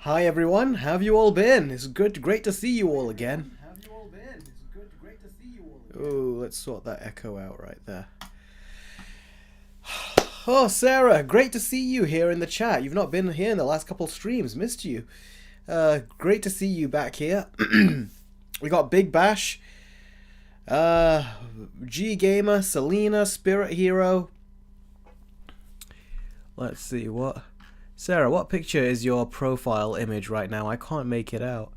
Hi everyone, how have you all been? It's great to see you all again. Oh, let's sort that echo out right there. Oh, Sarah, great to see you here in the chat. You've not been here in the last couple streams, missed you. Great to see you back here. We got Big Bash, uh, G Gamer, Selena, Spirit Hero. Let's see what. Sarah, what picture is your profile image right now? I can't make it out.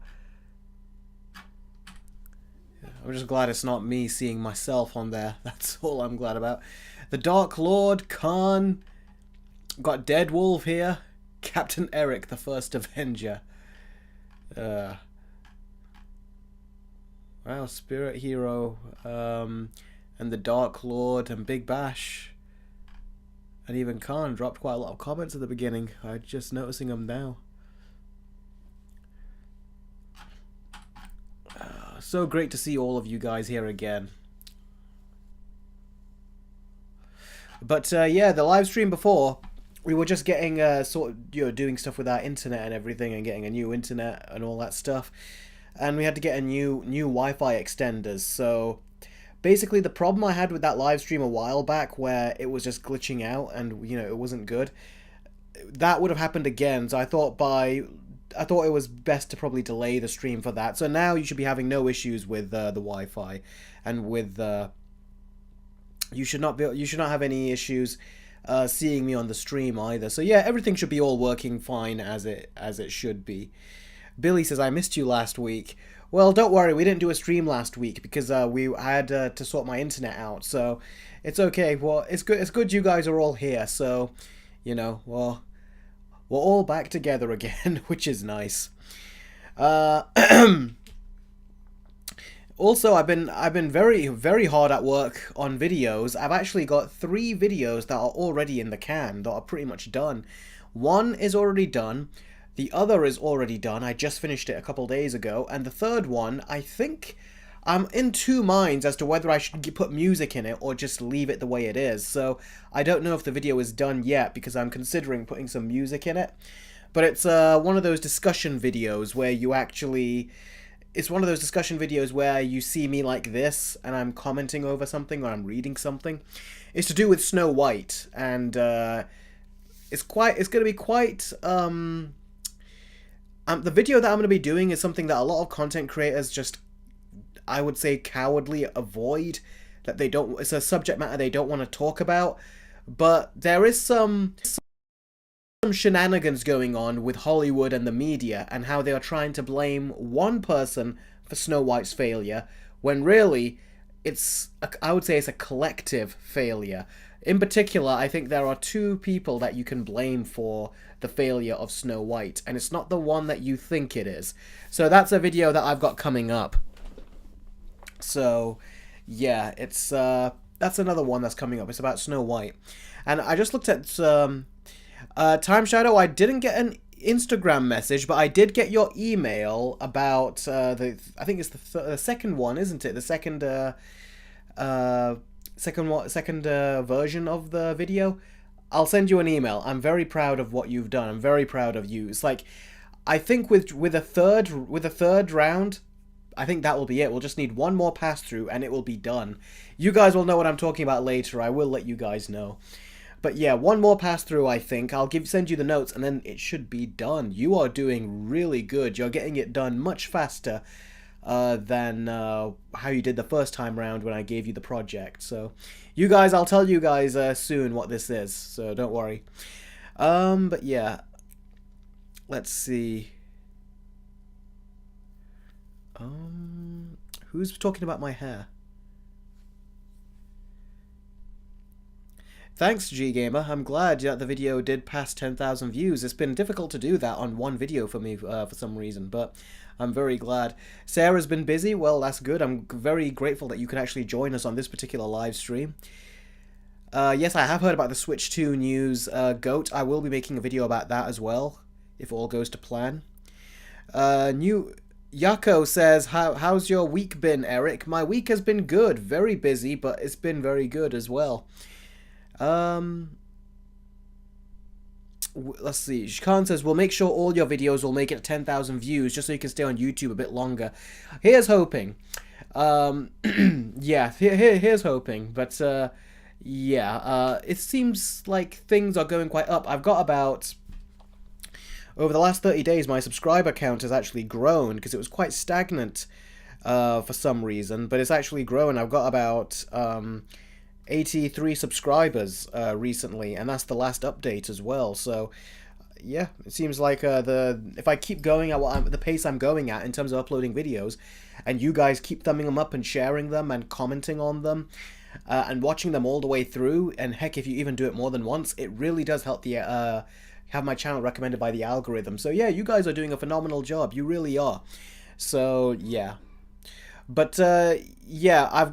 I'm just glad it's not me seeing myself on there. That's all I'm glad about. The Dark Lord, Khan. Got Dead Wolf here. Captain Eric, the first Avenger. Wow, Spirit Hero. And the Dark Lord and Big Bash. And even Khan dropped quite a lot of comments at the beginning. I'm just noticing them now. So great to see all of you guys here again. But yeah, the live stream before, we were just getting doing stuff with our internet and everything, and getting a new internet and all that stuff, and we had to get a new Wi-Fi extenders. So basically, the problem I had with that live stream a while back, where it was just glitching out and it wasn't good, that would have happened again. So I thought it was best to probably delay the stream for that. So now you should be having no issues with the Wi-Fi, and with you should not have any issues seeing me on the stream either. So yeah, everything should be all working fine as it should be. Billy says, I missed you last week. Well, don't worry, we didn't do a stream last week because we had to sort my internet out. So it's okay. Well, it's good. It's good you guys are all here. So well, we're all back together again, which is nice. Also, I've been very hard at work on videos. I've actually got 3 videos that are already in the can, that are pretty much done. One is already done. The other is already done. I just finished it a couple days ago. And the third one, I think I'm in 2 minds as to whether I should put music in it or just leave it the way it is. So I don't know if the video is done yet because I'm considering putting some music in it. But it's one of those discussion videos where you actually... It's one of those discussion videos where you see me like this and I'm commenting over something or I'm reading something. It's to do with Snow White, and it's going to be quite... the video that I'm going to be doing is something that a lot of content creators just, I would say, cowardly avoid. That they don't. It's a subject matter they don't want to talk about. But there is some shenanigans going on with Hollywood and the media, and how they are trying to blame one person for Snow White's failure, when really I would say it's a collective failure. In particular, I think there are 2 people that you can blame for the failure of Snow White, and it's not the one that you think it is. So that's a video that I've got coming up. So yeah, it's that's another one that's coming up. It's about Snow White. And I just looked at Time Shadow. I didn't get an Instagram message, but I did get your email about I think it's the second one, isn't it? The second second version of the video. I'll send you an email. I'm very proud of what you've done. I'm very proud of you. It's like, I think with a third round, I think that will be it. We'll just need one more pass through and it will be done. You guys will know what I'm talking about later. I will let you guys know. But yeah, one more pass through, I think. I'll send you the notes and then it should be done. You are doing really good. You're getting it done much faster than how you did the first time round when I gave you the project. So you guys, I'll tell you guys soon what this is. So don't worry. But yeah, let's see. Who's talking about my hair? Thanks, G-Gamer. I'm glad that the video did pass 10,000 views. It's been difficult to do that on one video for me for some reason, but I'm very glad. Sarah's been busy. Well, that's good. I'm very grateful that you could actually join us on this particular live stream. Yes, I have heard about the Switch 2 news, Goat. I will be making a video about that as well, if all goes to plan. New Yako says, how's your week been, Eric? My week has been good. Very busy, but it's been very good as well. let's see. Khan says, we'll make sure all your videos will make it 10,000 views just so you can stay on YouTube a bit longer. Here's hoping. Yeah, here's hoping. But, yeah, it seems like things are going quite up. I've got about... Over the last 30 days, my subscriber count has actually grown because it was quite stagnant for some reason. But it's actually grown. I've got about 83 subscribers recently, and that's the last update as well. So, yeah, it seems like if I keep going at the pace I'm going at in terms of uploading videos, and you guys keep thumbing them up and sharing them and commenting on them, and watching them all the way through, and heck, if you even do it more than once, it really does help the have my channel recommended by the algorithm. So yeah, you guys are doing a phenomenal job. You really are. So yeah. But yeah, I've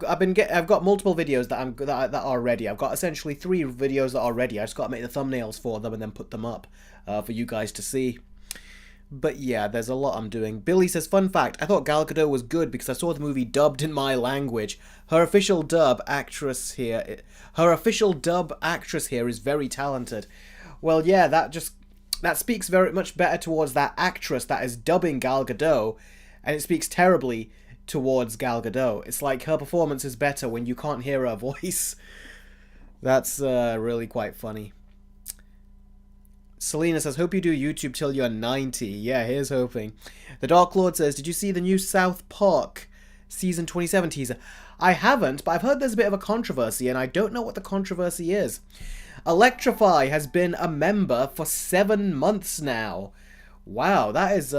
got multiple videos that are ready. I've got essentially 3 videos that are ready. I just got to make the thumbnails for them and then put them up for you guys to see. But yeah, there's a lot I'm doing. Billy says, fun fact, I thought Gal Gadot was good because I saw the movie dubbed in my language. Her official dub actress here is very talented. Well, yeah, that speaks very much better towards that actress that is dubbing Gal Gadot, and it speaks terribly towards Gal Gadot. It's like her performance is better when you can't hear her voice. That's really quite funny. Selena says, hope you do YouTube till you're 90. Yeah, here's hoping. The Dark Lord says, did you see the new South Park Season 27 teaser? I haven't, but I've heard there's a bit of a controversy, and I don't know what the controversy is. Electrify has been a member for 7 months now. Wow, that has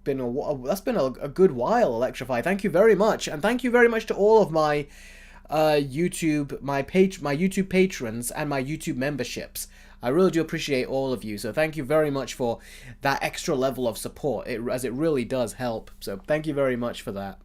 been a good while, Electrify. Thank you very much, and thank you very much to all of my YouTube patrons and my YouTube memberships. I really do appreciate all of you. So thank you very much for that extra level of support, as it really does help. So thank you very much for that.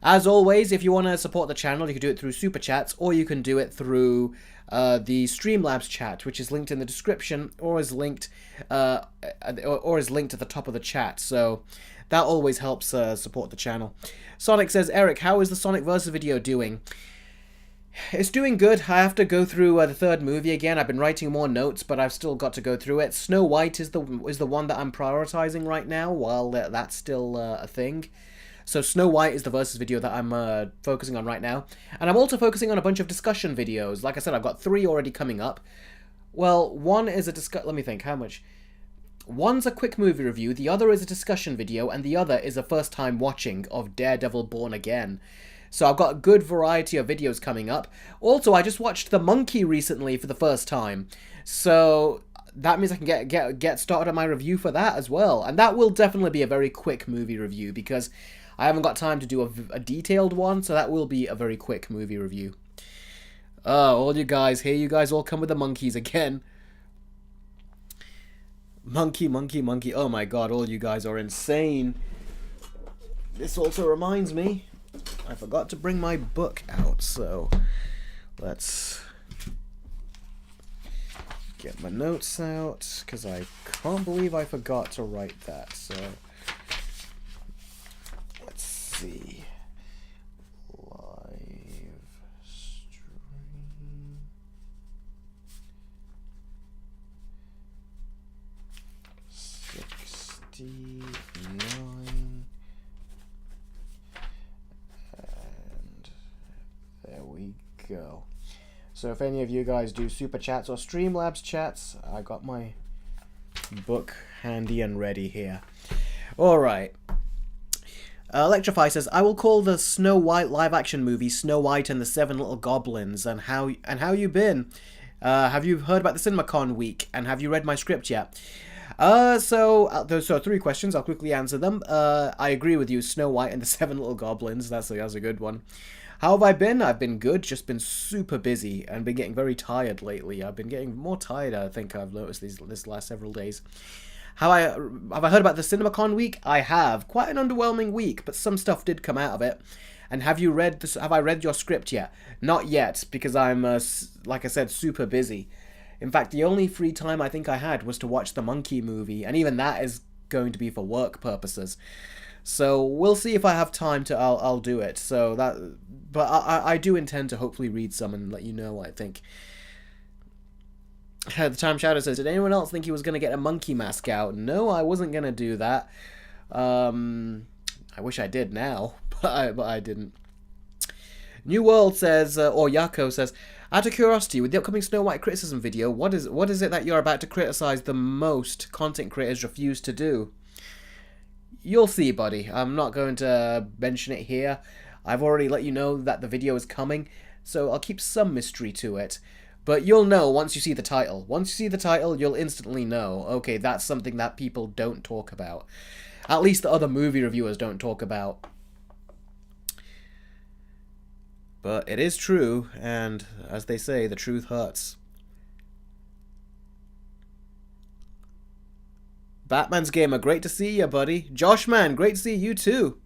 As always, if you want to support the channel, you can do it through Super Chats, or you can do it through the Streamlabs chat, which is linked in the description, or is linked at the top of the chat. So that always helps support the channel. Sonic says, Eric, how is the Sonic Versus video doing? It's doing good. I have to go through the 3rd movie again. I've been writing more notes, but I've still got to go through it. Snow White is the one that I'm prioritizing right now, while that's still a thing. So Snow White is the Versus video that I'm focusing on right now. And I'm also focusing on a bunch of discussion videos. Like I said, I've got 3 already coming up. Well, one is let me think, how much? One's a quick movie review, the other is a discussion video, and the other is a first time watching of Daredevil Born Again. So I've got a good variety of videos coming up. Also, I just watched The Monkey recently for the first time. So that means I can get started on my review for that as well. And that will definitely be a very quick movie review because I haven't got time to do a detailed one, so that will be a very quick movie review. All you guys, here you guys all come with the monkeys again. Monkey, monkey, monkey. Oh my god, all you guys are insane. This also reminds me, I forgot to bring my book out, so let's get my notes out, because I can't believe I forgot to write that, so let's see. Live stream. '69. And there we go. So if any of you guys do Super Chats or Streamlabs chats, I got my book handy and ready here. Alright. Electrify says, I will call the Snow White live-action movie Snow White and the Seven Little Goblins. And how you been? Have you heard about the CinemaCon week? And have you read my script yet? So those are 3 questions. I'll quickly answer them. I agree with you. Snow White and the Seven Little Goblins. That's a good one. How have I been? I've been good. Just been super busy and been getting very tired lately. I've been getting more tired, I think I've noticed this last several days. Have I heard about the CinemaCon week? I have. Quite an underwhelming week, but some stuff did come out of it. And have I read your script yet? Not yet, because I'm, like I said, super busy. In fact, the only free time I think I had was to watch the Monkey movie, and even that is going to be for work purposes. So we'll see if I have time to. I'll do it. So but I do intend to hopefully read some and let you know what I think. The Time Shadow says, did anyone else think he was going to get a monkey mask out? No, I wasn't going to do that. I wish I did now, but I didn't. New World says, or Yako says, out of curiosity, with the upcoming Snow White criticism video, what is it that you're about to criticize the most content creators refuse to do? You'll see, buddy. I'm not going to mention it here. I've already let you know that the video is coming, so I'll keep some mystery to it. But you'll know once you see the title. Once you see the title, you'll instantly know, okay, that's something that people don't talk about. At least the other movie reviewers don't talk about. But it is true, and as they say, the truth hurts. Batman's Gamer, great to see you, buddy. Josh, man, great to see you too.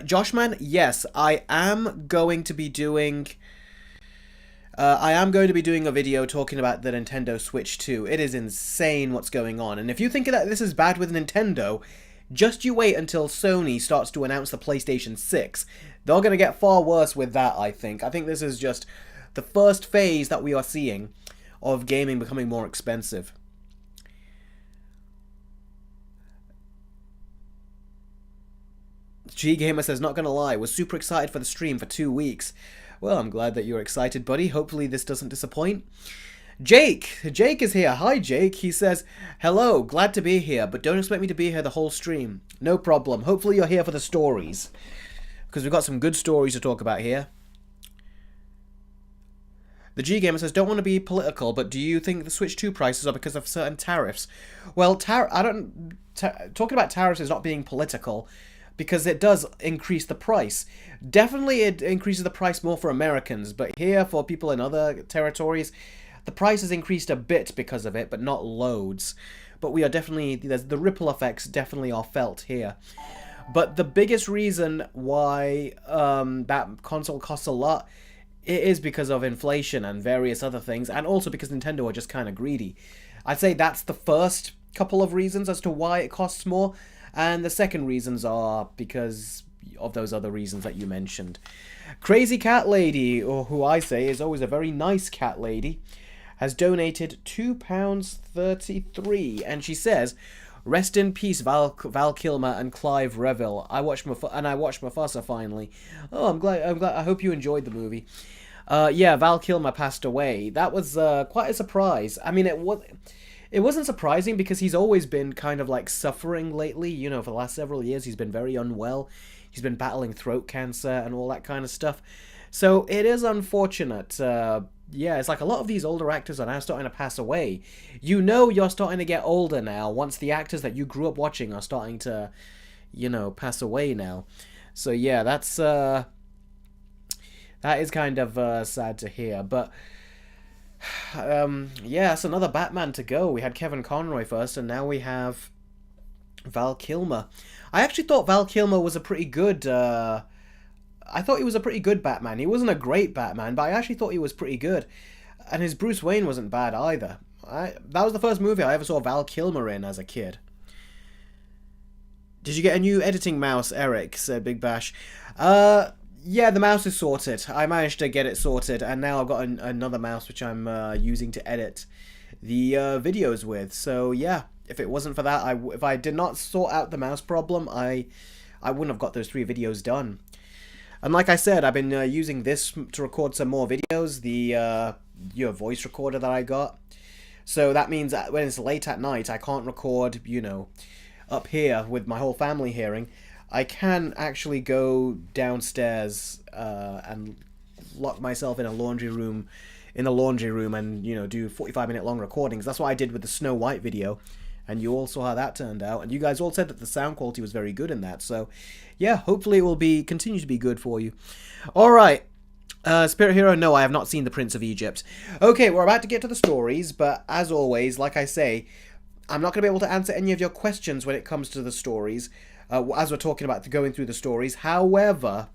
Joshman, yes, I am going to be doing a video talking about the Nintendo Switch 2. It is insane what's going on. And if you think that this is bad with Nintendo, just you wait until Sony starts to announce the PlayStation 6. They're going to get far worse with that, I think. I think this is just the first phase that we are seeing of gaming becoming more expensive. G-Gamer says, not gonna lie, was super excited for the stream for 2 weeks. Well, I'm glad that you're excited, buddy. Hopefully this doesn't disappoint. Jake is here. Hi, Jake. He says, hello, glad to be here, but don't expect me to be here the whole stream. No problem. Hopefully you're here for the stories, because we've got some good stories to talk about here. The G-Gamer says, don't want to be political, but do you think the Switch 2 prices are because of certain tariffs? Well, talking about tariffs is not being political, because it does increase the price. Definitely it increases the price more for Americans, but here for people in other territories, the price has increased a bit because of it, but not loads. But we are definitely, the ripple effects definitely are felt here. But the biggest reason why that console costs a lot, it is because of inflation and various other things, and also because Nintendo are just kind of greedy. I'd say that's the first couple of reasons as to why it costs more. And the second reasons are because of those other reasons that you mentioned. Crazy Cat Lady, or who I say is always a very nice cat lady, has donated £2.33, and she says, "Rest in peace, Val Kilmer and Clive Revill. I watched Mufasa finally. Oh, I'm glad. I hope you enjoyed the movie. Yeah, Val Kilmer passed away. That was quite a surprise. I mean, It wasn't surprising because he's always been kind of like suffering lately. You know, for the last several years, he's been very unwell. He's been battling throat cancer and all that kind of stuff. So it is unfortunate. Yeah, it's like a lot of these older actors are now starting to pass away. You know you're starting to get older now once the actors that you grew up watching are starting to, you know, pass away now. So yeah, that is kind of sad to hear. But yeah, it's another Batman to go. We had Kevin Conroy first, and now we have Val Kilmer. I actually thought Val Kilmer was a pretty good, I thought he was a pretty good Batman. He wasn't a great Batman, but I actually thought he was pretty good. And his Bruce Wayne wasn't bad either. That was the first movie I ever saw Val Kilmer in as a kid. Did you get a new editing mouse, Eric? Said Big Bash. Yeah, the mouse is sorted. I managed to get it sorted, and now I've got another mouse which I'm using to edit the videos with. So yeah, if it wasn't for that, if I did not sort out the mouse problem, I wouldn't have got those 3 videos done. And like I said, I've been using this to record some more videos, the your voice recorder that I got. So that means that when it's late at night, I can't record, you know, up here with my whole family hearing. I can actually go downstairs and lock myself in a laundry room, and, you know, do 45-minute long recordings. That's what I did with the Snow White video, and you all saw how that turned out. And you guys all said that the sound quality was very good in that. So, yeah, hopefully it will continue to be good for you. All right. Spirit Hero, no, I have not seen The Prince of Egypt. Okay, we're about to get to the stories, but as always, like I say, I'm not going to be able to answer any of your questions when it comes to the stories. As we're talking about going through the stories. However,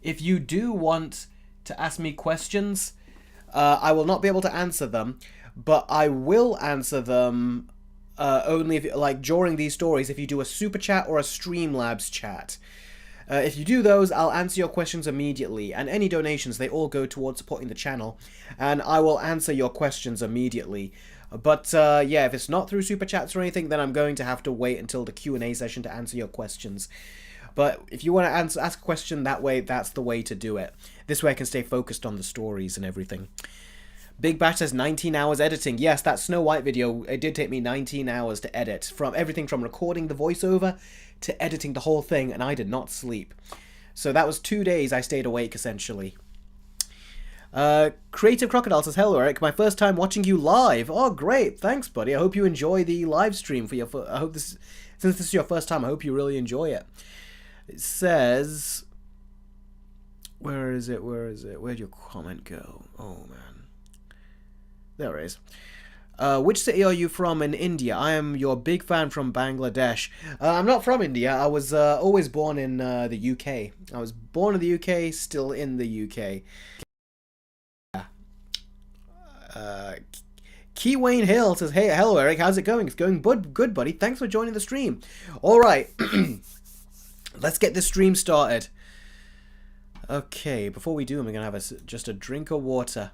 if you do want to ask me questions, I will not be able to answer them, but I will answer them only if, like, during these stories, if you do a super chat or a Streamlabs chat. If you do those, I'll answer your questions immediately, and any donations, they all go towards supporting the channel, and I will answer your questions immediately. But yeah, if it's not through Super Chats or anything, then I'm going to have to wait until the Q&A session to answer your questions. But if you want to ask a question that way, that's the way to do it. This way I can stay focused on the stories and everything. Big Bash says 19 hours editing. Yes, that Snow White video, it did take me 19 hours to edit. From everything from recording the voiceover to editing the whole thing, and I did not sleep. So that was 2 days I stayed awake, essentially. Creative Crocodile says, hello Eric, my first time watching you live. Oh great, thanks buddy. I hope you enjoy the live stream for your I hope this, since this is your first time, I hope you really enjoy it. It says, where is it, where'd your comment go? Oh man, there it is. Which city are you from in India? I am your big fan from Bangladesh. I'm not from India. I was always born in the UK. I was born in the UK, still in the UK. Key Wayne Hill says, hey, hello Eric, how's it going? It's going good, buddy. Thanks for joining the stream. Alright, let's get this stream started. Okay, before we do, I'm going to have just a drink of water.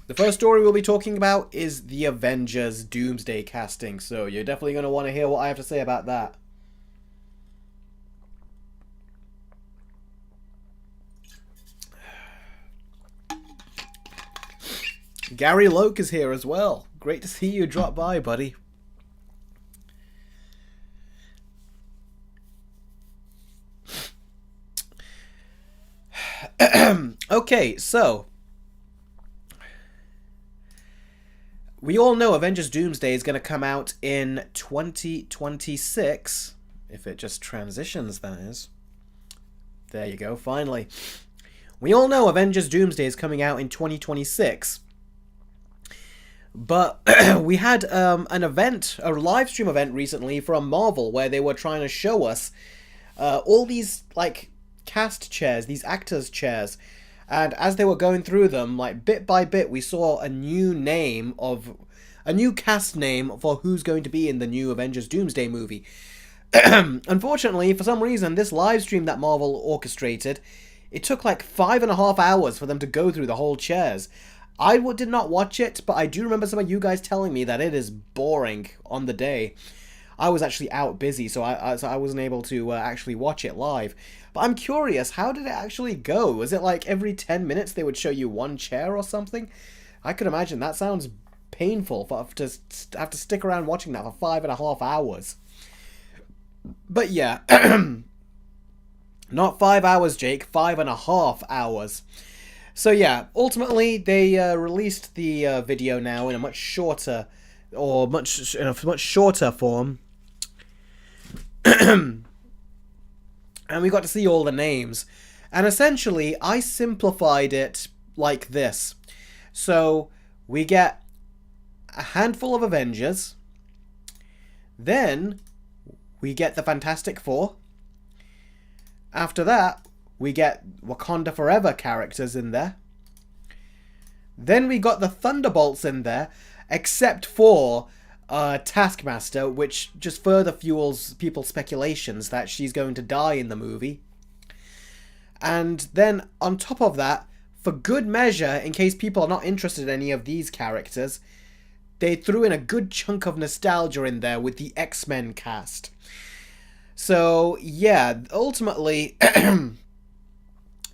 The first story we'll be talking about is the Avengers Doomsday casting, so you're definitely going to want to hear what I have to say about that. Gary Loke is here as well. Great to see you drop by, buddy. Okay, so we all know Avengers Doomsday is going to come out in 2026. If it just transitions, that is. There you go, finally. We all know Avengers Doomsday is coming out in 2026. But we had an event, a live stream event recently from Marvel, where they were trying to show us all these, like, cast chairs, these actors' chairs. And as they were going through them, like, bit by bit, we saw a new cast name for who's going to be in the new Avengers Doomsday movie. Unfortunately, for some reason, this live stream that Marvel orchestrated, it took like 5.5 hours for them to go through the whole chairs. I did not watch it, but I do remember some of you guys telling me that it is boring on the day. I was actually out busy, so I wasn't able to actually watch it live. But I'm curious, how did it actually go? Was it like every 10 minutes they would show you one chair or something? I could imagine that sounds painful to have to stick around watching that for 5.5 hours. But yeah, not 5 hours, Jake, 5.5 hours. So yeah, ultimately they released the video now in a much shorter, much shorter form, and we got to see all the names. And essentially, I simplified it like this. So we get a handful of Avengers, then we get the Fantastic Four. After that, we get Wakanda Forever characters in there. Then we got the Thunderbolts in there, except for Taskmaster, which just further fuels people's speculations that she's going to die in the movie. And then, on top of that, for good measure, in case people are not interested in any of these characters, they threw in a good chunk of nostalgia in there with the X-Men cast. So, yeah, ultimately,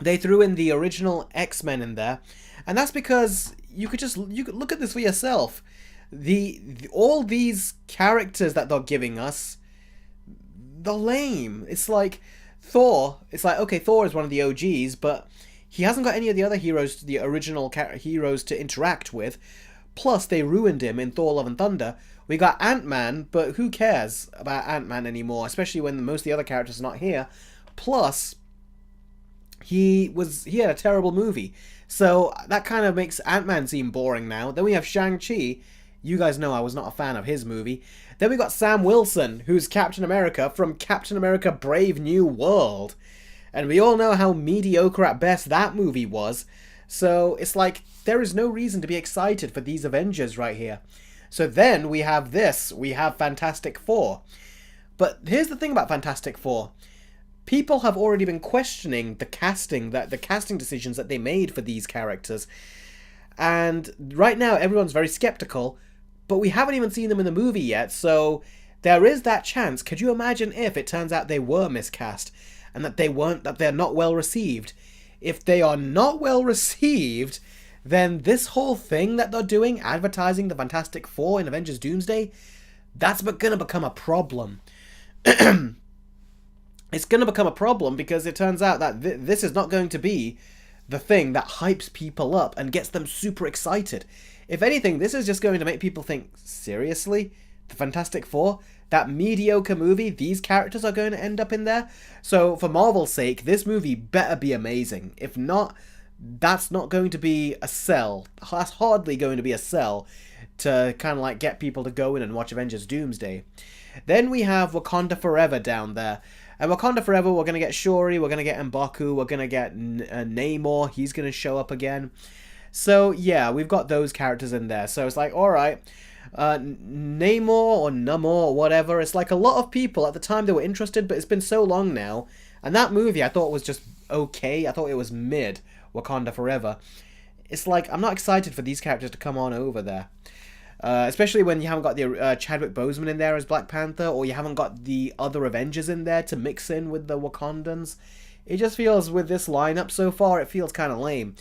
they threw in the original X-Men in there, and that's because you could look at this for yourself. All these characters that they're giving us, they're lame. It's like Thor. It's like, okay, Thor is one of the OGs, but he hasn't got any of the other heroes, the original heroes, to interact with. Plus, they ruined him in Thor: Love and Thunder. We got Ant-Man, but who cares about Ant-Man anymore, especially when most of the other characters are not here. Plus, he had a terrible movie. So that kind of makes Ant-Man seem boring now. Then we have Shang-Chi. You guys know I was not a fan of his movie. Then we got Sam Wilson, who's Captain America from Captain America: Brave New World. And we all know how mediocre at best that movie was. So it's like, there is no reason to be excited for these Avengers right here. So then we have this. We have Fantastic Four. But here's the thing about Fantastic Four. People have already been questioning the casting decisions that they made for these characters. And right now everyone's very skeptical, but we haven't even seen them in the movie yet, so there is that chance. Could you imagine if it turns out they were miscast and that they're not well received? If they are not well received, then this whole thing that they're doing, advertising the Fantastic Four in Avengers Doomsday, that's gonna become a problem. It's gonna become a problem because it turns out that this is not going to be the thing that hypes people up and gets them super excited. If anything, this is just going to make people think, seriously? The Fantastic Four? That mediocre movie, these characters are going to end up in there? So, for Marvel's sake, this movie better be amazing. If not, that's not going to be a sell. That's hardly going to be a sell to kind of like get people to go in and watch Avengers Doomsday. Then we have Wakanda Forever down there. And Wakanda Forever, we're going to get Shuri, we're going to get M'Baku, we're going to get Namor, he's going to show up again. So, yeah, we've got those characters in there. So it's like, alright, Namor or Namor or whatever, it's like a lot of people at the time they were interested, but it's been so long now. And that movie I thought was just okay, I thought it was mid, Wakanda Forever. It's like, I'm not excited for these characters to come on over there. Especially when you haven't got the Chadwick Boseman in there as Black Panther, or you haven't got the other Avengers in there to mix in with the Wakandans. It just feels, with this lineup so far, it feels kind of lame.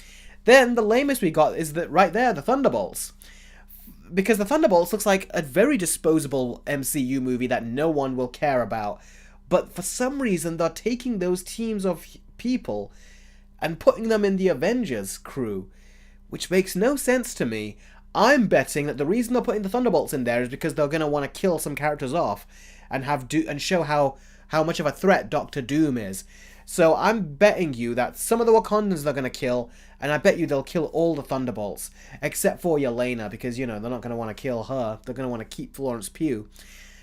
Then, the lamest we got is that right there, the Thunderbolts. Because the Thunderbolts looks like a very disposable MCU movie that no one will care about. But for some reason, they're taking those teams of people and putting them in the Avengers crew, which makes no sense to me. I'm betting that the reason they're putting the Thunderbolts in there is because they're going to want to kill some characters off and and show how much of a threat Doctor Doom is. So I'm betting you that some of the Wakandans they're going to kill, and I bet you they'll kill all the Thunderbolts, except for Yelena, because, you know, they're not going to want to kill her. They're going to want to keep Florence Pugh.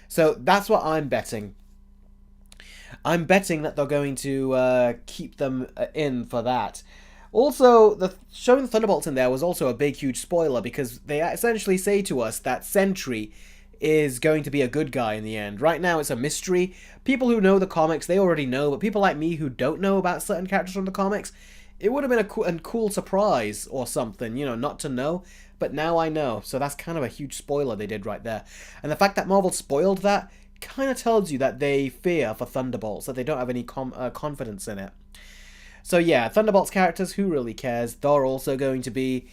So that's what I'm betting. I'm betting that they're going to keep them in for that. Also, showing the Thunderbolts in there was also a big, huge spoiler, because they essentially say to us that Sentry is going to be a good guy in the end. Right now, it's a mystery. People who know the comics, they already know, but people like me who don't know about certain characters from the comics, it would have been a cool surprise or something, you know, not to know, but now I know. So that's kind of a huge spoiler they did right there. And the fact that Marvel spoiled that kind of tells you that they fear for Thunderbolts, that they don't have any confidence in it. So yeah, Thunderbolts characters, who really cares? They're also going to be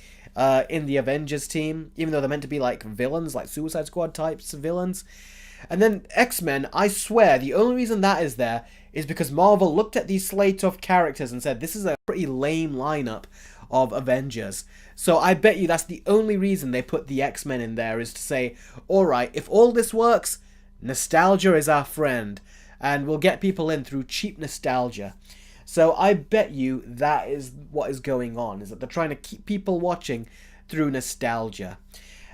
in the Avengers team, even though they're meant to be like villains, like Suicide Squad types villains. And then X-Men, I swear, the only reason that is there is because Marvel looked at these slate of characters and said, this is a pretty lame lineup of Avengers. So I bet you that's the only reason they put the X-Men in there, is to say, alright, if all this works, nostalgia is our friend, and we'll get people in through cheap nostalgia. So I bet you that is what is going on, is that they're trying to keep people watching through nostalgia.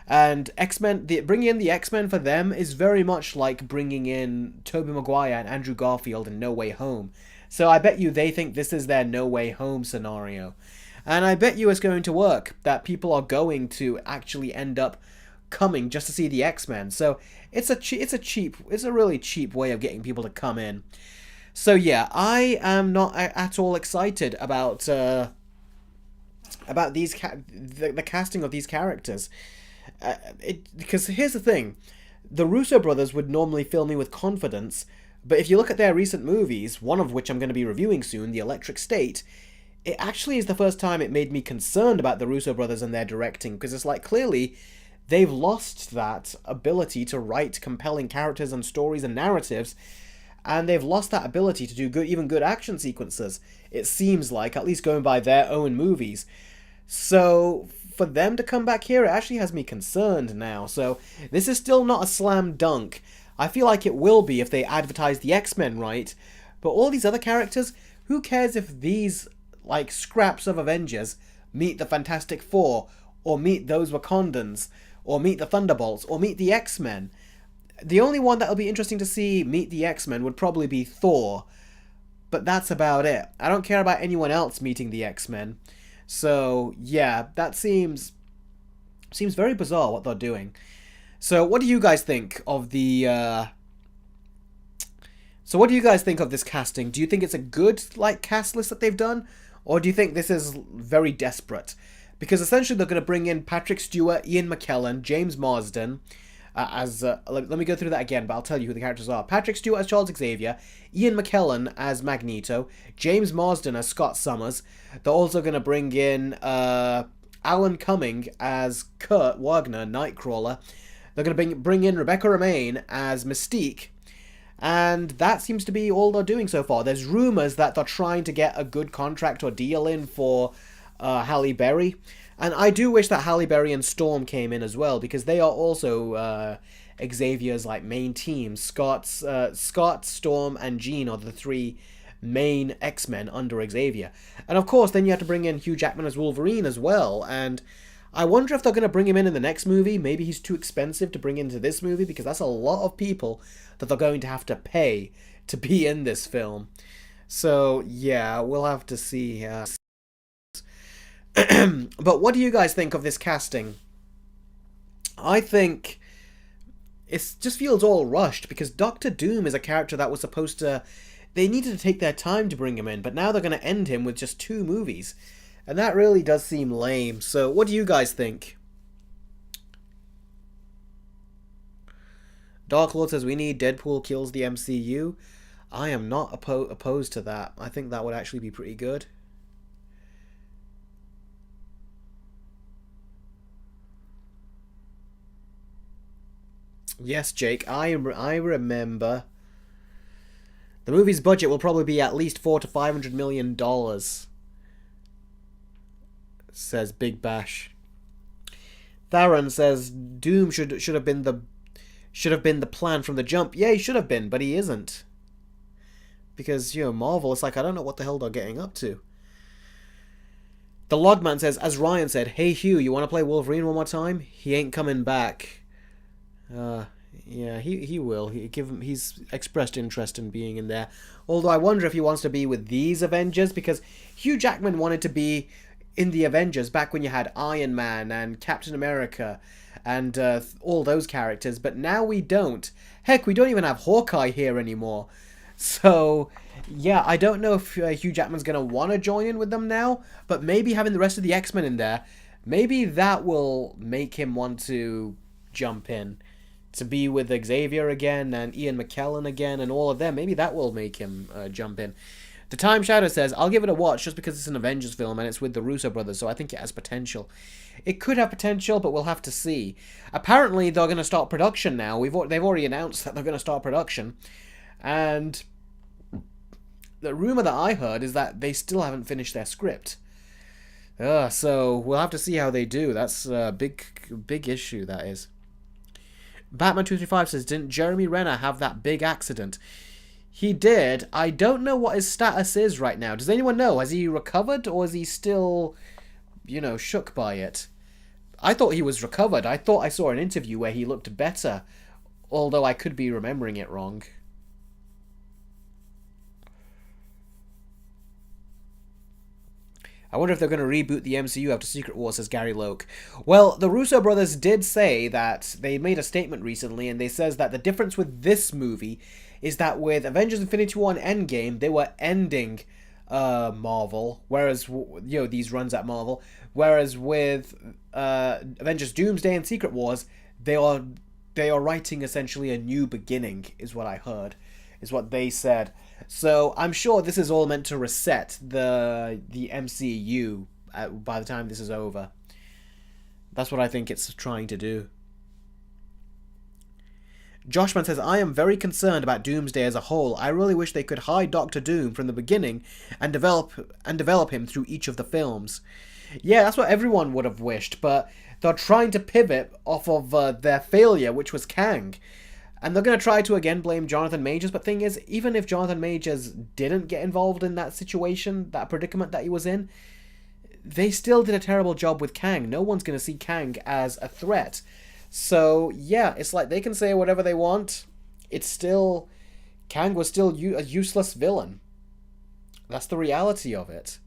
And X-Men, bringing in the X-Men for them is very much like bringing in Tobey Maguire and Andrew Garfield in No Way Home. So I bet you they think this is their No Way Home scenario. And I bet you it's going to work, that people are going to actually end up coming just to see the X-Men. So it's a really cheap way of getting people to come in. So yeah, I am not at all excited about the casting of these characters. Because here's the thing, the Russo brothers would normally fill me with confidence, but if you look at their recent movies, one of which I'm going to be reviewing soon, The Electric State, it actually is the first time it made me concerned about the Russo brothers and their directing, because it's like, clearly they've lost that ability to write compelling characters and stories and narratives. And they've lost that ability to do even good action sequences, it seems like, at least going by their own movies. So for them to come back here, it actually has me concerned now. So this is still not a slam dunk. I feel like it will be if they advertise the X-Men right. But all these other characters, who cares if these, like, scraps of Avengers meet the Fantastic Four, or meet those Wakandans, or meet the Thunderbolts, or meet the X-Men? The only one that'll be interesting to see meet the X-Men would probably be Thor. But that's about it. I don't care about anyone else meeting the X-Men. So, yeah, that seems very bizarre what they're doing. So, what do you guys think of the So what do you guys think of this casting? Do you think it's a good like cast list that they've done? Or do you think this is very desperate? Because essentially they're going to bring in Patrick Stewart, Ian McKellen, James Marsden, let me go through that again, but I'll tell you who the characters are. Patrick Stewart as Charles Xavier, Ian McKellen as Magneto, James Marsden as Scott Summers. They're also going to bring in Alan Cumming as Kurt Wagner, Nightcrawler. They're going to bring in Rebecca Romijn as Mystique. And that seems to be all they're doing so far. There's rumors that they're trying to get a good contract or deal in for Halle Berry. And I do wish that Halle Berry and Storm came in as well, because they are also Xavier's like main team. Scott, Storm, and Jean are the three main X-Men under Xavier. And of course, then you have to bring in Hugh Jackman as Wolverine as well. And I wonder if they're going to bring him in the next movie. Maybe he's too expensive to bring into this movie, because that's a lot of people that they're going to have to pay to be in this film. So yeah, we'll have to see. But what do you guys think of this casting? I think it just feels all rushed, because Doctor Doom is a character that was supposed to... They needed to take their time to bring him in, but now they're going to end him with just 2 movies. And that really does seem lame. So what do you guys think? Dark Lord says we need Deadpool kills the MCU. I am not opposed to that. I think that would actually be pretty good. Yes, Jake, I remember. The movie's budget will probably be at least $400 to $500 million, says Big Bash. Theron says Doom should have been the plan from the jump. Yeah, he should have been, but he isn't. Because, Marvel, it's like, I don't know what the hell they're getting up to. The Logman says, as Ryan said, hey Hugh, you want to play Wolverine one more time? He ain't coming back. Yeah, he will. He's expressed interest in being in there. Although I wonder if he wants to be with these Avengers, because Hugh Jackman wanted to be in the Avengers back when you had Iron Man and Captain America and all those characters, but now we don't. Heck, we don't even have Hawkeye here anymore. So, yeah, I don't know if Hugh Jackman's going to want to join in with them now, but maybe having the rest of the X-Men in there, maybe that will make him want to jump in. To be with Xavier again and Ian McKellen again and all of them. Maybe that will make him jump in. The Time Shadow says, I'll give it a watch just because it's an Avengers film and it's with the Russo brothers, so I think it has potential. It could have potential, but we'll have to see. Apparently, they're going to start production now. They've already announced that they're going to start production. And the rumor that I heard is that they still haven't finished their script. So we'll have to see how they do. That's a big issue, that is. Batman235 says, didn't Jeremy Renner have that big accident? He did. I don't know what his status is right now. Does anyone know? Has he recovered, or is he still, shook by it? I thought he was recovered. I thought I saw an interview where he looked better, although I could be remembering it wrong. I wonder if they're going to reboot the MCU after Secret Wars, says Gary Loke. Well, the Russo brothers did say that they made a statement recently, and they says that the difference with this movie is that with Avengers Infinity War and Endgame, they were ending Marvel, whereas, these runs at Marvel, whereas with Avengers Doomsday and Secret Wars, they are writing essentially a new beginning, is what I heard, is what they said. So I'm sure this is all meant to reset the MCU by the time this is over. That's what I think it's trying to do. Joshman says, I am very concerned about Doomsday as a whole. I really wish they could hide Doctor Doom from the beginning and develop him through each of the films. Yeah, that's what everyone would have wished, but they're trying to pivot off of their failure, which was Kang. And they're going to try to, again, blame Jonathan Majors. But thing is, even if Jonathan Majors didn't get involved in that situation, that predicament that he was in, they still did a terrible job with Kang. No one's going to see Kang as a threat. So, yeah, it's like they can say whatever they want. It's still... Kang was still a useless villain. That's the reality of it.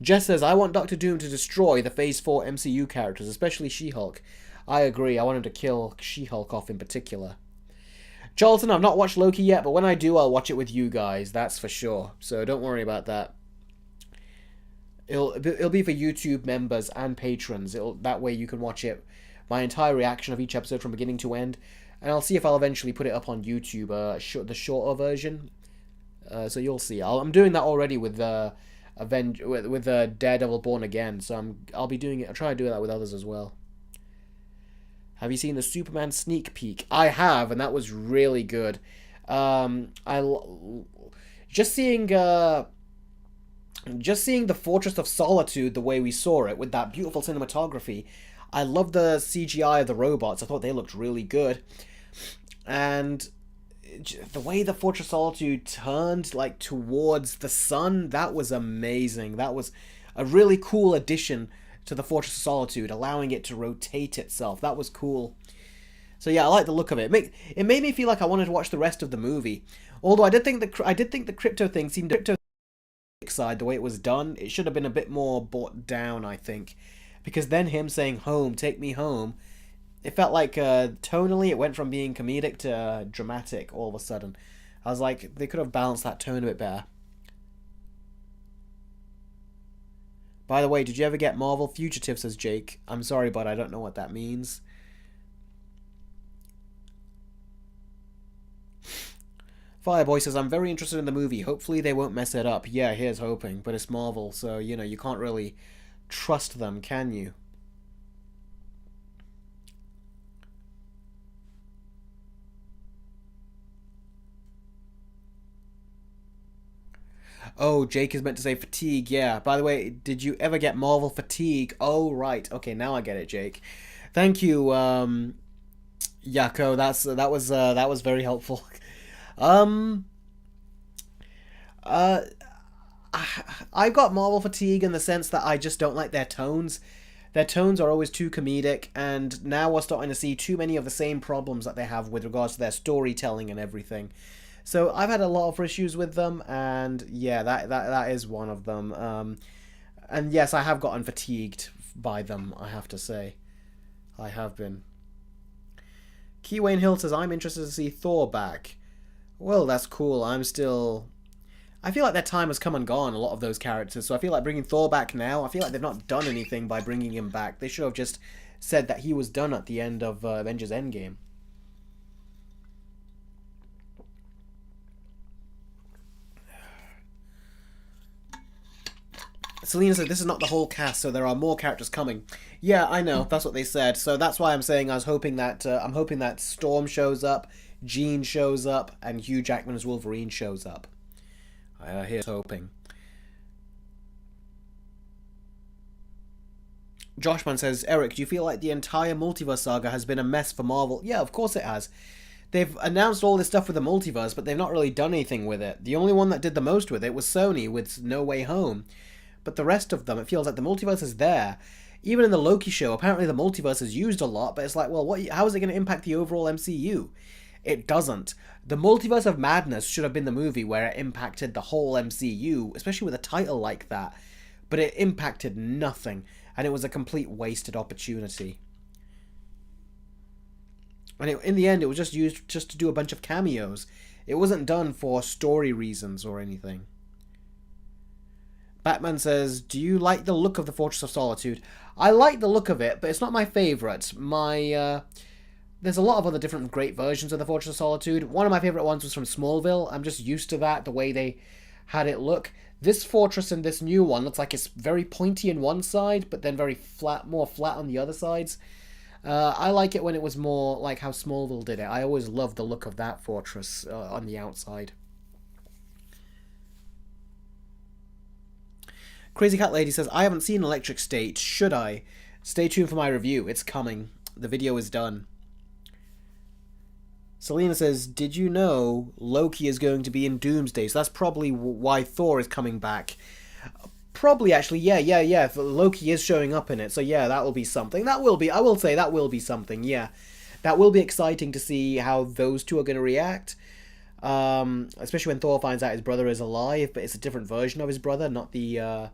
Jess says, I want Doctor Doom to destroy the Phase 4 MCU characters, especially She-Hulk. I agree. I want him to kill She-Hulk off in particular. Charlton, I've not watched Loki yet, but when I do, I'll watch it with you guys. That's for sure. So don't worry about that. It'll be for YouTube members and patrons. That way you can watch it, my entire reaction of each episode from beginning to end, and I'll see if I'll eventually put it up on YouTube, the shorter version. So you'll see. I'm doing that already with Daredevil Born Again. So I'll be doing it. I'll try to do that with others as well. Have you seen the Superman sneak peek? I have, and that was really good. Just seeing the Fortress of Solitude the way we saw it with that beautiful cinematography. I love the CGI of the robots. I thought they looked really good, and the way the Fortress of Solitude turned like towards the sun, that was amazing. That was a really cool addition to the Fortress of Solitude, allowing it to rotate itself. That was cool. So yeah, I like the look of it. It made me feel like I wanted to watch the rest of the movie. Although I did think the crypto thing seemed side the way it was done. It should have been a bit more brought down, I think, because then him saying "home, take me home," it felt like tonally it went from being comedic to dramatic all of a sudden. I was like, they could have balanced that tone a bit better. By the way, did you ever get Marvel Fugitive, says Jake? I'm sorry, but I don't know what that means. Fireboy says, I'm very interested in the movie. Hopefully they won't mess it up. Yeah, here's hoping. But it's Marvel, so, you know, you can't really trust them, can you? Oh, Jake is meant to say fatigue. Yeah. By the way, did you ever get Marvel fatigue? Oh, right. Okay, now I get it, Jake. Thank you, Yako. That was very helpful. Um, uh, I got Marvel fatigue in the sense that I just don't like their tones. Their tones are always too comedic, and now we're starting to see too many of the same problems that they have with regards to their storytelling and everything. So I've had a lot of issues with them, and yeah, that is one of them. And yes, I have gotten fatigued by them, I have to say. I have been. Key Wayne Hill says, I'm interested to see Thor back. Well, that's cool. I feel like their time has come and gone, a lot of those characters. So I feel like bringing Thor back now, I feel like they've not done anything by bringing him back. They should have just said that he was done at the end of Avengers Endgame. Selena said, this is not the whole cast, so there are more characters coming. Yeah, I know. That's what they said. So that's why I'm saying I'm hoping that Storm shows up, Jean shows up, and Hugh Jackman as Wolverine shows up. Here's hoping. Joshman says, Eric, do you feel like the entire multiverse saga has been a mess for Marvel? Yeah, of course it has. They've announced all this stuff with the multiverse, but they've not really done anything with it. The only one that did the most with it was Sony with No Way Home. But the rest of them, it feels like the multiverse is there. Even in the Loki show, apparently the multiverse is used a lot, but it's like, well, how is it going to impact the overall MCU? It doesn't. The Multiverse of Madness should have been the movie where it impacted the whole MCU, especially with a title like that. But it impacted nothing, and it was a complete wasted opportunity. And in the end, it was just used just to do a bunch of cameos. It wasn't done for story reasons or anything. Batman says, do you like the look of the Fortress of Solitude? I like the look of it, but it's not my favourite. There's a lot of other different great versions of the Fortress of Solitude. One of my favourite ones was from Smallville. I'm just used to that, the way they had it look. This fortress and this new one looks like it's very pointy in one side, but then very flat, more flat on the other sides. I like it when it was more like how Smallville did it. I always loved the look of that fortress on the outside. Crazy Cat Lady says, I haven't seen Electric State. Should I? Stay tuned for my review. It's coming. The video is done. Selena says, did you know Loki is going to be in Doomsday? So that's probably why Thor is coming back. Probably, actually, yeah. Loki is showing up in it. So yeah, that will be something. I will say that will be something, yeah. That will be exciting to see how those two are going to react. Especially when Thor finds out his brother is alive, but it's a different version of his brother, not the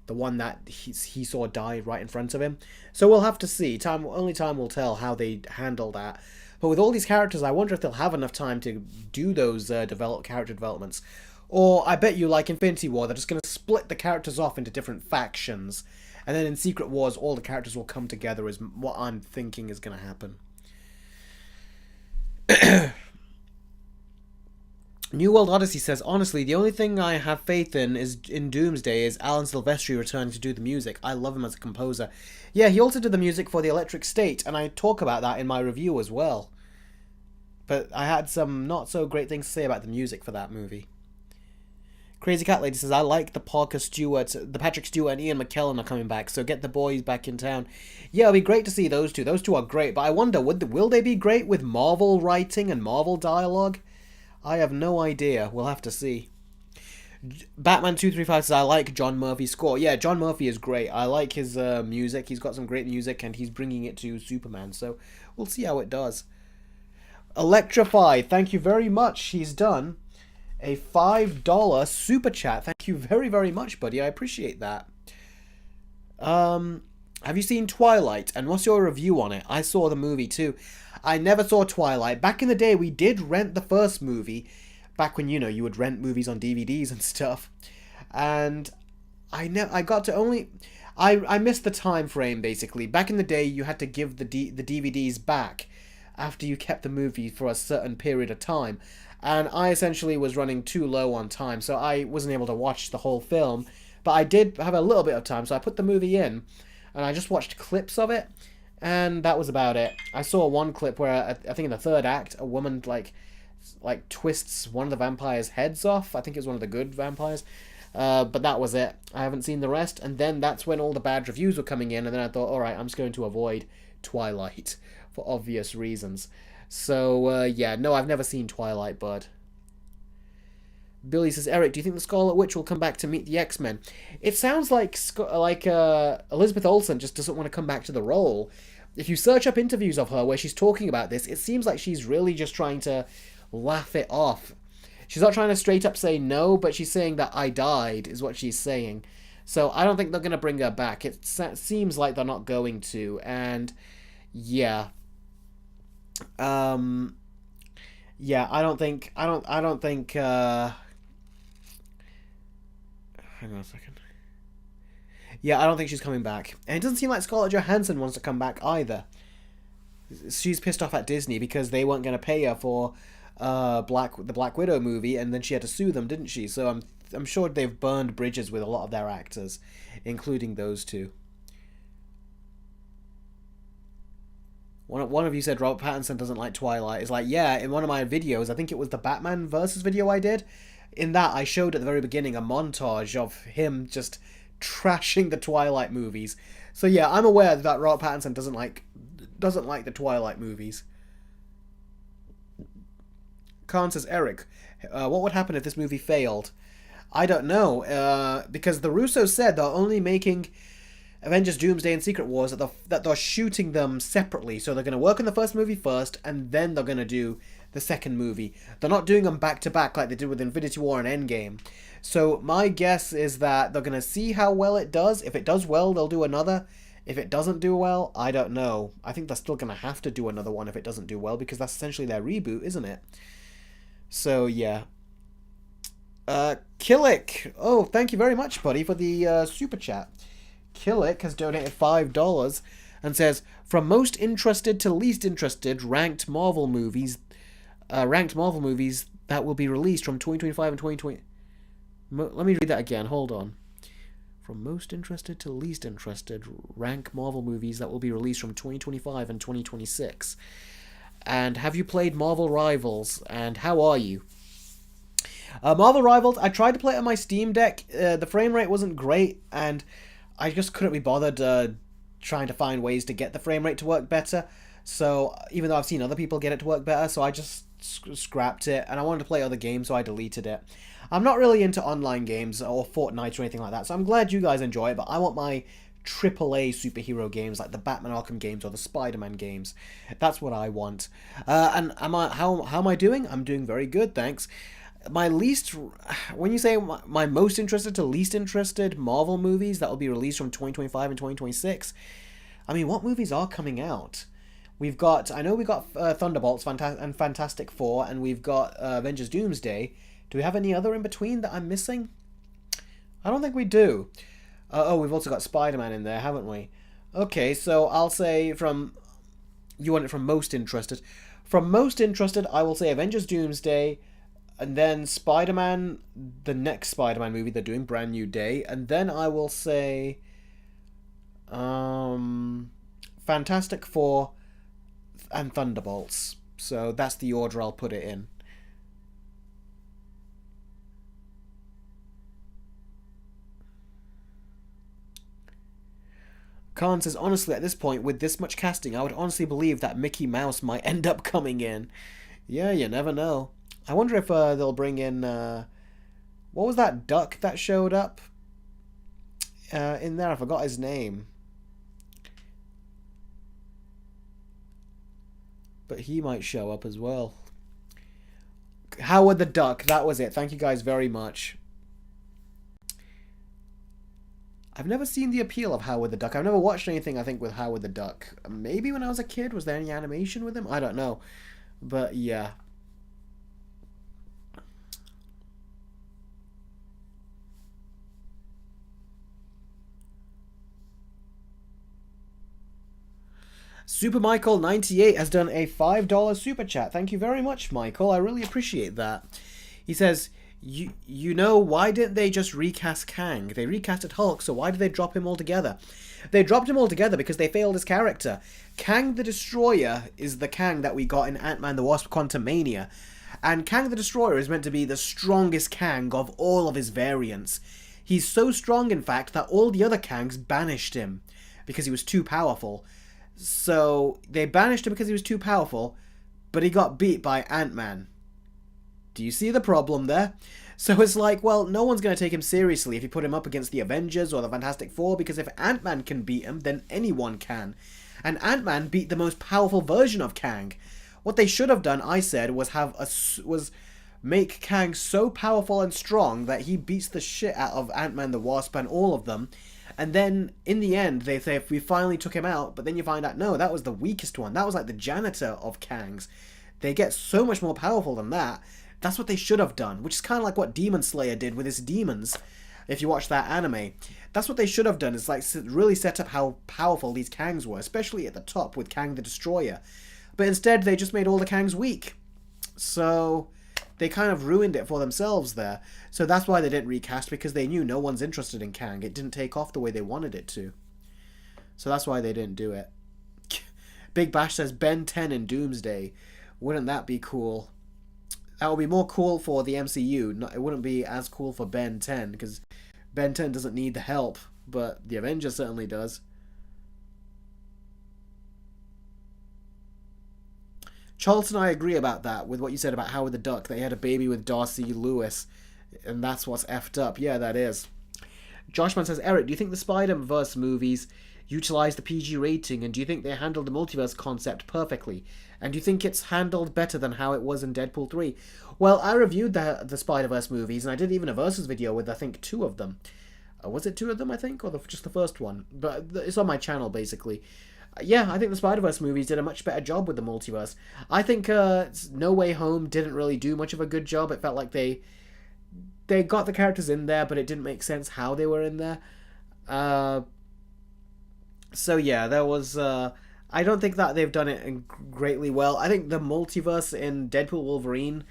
the one that he saw die right in front of him. So we'll have to see. Only time will tell how they handle that. But with all these characters, I wonder if they'll have enough time to do those character developments. Or I bet you, like Infinity War, they're just going to split the characters off into different factions. And then in Secret Wars, all the characters will come together is what I'm thinking is going to happen. New World Odyssey says, honestly, the only thing I have faith in Doomsday is Alan Silvestri returning to do the music. I love him as a composer. Yeah, he also did the music for The Electric State, and I talk about that in my review as well. But I had some not so great things to say about the music for that movie. Crazy Cat Lady says, I like the Patrick Stewart and Ian McKellen are coming back, so get the boys back in town. Yeah, it'll be great to see those two. Those two are great, but I wonder, will they be great with Marvel writing and Marvel dialogue? I have no idea. We'll have to see. Batman235 says, I like John Murphy's score. Yeah, John Murphy is great. I like his music. He's got some great music, and he's bringing it to Superman, so we'll see how it does. Electrify, thank you very much. He's done a $5 super chat. Thank you very, very much, buddy. I appreciate that. Have you seen Twilight? And what's your review on it? I saw the movie too. I never saw Twilight. Back in the day, we did rent the first movie. Back when, you would rent movies on DVDs and stuff. And I missed the time frame, basically. Back in the day, you had to give the DVDs back after you kept the movie for a certain period of time. And I essentially was running too low on time, so I wasn't able to watch the whole film. But I did have a little bit of time, so I put the movie in, and I just watched clips of it, and that was about it. I saw one clip where, I think in the third act, a woman, like twists one of the vampires' heads off. I think it was one of the good vampires. But that was it. I haven't seen the rest, and then that's when all the bad reviews were coming in, and then I thought, alright, I'm just going to avoid Twilight, for obvious reasons. So, yeah, no, I've never seen Twilight, bud. Billy says, Eric, do you think the Scarlet Witch will come back to meet the X-Men? It sounds like Elizabeth Olsen just doesn't want to come back to the role. If you search up interviews of her where she's talking about this, it seems like she's really just trying to laugh it off. She's not trying to straight up say no, but she's saying that I died, is what she's saying. So I don't think they're going to bring her back. It seems like they're not going to, and yeah. Yeah, I don't think, hang on a second. Yeah, I don't think she's coming back. And it doesn't seem like Scarlett Johansson wants to come back either. She's pissed off at Disney because they weren't going to pay her for the Black Widow movie, and then she had to sue them, didn't she? So I'm sure they've burned bridges with a lot of their actors, including those two. One of you said Robert Pattinson doesn't like Twilight. It's like, yeah, in one of my videos, I think it was the Batman versus video I did, in that I showed at the very beginning a montage of him just trashing the Twilight movies. So yeah, I'm aware that Robert Pattinson doesn't like the Twilight movies. Khan says, Eric, what would happen if this movie failed? I don't know, because the Russos said they're only making Avengers Doomsday and Secret Wars, that they're shooting them separately. So they're going to work on the first movie first, and then they're going to do the second movie. They're not doing them back to back like they did with Infinity War and Endgame. So my guess is that they're going to see how well it does. If it does well, they'll do another. If it doesn't do well, I don't know. I think they're still going to have to do another one if it doesn't do well, because that's essentially their reboot, isn't it? So, yeah. Killick. Oh, thank you very much, buddy, for the super chat. Killick has donated $5 and says, from most interested to least interested, ranked Marvel movies that will be released from 2025 and 2020. Let me read that again. Hold on. From most interested to least interested, rank Marvel movies that will be released from 2025 and 2026. And have you played Marvel Rivals? And how are you? Marvel Rivals, I tried to play it on my Steam Deck. The frame rate wasn't great, and I just couldn't be bothered trying to find ways to get the frame rate to work better. So, even though I've seen other people get it to work better, so I just scrapped it, and I wanted to play other games, so I deleted it. I'm not really into online games or Fortnite or anything like that, so I'm glad you guys enjoy it, but I want my AAA superhero games like the Batman Arkham games or the Spider-Man games. That's what I want. And how am I doing? I'm doing very good, thanks. My least, when you say my most interested to least interested Marvel movies that will be released from 2025 and 2026, I mean, what movies are coming out? We've got, I know we got Thunderbolts and Fantastic Four, and we've got Avengers Doomsday. Do we have any other in between that I'm missing? I don't think we do. Oh, we've also got Spider-Man in there, haven't we? Okay, so I'll say from, you want it from most interested. From most interested, I will say Avengers Doomsday, and then Spider-Man, the next Spider-Man movie they're doing, Brand New Day, and then I will say Fantastic Four and Thunderbolts. So that's the order I'll put it in. Khan says, honestly, at this point, with this much casting, I would honestly believe that Mickey Mouse might end up coming in. Yeah, you never know. I wonder if they'll bring in... what was that duck that showed up in there? I forgot his name. But he might show up as well. Howard the Duck, that was it. Thank you guys very much. I've never seen the appeal of Howard the Duck. I've never watched anything, I think, with Howard the Duck. Maybe when I was a kid, was there any animation with him? I don't know. But yeah. Super Michael 98 has done a $5 super chat. Thank you very much, Michael. I really appreciate that. He says, you know, why didn't they just recast Kang? They recasted Hulk, so why did they drop him altogether? They dropped him altogether because they failed his character. Kang the Destroyer is the Kang that we got in Ant-Man the Wasp Quantumania. And Kang the Destroyer is meant to be the strongest Kang of all of his variants. He's so strong, in fact, that all the other Kangs banished him because he was too powerful. So they banished him because he was too powerful, but he got beat by Ant-Man. Do you see the problem there? So it's like, well, no one's going to take him seriously if you put him up against the Avengers or the Fantastic Four, because if Ant-Man can beat him, then anyone can. And Ant-Man beat the most powerful version of Kang. What they should have done, I said, was make Kang so powerful and strong that he beats the shit out of Ant-Man the Wasp and all of them. And then, in the end, they say, if we finally took him out, but then you find out, no, that was the weakest one. That was like the janitor of Kangs. They get so much more powerful than that. That's what they should have done, which is kind of like what Demon Slayer did with his demons, if you watch that anime. That's what they should have done, is like really set up how powerful these Kangs were, especially at the top with Kang the Destroyer. But instead, they just made all the Kangs weak. So they kind of ruined it for themselves there. So that's why they didn't recast, because they knew no one's interested in Kang. It didn't take off the way they wanted it to. So that's why they didn't do it. Big Bash says Ben 10 in Doomsday. Wouldn't that be cool? That would be more cool for the MCU. It wouldn't be as cool for Ben 10, because Ben 10 doesn't need the help, but the Avengers certainly does. Charlton, I agree about that, with what you said about Howard the Duck. They had a baby with Darcy Lewis, and that's what's effed up. Yeah, that is. Joshman says, Eric, do you think the Spider-Verse movies utilize the PG rating, and do you think they handled the multiverse concept perfectly? And do you think it's handled better than how it was in Deadpool 3? Well, I reviewed the Spider-Verse movies, and I did even a Versus video with, I think, 2 of them. Was it 2 of them, I think? Or just the first one? But it's on my channel, basically. Yeah, I think the Spider-Verse movies did a much better job with the multiverse. I think No Way Home didn't really do much of a good job. It felt like they got the characters in there, but it didn't make sense how they were in there. So yeah, there was... I don't think that they've done it greatly well. I think the multiverse in Deadpool Wolverine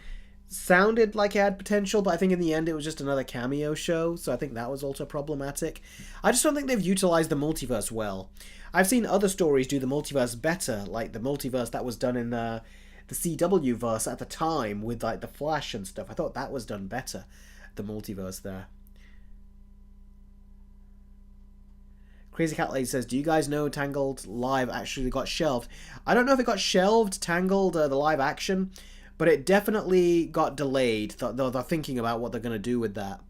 sounded like it had potential, but I think in the end it was just another cameo show, so I think that was also problematic. I just don't think they've utilized the multiverse well. I've seen other stories do the multiverse better, like the multiverse that was done in the CW verse at the time with like the Flash and stuff. I thought that was done better, the multiverse there. Crazy Cat Lady says, do you guys know Tangled Live actually got shelved? I don't know if it got shelved, Tangled, the live action, but it definitely got delayed. They're thinking about what they're going to do with that.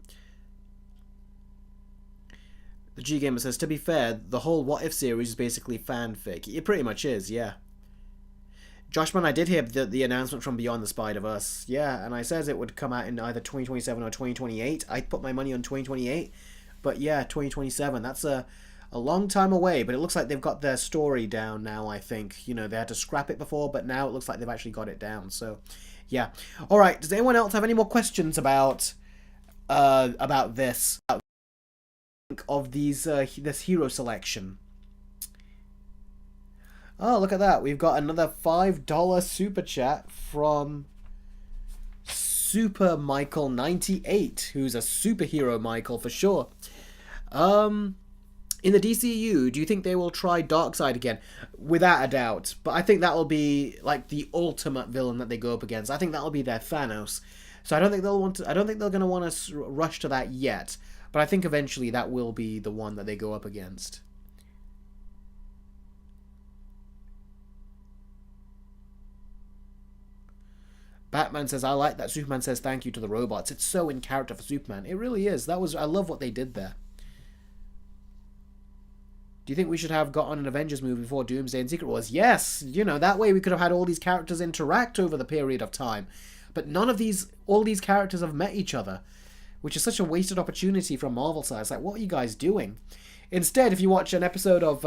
The G-Gamer says, to be fair, the whole What If series is basically fanfic. It pretty much is, yeah. Joshman, I did hear the announcement from Beyond the Spider-Verse. Yeah, and I says it would come out in either 2027 or 2028. I'd put my money on 2028. But yeah, 2027. That's a long time away, but it looks like they've got their story down now, I think. You know, they had to scrap it before, but now it looks like they've actually got it down. So, yeah. All right, does anyone else have any more questions about this? Of these this hero selection. Oh, look at that. We've got another $5 super chat from Super Michael 98, who's a superhero Michael for sure. In the DCU, do you think they will try Darkseid again? Without a doubt. But I think that will be like the ultimate villain that they go up against. I think that will be their Thanos. So I don't think they'll want to. I don't think they're going to want to rush to that yet. But I think eventually that will be the one that they go up against. Batman says, I like that Superman says thank you to the robots. It's so in character for Superman. It really is. I love what they did there. Do you think we should have got on an Avengers movie before Doomsday and Secret Wars? Yes! You know, that way we could have had all these characters interact over the period of time. But all these characters have met each other. Which is such a wasted opportunity from Marvel side. It's like, what are you guys doing? Instead, if you watch an episode of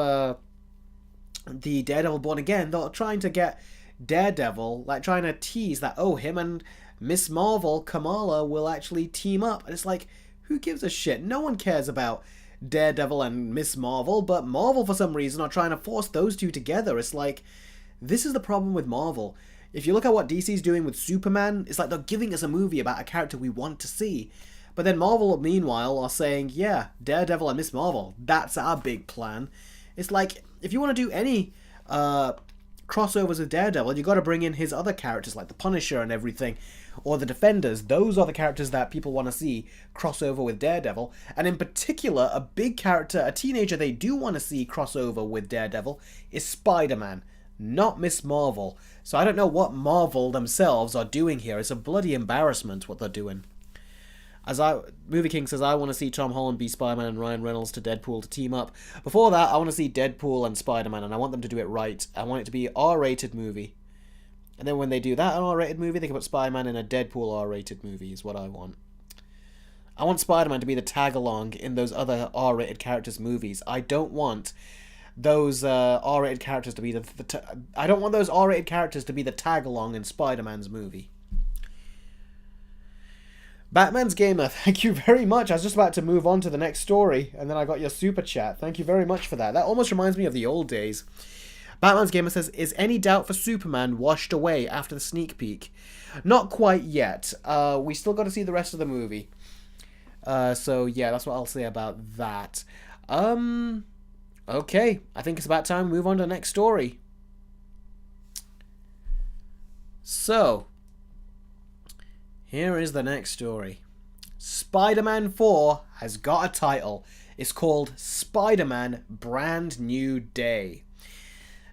the Daredevil Born Again, they're trying to get Daredevil, like trying to tease that, oh, him and Miss Marvel, Kamala, will actually team up. And it's like, who gives a shit? No one cares about Daredevil and Miss Marvel, but Marvel, for some reason, are trying to force those two together. It's like, this is the problem with Marvel. If you look at what DC's doing with Superman, it's like they're giving us a movie about a character we want to see. But then Marvel, meanwhile, are saying, yeah, Daredevil and Miss Marvel, that's our big plan. It's like, if you want to do any crossovers with Daredevil, you got to bring in his other characters, like the Punisher and everything, or the Defenders. Those are the characters that people want to see crossover with Daredevil. And in particular, a big character, a teenager they do want to see crossover with Daredevil is Spider-Man, not Miss Marvel. So I don't know what Marvel themselves are doing here. It's a bloody embarrassment what they're doing. Movie King says, I want to see Tom Holland be Spider-Man and Ryan Reynolds to Deadpool to team up. Before that, I want to see Deadpool and Spider-Man, and I want them to do it right. I want it to be an R-rated movie. And then when they do that, an R-rated movie, they can put Spider-Man in a Deadpool R-rated movie, is what I want. I want Spider-Man to be the tag-along in those other R-rated characters' movies. I don't want those R-rated characters to be I don't want those R-rated characters to be the tag-along in Spider-Man's movie. Batman's Gamer, thank you very much. I was just about to move on to the next story, and then I got your super chat. Thank you very much for that. That almost reminds me of the old days. Batman's Gamer says, is any doubt for Superman washed away after the sneak peek? Not quite yet. We still got to see the rest of the movie. So, yeah, that's what I'll say about that. Okay, I think it's about time we move on to the next story. So, here is the next story. Spider-Man 4 has got a title. It's called Spider-Man Brand New Day.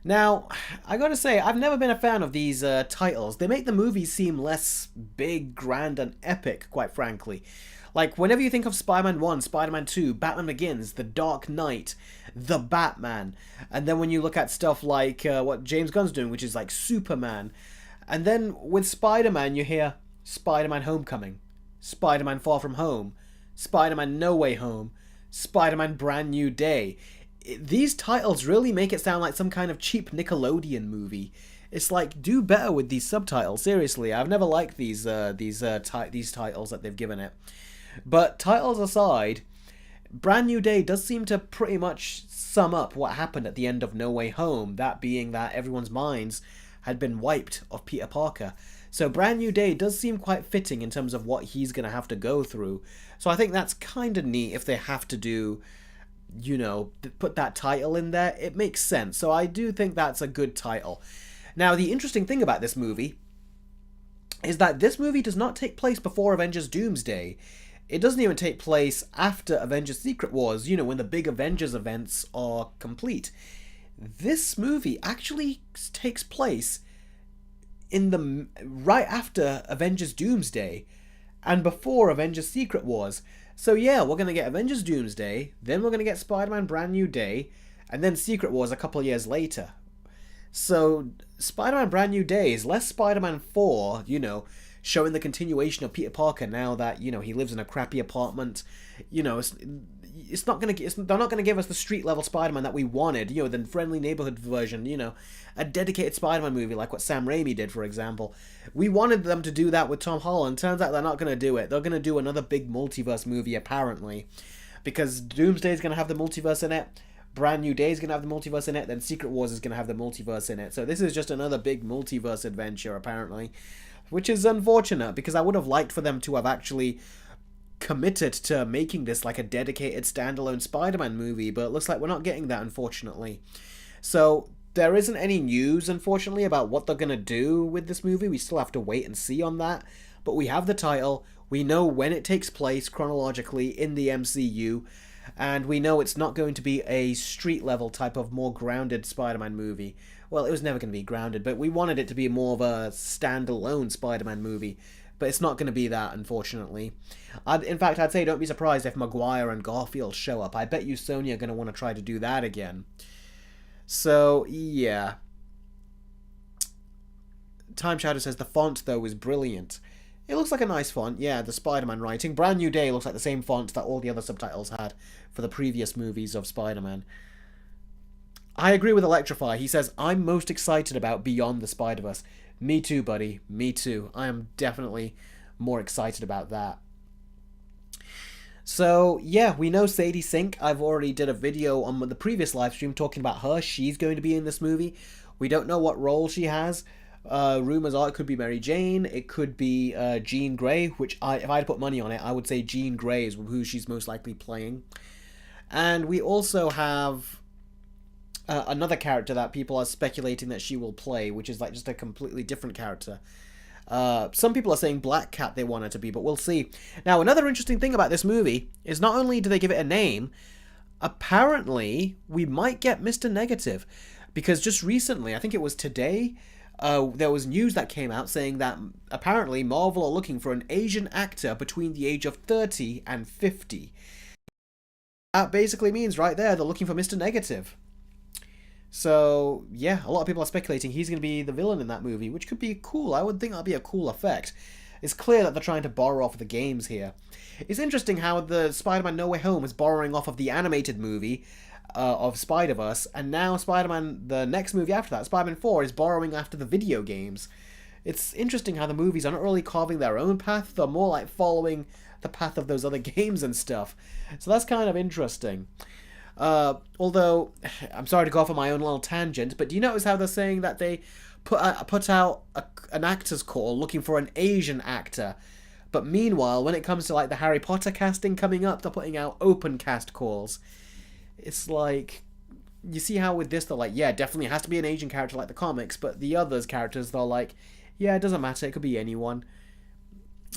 Now, I gotta say, I've never been a fan of these titles. They make the movies seem less big, grand, and epic, quite frankly. Like, whenever you think of Spider-Man 1, Spider-Man 2, Batman Begins, The Dark Knight, The Batman, and then when you look at stuff like what James Gunn's doing, which is like Superman, and then with Spider-Man you hear Spider-Man Homecoming, Spider-Man Far From Home, Spider-Man No Way Home, Spider-Man Brand New Day. These titles really make it sound like some kind of cheap Nickelodeon movie. It's like, do better with these subtitles, seriously. I've never liked these titles that they've given it. But titles aside, Brand New Day does seem to pretty much sum up what happened at the end of No Way Home, that being that everyone's minds had been wiped of Peter Parker. So Brand New Day does seem quite fitting in terms of what he's going to have to go through. So I think that's kind of neat if they have to do, you know, put that title in there. It makes sense. So I do think that's a good title. Now, the interesting thing about this movie is that this movie does not take place before Avengers Doomsday. It doesn't even take place after Avengers Secret Wars, you know, when the big Avengers events are complete. This movie actually takes place in the right after Avengers Doomsday and before Avengers Secret Wars. So yeah, we're going to get Avengers Doomsday, then we're going to get Spider-Man Brand New Day, and then Secret Wars a couple of years later. So, Spider-Man Brand New Days, less Spider-Man 4, showing the continuation of Peter Parker now that, he lives in a crappy apartment. It's not they're not gonna give us the street level Spider-Man that we wanted, the friendly neighborhood version, a dedicated Spider-Man movie like what Sam Raimi did, for example. We wanted them to do that with Tom Holland. Turns out they're not gonna do it. They're gonna do another big multiverse movie, apparently, because Doomsday is gonna have the multiverse in it. Brand New Day is going to have the multiverse in it, then Secret Wars is going to have the multiverse in it. So this is just another big multiverse adventure, apparently, which is unfortunate, because I would have liked for them to have actually committed to making this like a dedicated standalone Spider-Man movie, but it looks like we're not getting that, unfortunately. So there isn't any news, unfortunately, about what they're going to do with this movie. We still have to wait and see on that, but we have the title, we know when it takes place chronologically in the MCU, and we know it's not going to be a street-level type of more grounded Spider-Man movie. Well, it was never going to be grounded, but we wanted it to be more of a standalone Spider-Man movie. But it's not going to be that, unfortunately. In fact, I'd say don't be surprised if Maguire and Garfield show up. I bet you Sony are going to want to try to do that again. So, yeah. Time Shadow says the font, though, is brilliant. It looks like a nice font, yeah, the Spider-Man writing. Brand New Day looks like the same font that all the other subtitles had for the previous movies of Spider-Man. I agree with Electrify. He says, I'm most excited about Beyond the Spider-Verse. Me too, buddy. Me too. I am definitely more excited about that. So, yeah, we know Sadie Sink. I've already did a video on the previous live stream talking about her. She's going to be in this movie. We don't know what role she has. Rumors are it could be Mary Jane, it could be Jean Grey, which if I had to put money on it, I would say Jean Grey is who she's most likely playing. And we also have another character that people are speculating that she will play, which is like just a completely different character. Some people are saying Black Cat they want her to be, but we'll see. Now, another interesting thing about this movie is not only do they give it a name, apparently we might get Mr. Negative, because just recently, I think it was today, there was news that came out saying that apparently Marvel are looking for an Asian actor between the age of 30 and 50. That basically means right there they're looking for Mr. Negative. So, yeah, a lot of people are speculating he's going to be the villain in that movie, which could be cool. I would think that'd be a cool effect. It's clear that they're trying to borrow off the games here. It's interesting how the Spider-Man No Way Home is borrowing off of the animated movie of Spider-Verse, and now Spider-Man, the next movie after that, Spider-Man 4, is borrowing after the video games. It's interesting how the movies are not really carving their own path, they're more like following the path of those other games and stuff. So that's kind of interesting. Although, I'm sorry to go off on my own little tangent, but do you notice how they're saying that they put out an actor's call looking for an Asian actor? But meanwhile, when it comes to like the Harry Potter casting coming up, they're putting out open cast calls. It's like, you see how with this they're like, yeah, definitely it has to be an Asian character like the comics, but the others characters they're like, yeah, it doesn't matter, it could be anyone.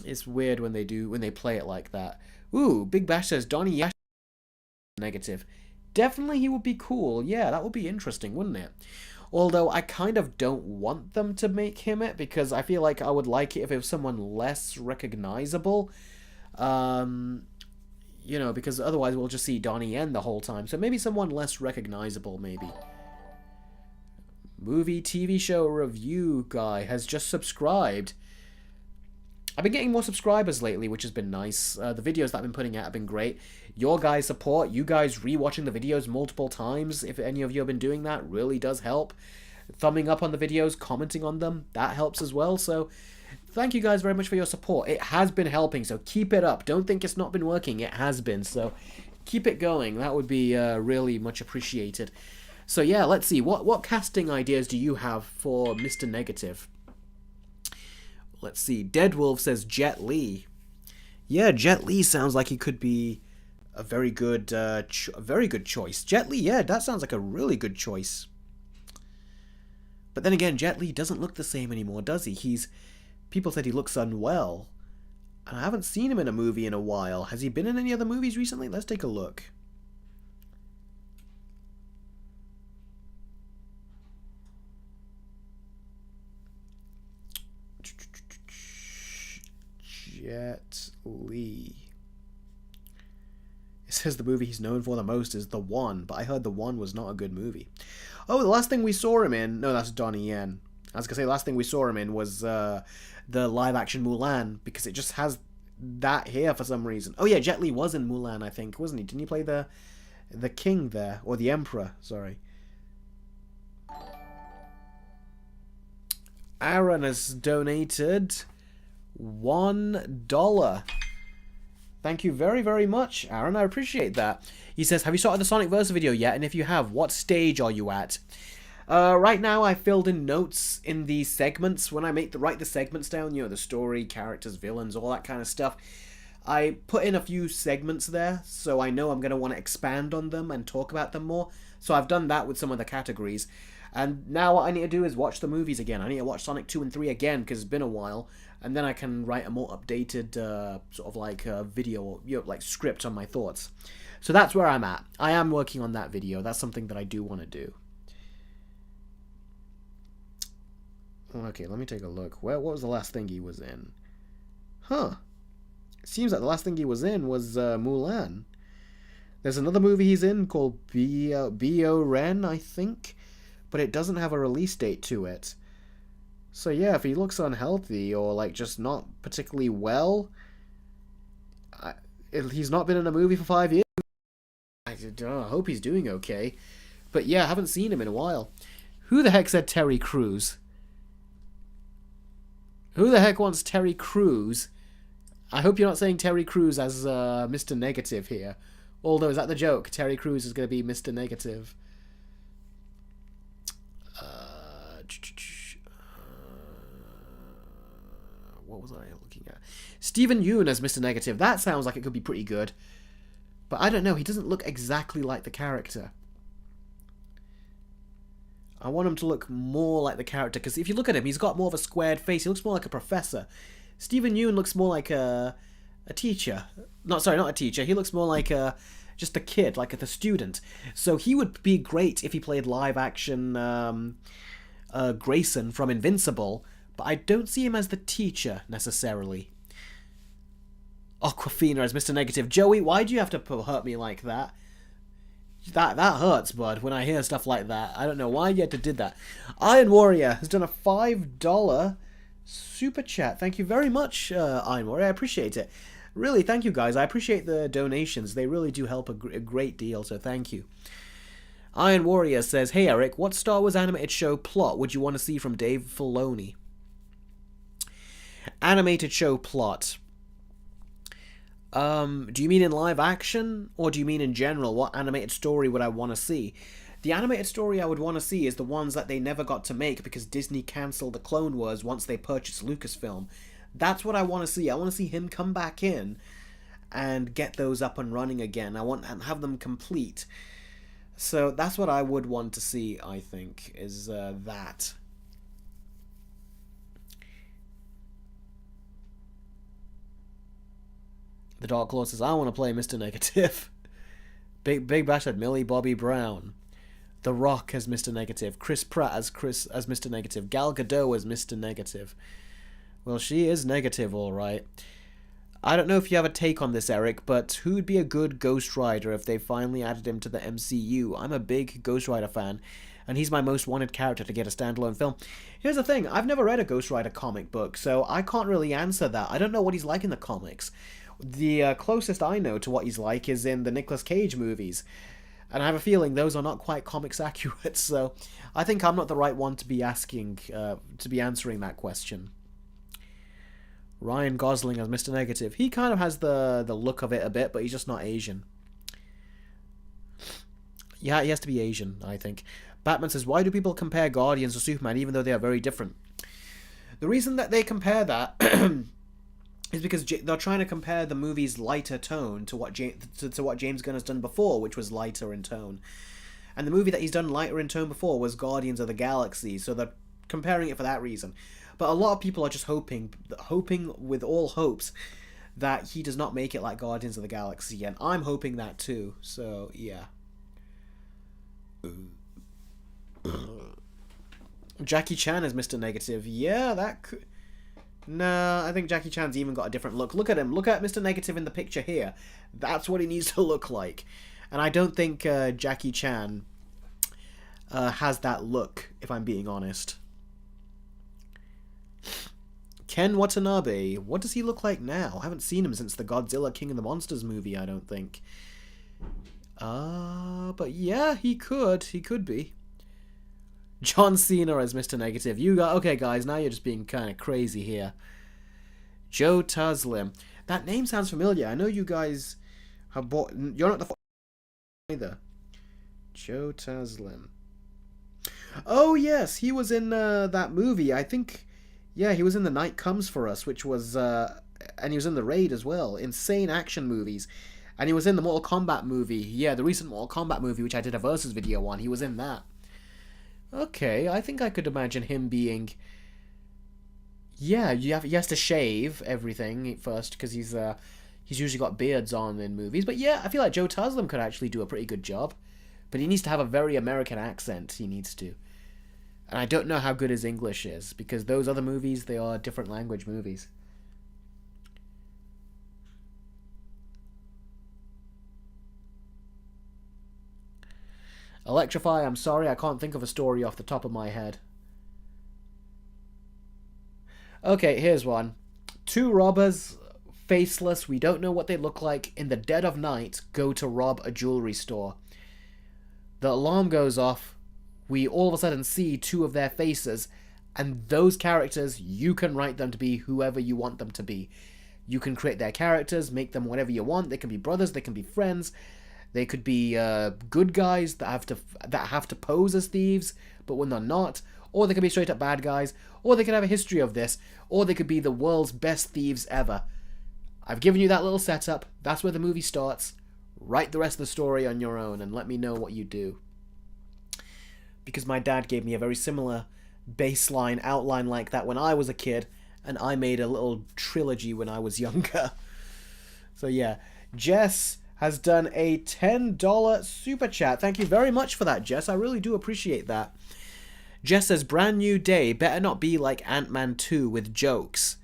It's weird when they play it like that. Ooh, Big Bash says Donnie Yash Negative. Definitely he would be cool. Yeah, that would be interesting, wouldn't it? Although I kind of don't want them to make him it, because I feel like I would like it if it was someone less recognizable. Because otherwise we'll just see Donnie Yen the whole time. So maybe someone less recognizable, maybe. Movie TV show review guy has just subscribed. I've been getting more subscribers lately, which has been nice. The videos that I've been putting out have been great. Your guys' support, you guys rewatching the videos multiple times, if any of you have been doing that, really does help. Thumbing up on the videos, commenting on them, that helps as well. So thank you guys very much for your support. It has been helping, so keep it up. Don't think it's not been working. It has been, so keep it going. That would be really much appreciated. So yeah, let's see. What casting ideas do you have for Mr. Negative? Let's see. Deadwolf says Jet Li. Yeah, Jet Li sounds like he could be a very good choice. Jet Li, yeah, that sounds like a really good choice. But then again, Jet Li doesn't look the same anymore, does he? People said he looks unwell. And I haven't seen him in a movie in a while. Has he been in any other movies recently? Let's take a look. Jet Li. says the movie he's known for the most is The One, but I heard The One was not a good movie. Oh, the last thing we saw him in... No, that's Donnie Yen. I was going to say, the last thing we saw him in was the live-action Mulan, because it just has that here for some reason. Oh, yeah, Jet Li was in Mulan, I think, wasn't he? Didn't he play the king there? Or the emperor, sorry. Aaron has donated $1. Thank you very, very much, Aaron. I appreciate that. He says, have you started the Sonic Verse video yet? And if you have, what stage are you at? Right now, I filled in notes in the segments. When I write the segments down, you know, the story, characters, villains, all that kind of stuff, I put in a few segments there, so I know I'm going to want to expand on them and talk about them more. So I've done that with some of the categories. And now what I need to do is watch the movies again. I need to watch Sonic 2 and 3 again, because it's been a while. And then I can write a more updated sort of like video, you know, like script on my thoughts. So that's where I'm at. I am working on that video. That's something that I do want to do. Okay, let me take a look. What was the last thing he was in? Huh. Seems like the last thing he was in was Mulan. There's another movie he's in called B.O. Ren, I think. But it doesn't have a release date to it. So yeah, if he looks unhealthy or like just not particularly well, he's not been in a movie for 5 years. I hope he's doing okay. But yeah, I haven't seen him in a while. Who the heck said Terry Crews? Who the heck wants Terry Crews? I hope you're not saying Terry Crews as Mr. Negative here. Although, is that the joke? Terry Crews is going to be Mr. Negative. What was I looking at? Stephen Yeun as Mr. Negative. That sounds like it could be pretty good. But I don't know. He doesn't look exactly like the character. I want him to look more like the character. Because if you look at him, he's got more of a squared face. He looks more like a professor. Stephen Yeun looks more like a teacher. Not a teacher. He looks more like just a kid, like the student. So he would be great if he played live action Grayson from Invincible. But I don't see him as the teacher, necessarily. Aquafina as Mr. Negative. Joey, why do you have to hurt me like that? That hurts, bud, when I hear stuff like that. I don't know why you had to do that. Iron Warrior has done a $5 super chat. Thank you very much, Iron Warrior. I appreciate it. Really, thank you, guys. I appreciate the donations. They really do help a great deal, so thank you. Iron Warrior says, hey, Eric, what Star Wars animated show plot would you want to see from Dave Filoni? Animated show plot. Do you mean in live action, or do you mean in general? What animated story would I want to see? The animated story I would want to see is the ones that they never got to make because Disney cancelled the Clone Wars once they purchased Lucasfilm. That's what I want to see. I want to see him come back in and get those up and running again. I want to have them complete. So that's what I would want to see, I think, is that. The Dark Lord says, I want to play Mr. Negative. Big Bash said Millie Bobby Brown. The Rock as Mr. Negative. Chris Pratt as Mr. Negative. Gal Gadot as Mr. Negative. Well, she is negative, alright. I don't know if you have a take on this, Eric, but who would be a good Ghost Rider if they finally added him to the MCU? I'm a big Ghost Rider fan, and he's my most wanted character to get a standalone film. Here's the thing, I've never read a Ghost Rider comic book, so I can't really answer that. I don't know what he's like in the comics. The closest I know to what he's like is in the Nicolas Cage movies. And I have a feeling those are not quite comics accurate, so I think I'm not the right one to be asking, to be answering that question. Ryan Gosling as Mr. Negative. He kind of has the look of it a bit, but he's just not Asian. Yeah, he has to be Asian, I think. Batman says, why do people compare Guardians to Superman even though they are very different? The reason that they compare that is because they're trying to compare the movie's lighter tone to what James Gunn has done before, which was lighter in tone. And the movie that he's done lighter in tone before was Guardians of the Galaxy, so they're comparing it for that reason. But a lot of people are just hoping with all hopes that he does not make it like Guardians of the Galaxy, and I'm hoping that too, so yeah. Jackie Chan is Mr. Negative. Yeah, No, I think Jackie Chan's even got a different look. Look at him. Look at Mr. Negative in the picture here. That's what he needs to look like. And I don't think Jackie Chan has that look, if I'm being honest. Ken Watanabe. What does he look like now? I haven't seen him since the Godzilla King of the Monsters movie, I don't think. But yeah, he could. He could be. John Cena as Mr. Negative. You got... Okay, guys, now you're just being kind of crazy here. Joe Taslim. That name sounds familiar. I know you guys have bought... You're not the... either. Joe Taslim. Oh, yes. He was in that movie. I think... Yeah, he was in The Night Comes For Us, which was... and he was in The Raid as well. Insane action movies. And he was in the Mortal Kombat movie. Yeah, the recent Mortal Kombat movie, which I did a Versus video on. He was in that. Okay, I think I could imagine him being... Yeah, he has to shave everything first, because he's usually got beards on in movies. But yeah, I feel like Joe Taslim could actually do a pretty good job. But he needs to have a very American accent, he needs to. And I don't know how good his English is, because those other movies, they are different language movies. Electrify, I'm sorry, I can't think of a story off the top of my head. Okay, here's one. Two robbers, faceless, we don't know what they look like, in the dead of night, go to rob a jewelry store. The alarm goes off, we all of a sudden see two of their faces, and those characters, you can write them to be whoever you want them to be. You can create their characters, make them whatever you want, they can be brothers, they can be friends, they could be good guys that have to pose as thieves, but when they're not. Or they could be straight up bad guys. Or they could have a history of this. Or they could be the world's best thieves ever. I've given you that little setup. That's where the movie starts. Write the rest of the story on your own and let me know what you do. Because my dad gave me a very similar baseline outline like that when I was a kid. And I made a little trilogy when I was younger. So yeah. Jess has done a $10 super chat. Thank you very much for that, Jess. I really do appreciate that. Jess says, brand new day, better not be like Ant-Man 2 with jokes.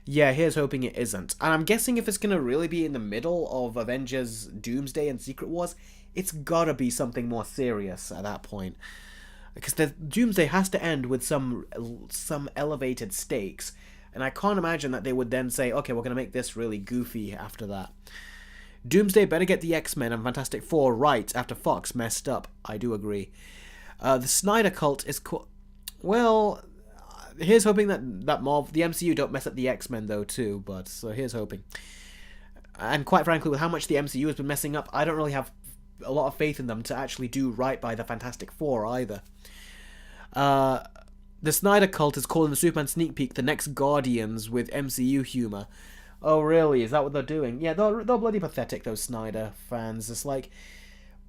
Yeah, here's hoping it isn't. And I'm guessing if it's going to really be in the middle of Avengers Doomsday and Secret Wars, it's gotta be something more serious at that point. Because the Doomsday has to end with some elevated stakes. And I can't imagine that they would then say, okay, we're going to make this really goofy after that. Doomsday better get the X-Men and Fantastic Four right after Fox messed up. I do agree. The Snyder Cult is well, here's hoping that the MCU don't mess up the X-Men though too, but so here's hoping. And quite frankly, with how much the MCU has been messing up, I don't really have a lot of faith in them to actually do right by the Fantastic Four either. The Snyder Cult is calling the Superman sneak peek the next Guardians with MCU humor. Oh really? Is that what they're doing? Yeah, they're bloody pathetic, those Snyder fans. It's like,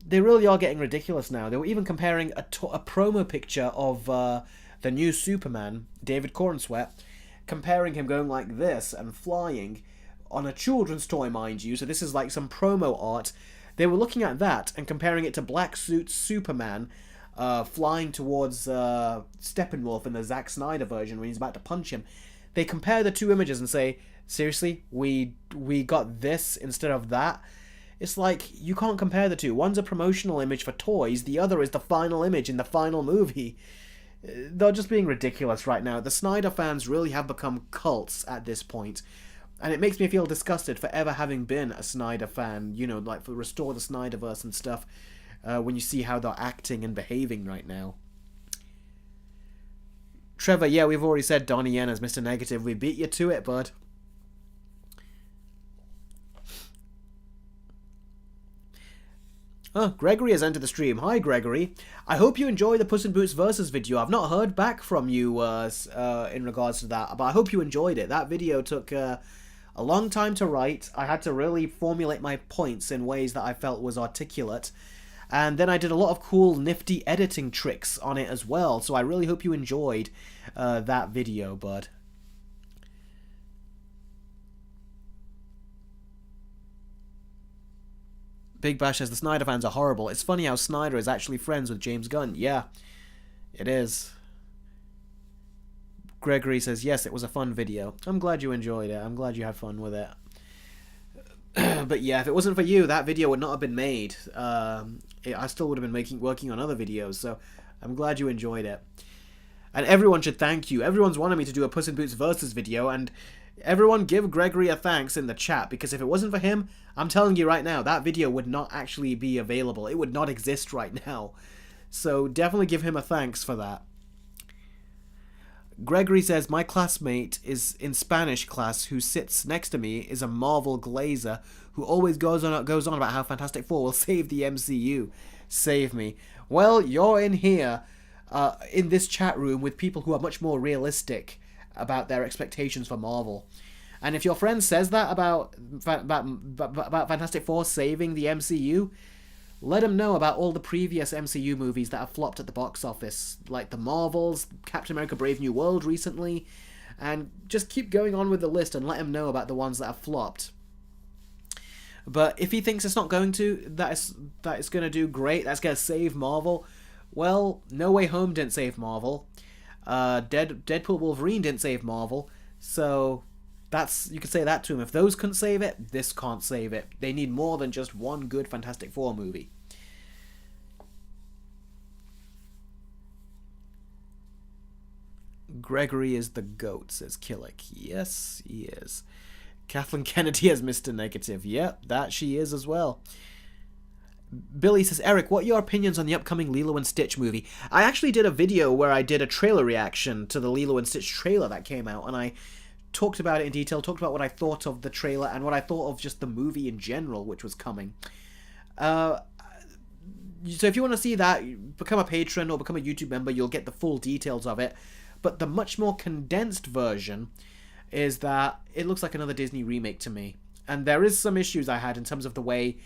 they really are getting ridiculous now. They were even comparing a promo picture of the new Superman, David Cornsweet, comparing him going like this and flying on a children's toy, mind you. So this is like some promo art. They were looking at that and comparing it to Black Suit Superman flying towards Steppenwolf in the Zack Snyder version when he's about to punch him. They compare the two images and say, seriously, we got this instead of that? It's like, you can't compare the two. One's a promotional image for toys, the other is the final image in the final movie. They're just being ridiculous right now. The Snyder fans really have become cults at this point. And it makes me feel disgusted for ever having been a Snyder fan, you know, like for Restore the Snyderverse and stuff, when you see how they're acting and behaving right now. Trevor, yeah, we've already said Donnie Yen as Mr. Negative. We beat you to it, bud. Oh, Gregory has entered the stream. Hi, Gregory. I hope you enjoy the Puss in Boots Versus video. I've not heard back from you in regards to that, but I hope you enjoyed it. That video took a long time to write. I had to really formulate my points in ways that I felt was articulate. And then I did a lot of cool, nifty editing tricks on it as well. So I really hope you enjoyed that video, bud. Big Bash says the Snyder fans are horrible. It's funny how Snyder is actually friends with James Gunn. Yeah, it is. Gregory says, yes, it was a fun video. I'm glad you enjoyed it. I'm glad you had fun with it. But yeah, if it wasn't for you, that video would not have been made. I still would have been working on other videos, so I'm glad you enjoyed it. And everyone should thank you. Everyone's wanted me to do a Puss in Boots Versus video, and everyone give Gregory a thanks in the chat, because if it wasn't for him, I'm telling you right now, that video would not actually be available. It would not exist right now. So definitely give him a thanks for that. Gregory says, my classmate is in Spanish class who sits next to me is a Marvel glazer who always goes on about how Fantastic Four will save the MCU. Save me. Well, you're in here, in this chat room with people who are much more realistic about their expectations for Marvel. And if your friend says that about Fantastic Four saving the MCU, let him know about all the previous MCU movies that have flopped at the box office, like the Marvels, Captain America Brave New World recently, and just keep going on with the list and let him know about the ones that have flopped. But if he thinks it's not going to, that it's going to do great, that's going to save Marvel, well, No Way Home didn't save Marvel. Deadpool Wolverine didn't save Marvel, so you could say that to him. If those couldn't save it, this can't save it. They need more than just one good Fantastic Four movie. Gregory is the GOAT, says Killick. Yes, he is. Kathleen Kennedy as Mr. Negative. Yep, that she is as well. Billy says, Eric, what are your opinions on the upcoming Lilo and Stitch movie? I actually did a video where I did a trailer reaction to the Lilo and Stitch trailer that came out, and I talked about it in detail, talked about what I thought of the trailer and what I thought of just the movie in general, which was coming. So if you want to see that, become a patron or become a YouTube member, you'll get the full details of it. But the much more condensed version is that it looks like another Disney remake to me. And there is some issues I had in terms of the way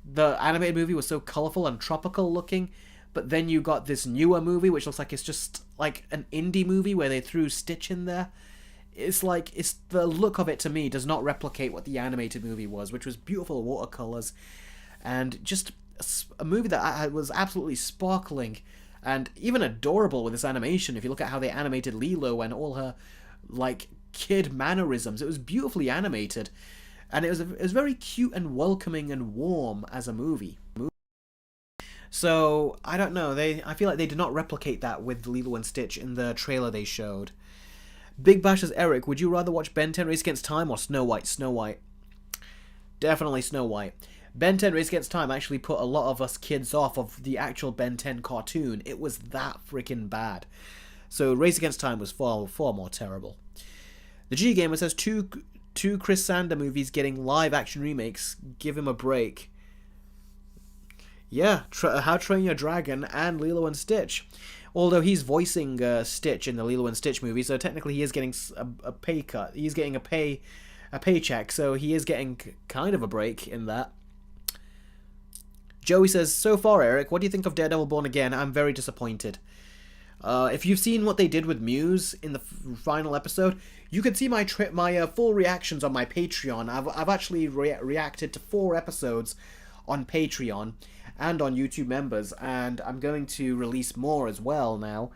the animated movie was so colourful and tropical looking, but then you got this newer movie which looks like it's just like an indie movie where they threw Stitch in there. It's the look of it to me does not replicate what the animated movie was, which was beautiful watercolors and just a movie that was absolutely sparkling and even adorable with this animation. If you look at how they animated Lilo and all her like kid mannerisms, it was beautifully animated, and it was very cute and welcoming and warm as a movie. So I don't know, I feel like they did not replicate that with Lilo and Stitch in the trailer they showed. Big Bash says, Eric, would you rather watch Ben 10 Race Against Time or Snow White? Snow White. Definitely Snow White. Ben 10 Race Against Time actually put a lot of us kids off of the actual Ben 10 cartoon. It was that freaking bad. So Race Against Time was far more terrible. The G Gamer says, two Chris Sander movies getting live action remakes. Give him a break. Yeah, How to Train Your Dragon and Lilo and Stitch. Although he's voicing Stitch in the Lilo and Stitch movie, so technically he is getting a pay cut. He's getting a paycheck, so he is getting kind of a break in that. Joey says, so far, Eric, what do you think of Daredevil Born Again? I'm very disappointed. If you've seen what they did with Muse in the final episode, you can see my full reactions on my Patreon. I've actually reacted to 4 episodes on Patreon and on YouTube members, and I'm going to release more as well now.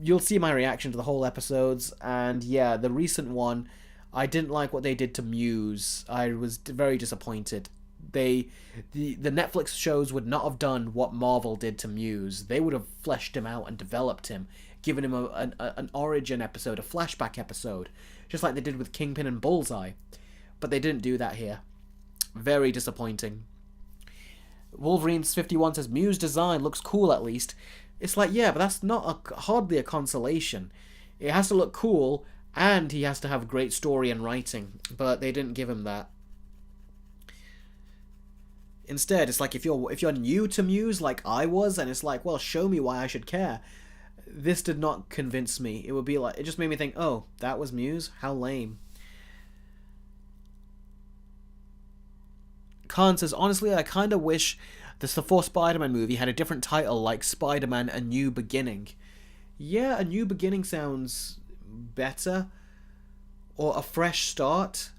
You'll see my reaction to the whole episodes, and yeah, the recent one, I didn't like what they did to Muse. I was very disappointed. The Netflix shows would not have done what Marvel did to Muse. They would have fleshed him out and developed him, given him an origin episode, a flashback episode, just like they did with Kingpin and Bullseye. But they didn't do that here. Very disappointing. Wolverine's 51 says, Muse design looks cool at least. It's like, yeah, but that's not hardly a consolation. It has to look cool, and he has to have great story and writing, but they didn't give him that. Instead, it's like if you're new to Muse like I was, and it's like, well, show me why I should care. This did not convince me. It would be like, it just made me think, oh, that was Muse? How lame. Khan says, honestly, I kind of wish the 4 Spider-Man movie had a different title, like Spider-Man A New Beginning. Yeah, A New Beginning sounds better. Or A Fresh Start.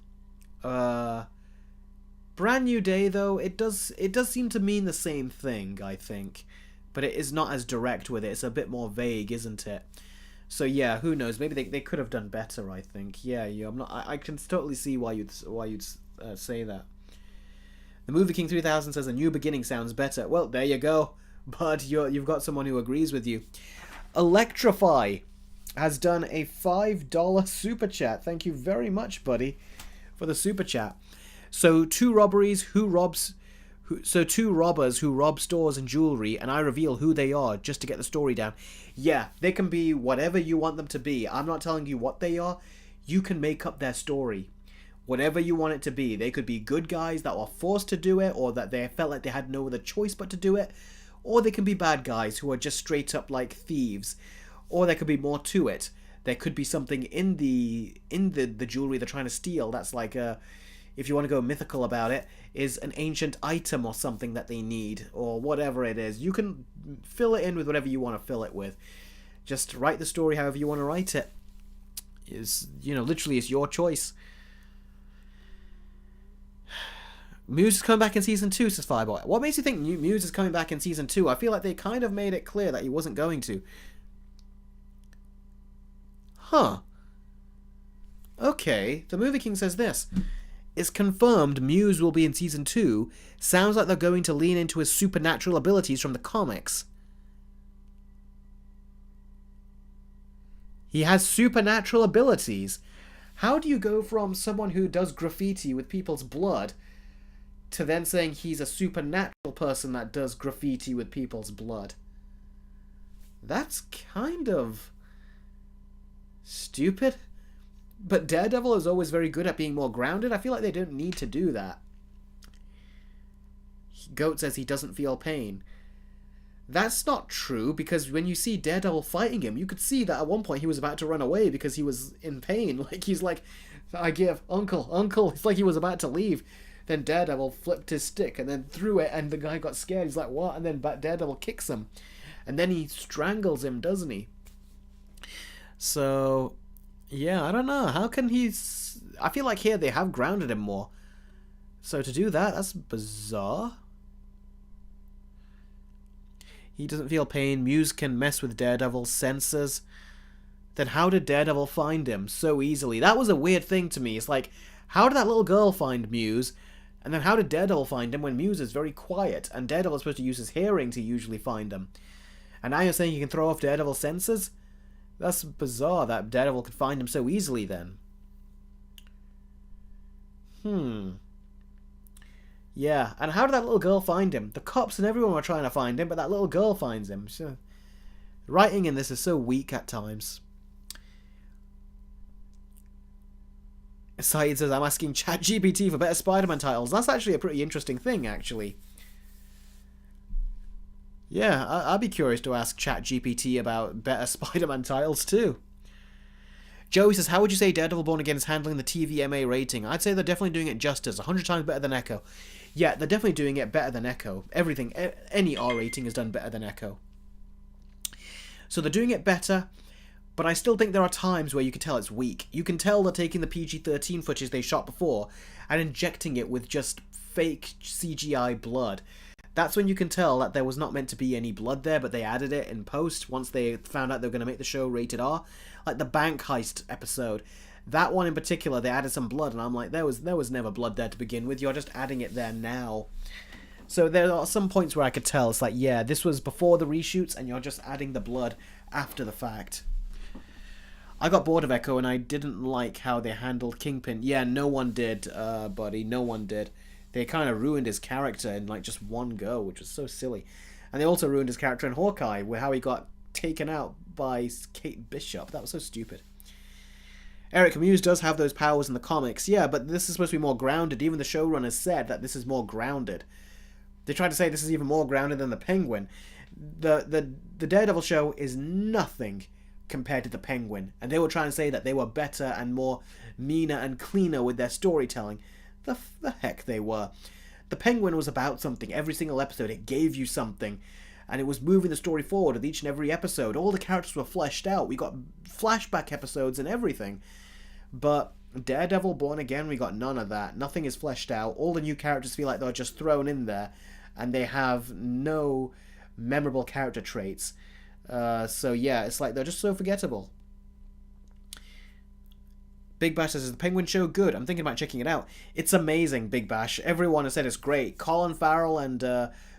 Brand New Day, though, it does seem to mean the same thing, I think. But it is not as direct with it. It's a bit more vague, isn't it? So yeah, who knows? Maybe they could have done better. I think. Yeah, yeah. I'm not. I can totally see why you'd say that. The Movie King 3000 says a new beginning sounds better. Well, there you go. But you've got someone who agrees with you. Electrify has done a $5 super chat. Thank you very much, buddy, for the super chat. So two robbers who rob stores and jewelry, and I reveal who they are just to get the story down. Yeah, they can be whatever you want them to be. I'm not telling you what they are. You can make up their story. Whatever you want it to be. They could be good guys that were forced to do it, or that they felt like they had no other choice but to do it. Or they can be bad guys who are just straight up like thieves. Or there could be more to it. There could be something in the jewelry they're trying to steal that's like if you want to go mythical about it, is an ancient item or something that they need, or whatever it is. You can fill it in with whatever you want to fill it with. Just write the story however you want to write it. Literally, it's your choice. Muse is coming back in Season 2, says Fireboy. What makes you think Muse is coming back in Season 2? I feel like they kind of made it clear that he wasn't going to. Huh. Okay, the Movie King says this. It's confirmed Muse will be in Season 2. Sounds like they're going to lean into his supernatural abilities from the comics. He has supernatural abilities. How do you go from someone who does graffiti with people's blood to then saying he's a supernatural person that does graffiti with people's blood? That's kind of stupid. But Daredevil is always very good at being more grounded. I feel like they don't need to do that. Goat says he doesn't feel pain. That's not true, because when you see Daredevil fighting him, you could see that at one point he was about to run away because he was in pain. Like, he's like, I give, uncle. It's like he was about to leave. Then Daredevil flipped his stick and then threw it, and the guy got scared. He's like, what? And then Daredevil kicks him. And then he strangles him, doesn't he? So, yeah, I don't know. How can he... I feel like here they have grounded him more. So to do that, that's bizarre. He doesn't feel pain. Muse can mess with Daredevil's senses. Then how did Daredevil find him so easily? That was a weird thing to me. It's like, how did that little girl find Muse? And then how did Daredevil find him when Muse is very quiet? And Daredevil is supposed to use his hearing to usually find him. And now you're saying you can throw off Daredevil's senses? That's bizarre that Daredevil could find him so easily then. Yeah, and how did that little girl find him? The cops and everyone were trying to find him, but that little girl finds him. So, writing in this is so weak at times. Saeed says, I'm asking ChatGPT for better Spider-Man titles. That's actually a pretty interesting thing, actually. Yeah, I'd be curious to ask ChatGPT about better Spider-Man titles too. Joey says, how would you say Daredevil Born Again is handling the TVMA rating? I'd say they're definitely doing it justice, 100 times better than Echo. Yeah, they're definitely doing it better than Echo. Everything, any R rating is done better than Echo. So they're doing it better, but I still think there are times where you can tell it's weak. You can tell they're taking the PG-13 footage they shot before and injecting it with just fake CGI blood. That's when you can tell that there was not meant to be any blood there, but they added it in post once they found out they were going to make the show rated R. Like the bank heist episode. That one in particular, they added some blood, and I'm like, there was never blood there to begin with. You're just adding it there now. So there are some points where I could tell, it's like, yeah, this was before the reshoots, and you're just adding the blood after the fact. I got bored of Echo, and I didn't like how they handled Kingpin. Yeah, no one did, buddy. No one did. They kind of ruined his character in like just one go, which was so silly. And they also ruined his character in Hawkeye, where how he got taken out by Kate Bishop. That was so stupid. Eric Muse does have those powers in the comics, yeah, but this is supposed to be more grounded. Even the showrunners said that this is more grounded. They tried to say this is even more grounded than the Penguin. The Daredevil show is nothing compared to the Penguin, and they were trying to say that they were better and more meaner and cleaner with their storytelling. The heck they were. The Penguin was about something. Every single episode, it gave you something. And it was moving the story forward with each and every episode. All the characters were fleshed out. We got flashback episodes and everything. But Daredevil Born Again, we got none of that. Nothing is fleshed out. All the new characters feel like they're just thrown in there. And they have no memorable character traits. So yeah, it's like they're just so forgettable. Big Bash says, is the Penguin Show good? I'm thinking about checking it out. It's amazing, Big Bash. Everyone has said it's great. Colin Farrell and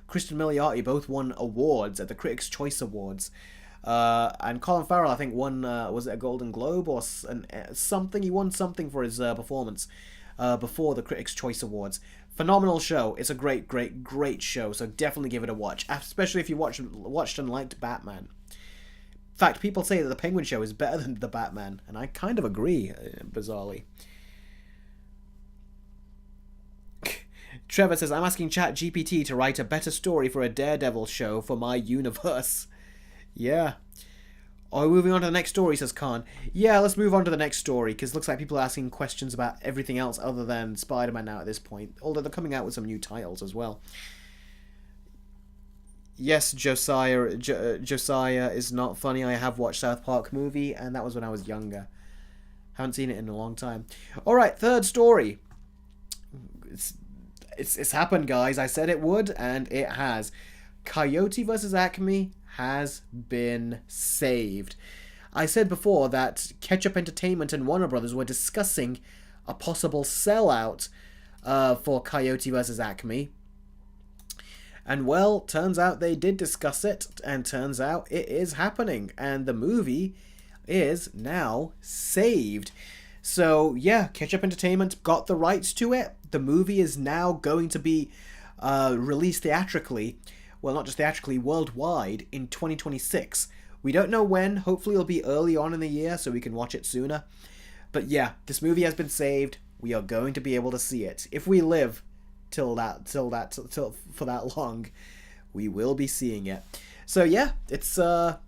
Kristen Milioti both won awards at the Critics' Choice Awards. And Colin Farrell, I think, won, was it a Golden Globe or something? He won something for his performance before the Critics' Choice Awards. Phenomenal show. It's a great, great, great show, so definitely give it a watch, especially if you watched and liked Batman. In fact, people say that the Penguin Show is better than the Batman, and I kind of agree, bizarrely. Trevor says, I'm asking ChatGPT to write a better story for a Daredevil show for my universe. Yeah. Are we moving on to the next story, says Khan. Yeah, let's move on to the next story, because it looks like people are asking questions about everything else other than Spider-Man now at this point, although they're coming out with some new titles as well. Yes, Josiah is not funny. I have watched South Park movie, and that was when I was younger. Haven't seen it in a long time. Alright, third story. It's happened, guys. I said it would, and it has. Coyote vs. Acme has been saved. I said before that Ketchup Entertainment and Warner Brothers were discussing a possible sellout for Coyote vs. Acme. And well, turns out they did discuss it, and turns out it is happening, and the movie is now saved. So yeah, Ketchup Entertainment got the rights to it. The movie is now going to be released theatrically, well, not just theatrically, worldwide in 2026. We don't know when. Hopefully it'll be early on in the year so we can watch it sooner. But yeah, this movie has been saved. We are going to be able to see it. If we live till for that long, we will be seeing it. So yeah, it's a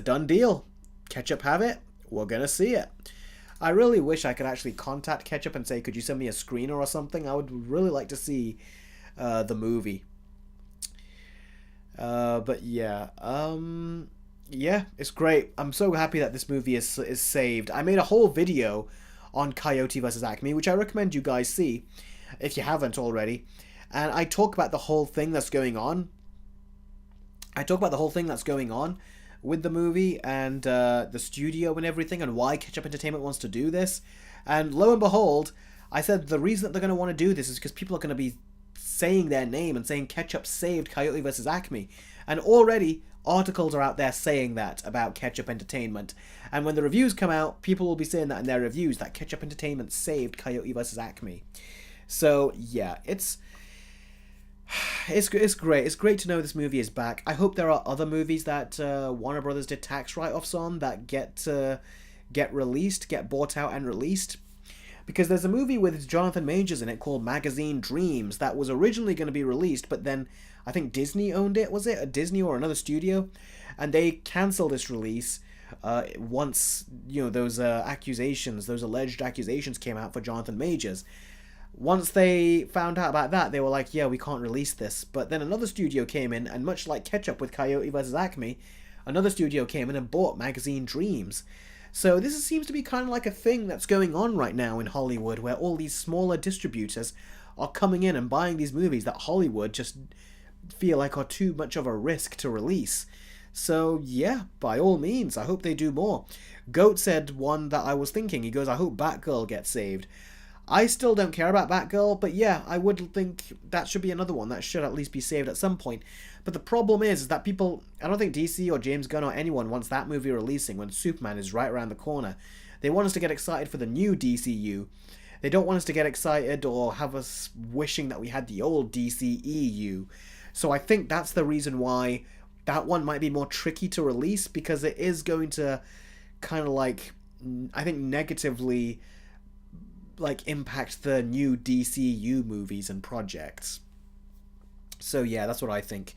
done deal. Ketchup have it. We're gonna see it. I really wish I could actually contact Ketchup and say, could you send me a screener or something? I would really like to see the movie. But yeah, yeah, it's great. I'm so happy that this movie is saved. I made a whole video on Coyote vs. Acme, which I recommend you guys see if you haven't already. And I talk about the whole thing that's going on. With the movie and the studio and everything, and why Ketchup Entertainment wants to do this. And lo and behold, I said the reason that they're going to want to do this is because people are going to be saying their name and saying Ketchup saved Coyote vs. Acme. And already articles are out there saying that about Ketchup Entertainment. And when the reviews come out, people will be saying that in their reviews, that Ketchup Entertainment saved Coyote vs. Acme. So yeah, it's great. It's great to know this movie is back. I hope there are other movies that Warner Brothers did tax write-offs on that get bought out and released. Because there's a movie with Jonathan Majors in it called Magazine Dreams that was originally going to be released, but then I think Disney owned it. Was it a Disney or another studio? And they cancelled its release once those alleged accusations came out for Jonathan Majors. Once they found out about that, they were like, yeah, we can't release this. But then another studio came in, and much like Ketchup with Coyote vs. Acme, another studio came in and bought Magazine Dreams. So this seems to be kind of like a thing that's going on right now in Hollywood, where all these smaller distributors are coming in and buying these movies that Hollywood just feel like are too much of a risk to release. So yeah, by all means, I hope they do more. Goat said one that I was thinking. He goes, I hope Batgirl gets saved. I still don't care about Batgirl, but yeah, I would think that should be another one that should at least be saved at some point. But the problem is that people, I don't think DC or James Gunn or anyone wants that movie releasing when Superman is right around the corner. They want us to get excited for the new DCU. They don't want us to get excited or have us wishing that we had the old DCEU. So I think that's the reason why that one might be more tricky to release, because it is going to kind of like, I think, negatively impact the new DCU movies and projects. So yeah, that's what I think.